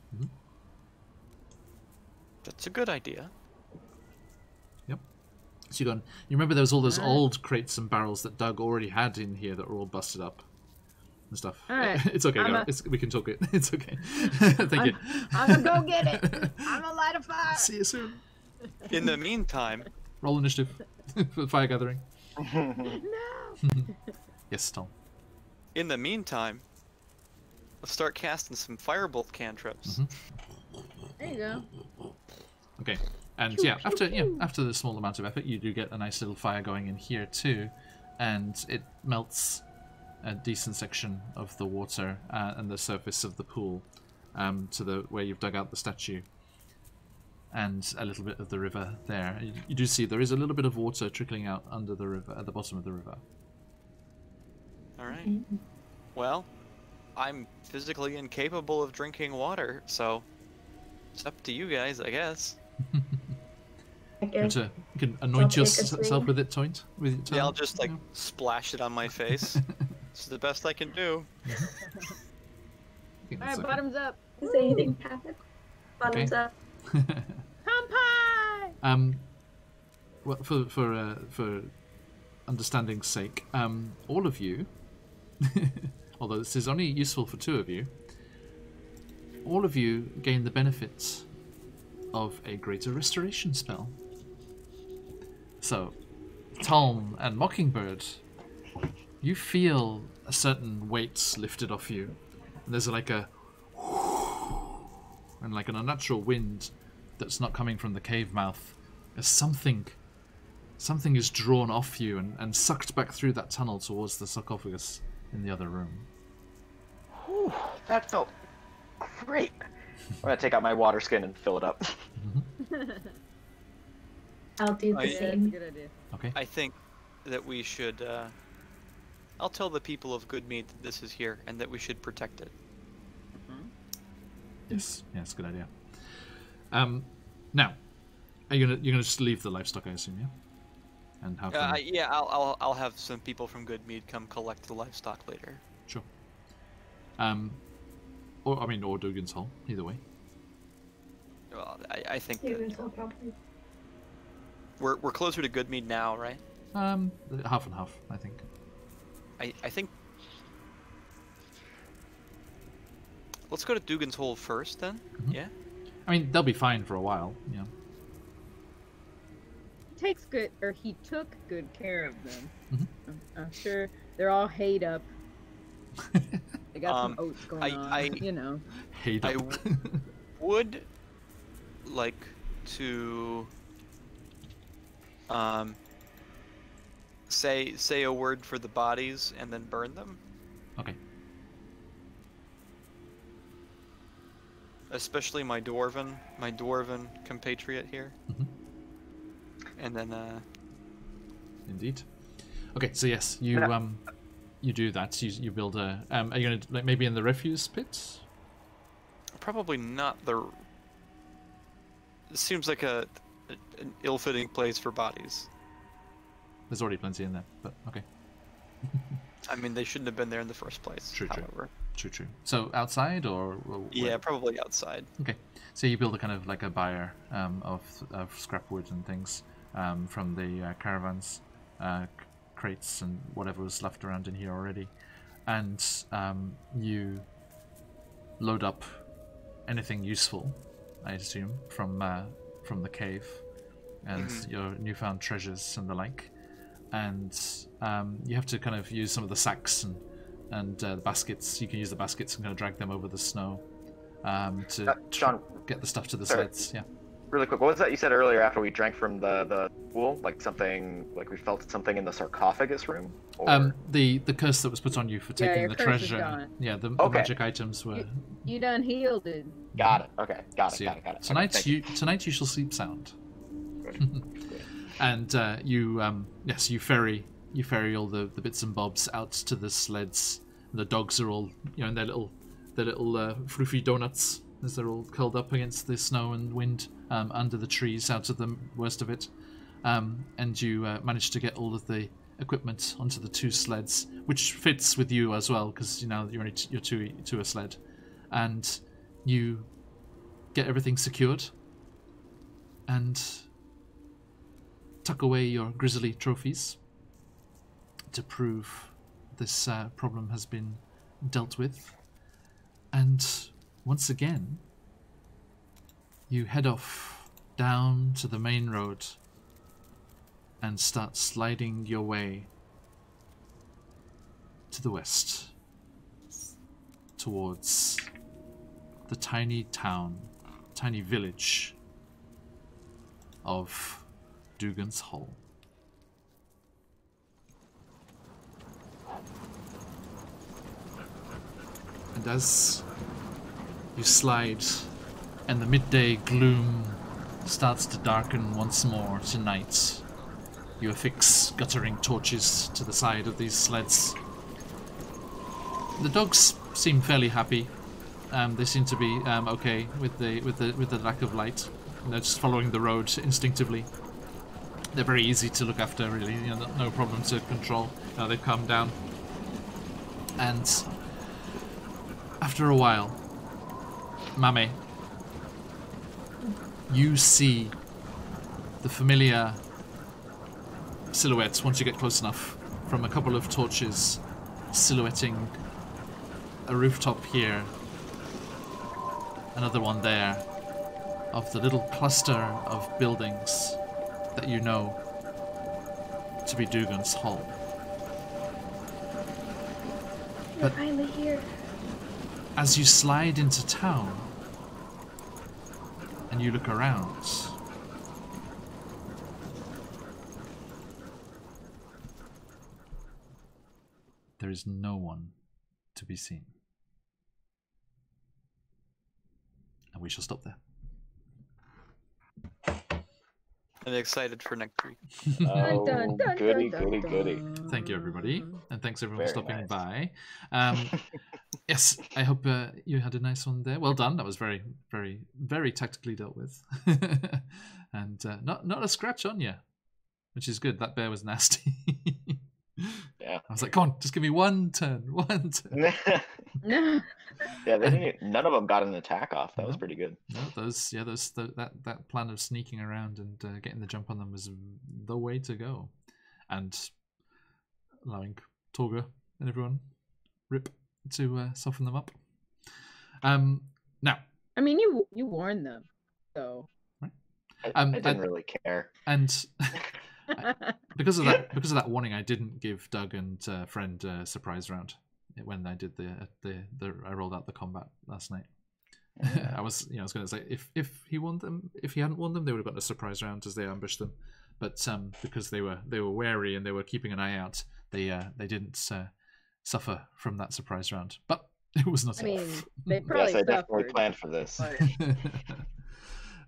That's a good idea. So you remember there was all those Alright. old crates and barrels that Doug already had in here that were all busted up and stuff. Alright, It's okay, I'm we can talk it. It's okay. Thank you. I'm gonna go get it. I'm gonna light a fire. See you soon. In the meantime, Roll initiative for fire gathering. No. Yes, Tom. in the meantime, let's start casting some firebolt cantrips. There you go. Okay. And yeah, after the small amount of effort, you do get a nice little fire going in here too, and it melts a decent section of the water and the surface of the pool to the where you've dug out the statue, and a little bit of the river there. You do see there is a little bit of water trickling out under the river at the bottom of the river. All right. Well, I'm physically incapable of drinking water, so it's up to you guys, I guess. Okay. You can anoint take a yourself swing. with it, Toint? With it, Yeah, I'll Tom? just like splash it on my face. It's the best I can do. think All that's right, okay. bottoms up. Does anything happen? Bottoms Okay. up. Come pie. Well, for understanding's sake, all of you, although this is only useful for 2 of you, all of you gain the benefits of a greater restoration spell. So, Talm and Mockingbird, you feel a certain weight lifted off you. And there's like a and like an unnatural wind that's not coming from the cave mouth. As something is drawn off you and sucked back through that tunnel towards the sarcophagus in the other room. Whew, that felt great. I'm gonna take out my water skin and fill it up. I'll do the Oh, yeah. That's a same. good idea. Okay. I think that we should. I'll tell the people of Goodmead that this is here and that we should protect it. Yes, it's a good idea. Now, you're gonna just leave the livestock, I assume, yeah? And have them... Yeah, I'll have some people from Goodmead come collect the livestock later. Sure. Or Dugan's Hall, either way. Well, I think Yeah, that that's all probably. we're closer to Goodmead now, right? Half and half, I think. I think. Let's go to Dugan's Hole first, then. Mhm. Yeah. I mean, they'll be fine for a while, you know. He took good care of them. Mhm. I'm sure they're all hayed up. They got some oats going on, you know. Hate I up. would like to say a word for the bodies and then burn them. Okay. Especially my dwarven compatriot here. Mhm. And then Indeed. Okay, so yes, you you do that. You build a. Are you gonna maybe in the refuse pit? probably not the. It seems like an ill-fitting place for bodies. There's already plenty in there, but okay. I mean, they shouldn't have been there in the first place. True. However. True. So outside or Yeah, where? probably outside. Okay, so you build a kind of like a byre of scrap wood and things from the caravans, crates and whatever was left around in here already, and you load up anything useful, I assume, from the cave and your newfound treasures and the like, and you have to kind of use some of the sacks and the baskets. You can use the baskets and kind of drag them over the snow to John, get the stuff to the sorry. sleds. Yeah. really quick, what was that you said earlier after we drank from the pool? Like something, like we felt something in the sarcophagus room? Or... The curse that was put on you for taking your the curse is treasure. gone. Yeah, the Okay. magic items were. You done healed it. Got it. Okay. Got it. So, Got it. Tonight Okay, tonight you shall sleep sound. Good. And you ferry all the bits and bobs out to the sleds. The dogs are all in their little floofy donuts as they're all curled up against the snow and wind under the trees out of the worst of it. And you manage to get all of the equipment onto the 2 sleds, which fits with you as well because you're two a sled, and you get everything secured and tuck away your grisly trophies to prove this problem has been dealt with. And once again, you head off down to the main road and start sliding your way to the west towards the tiny village of Dugan's Hall. And as you slide and the midday gloom starts to darken once more tonight, you affix guttering torches to the side of these sleds. The dogs seem fairly happy. They seem to be okay with the lack of light. They're just following the road instinctively. They're very easy to look after, really. No problem to control. They've calmed down. And After a while, Mame, you see the familiar silhouettes once you get close enough from a couple of torches silhouetting a rooftop here, another one there, of the little cluster of buildings that you know to be Dugan's Hall. We're finally here. As you slide into town and you look around, there is no one to be seen. And we shall stop there. I'm excited for next week. Oh, Dun, dun, dun, goody, dun, goody, dun, goody. dun. Thank you, everybody. And thanks, everyone, for Very stopping nice. by. Yes, I hope you had a nice one there. Well done. That was very, very, very tactically dealt with. And not a scratch on you, which is good. That bear was nasty. Yeah. I was like, come on, just give me one turn. Yeah, they didn't. None of them got an attack off. That was No. pretty good. No, that plan of sneaking around and getting the jump on them was the way to go, and allowing Torga and everyone Rip to soften them up. Now, I mean, you warned them, so. I didn't really care. and because of that warning, I didn't give Doug and friend a surprise round when I did I rolled out the combat last night. I was going to say if he hadn't won them, they would have gotten a surprise round as they ambushed them. But because they were wary and they were keeping an eye out, they didn't suffer from that surprise round. But it was not I mean, enough. they probably Yes, I definitely suffered, planned for this. but-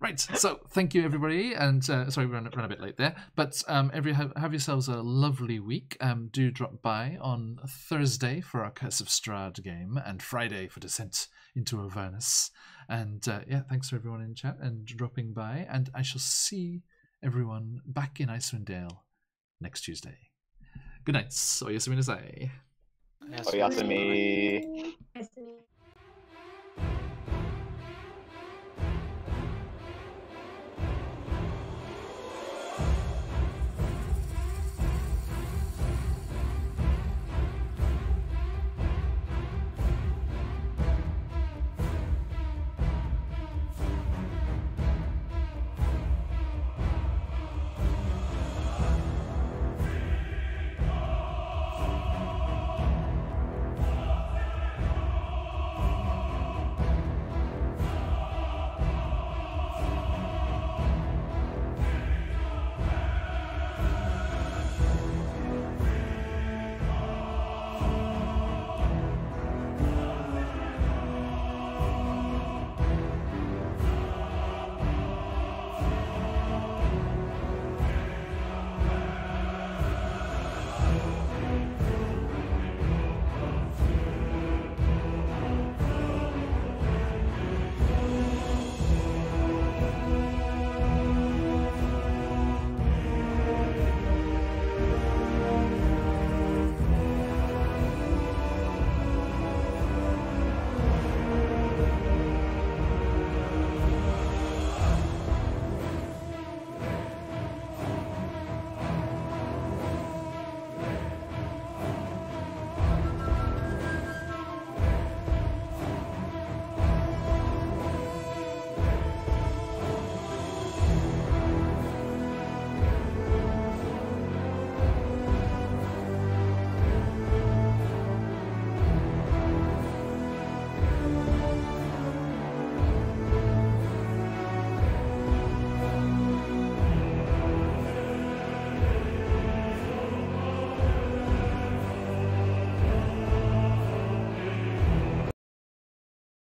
Right, so thank you, everybody, and sorry we ran a bit late there, but have yourselves a lovely week. Do drop by on Thursday for our Curse of Strahd game, and Friday for Descent into Avernus. And yeah, thanks for everyone in chat and dropping by, and I shall see everyone back in Icewind Dale next Tuesday. Good night. Oyasumi nasai. Yes, Oyasumi. Nice to meet you.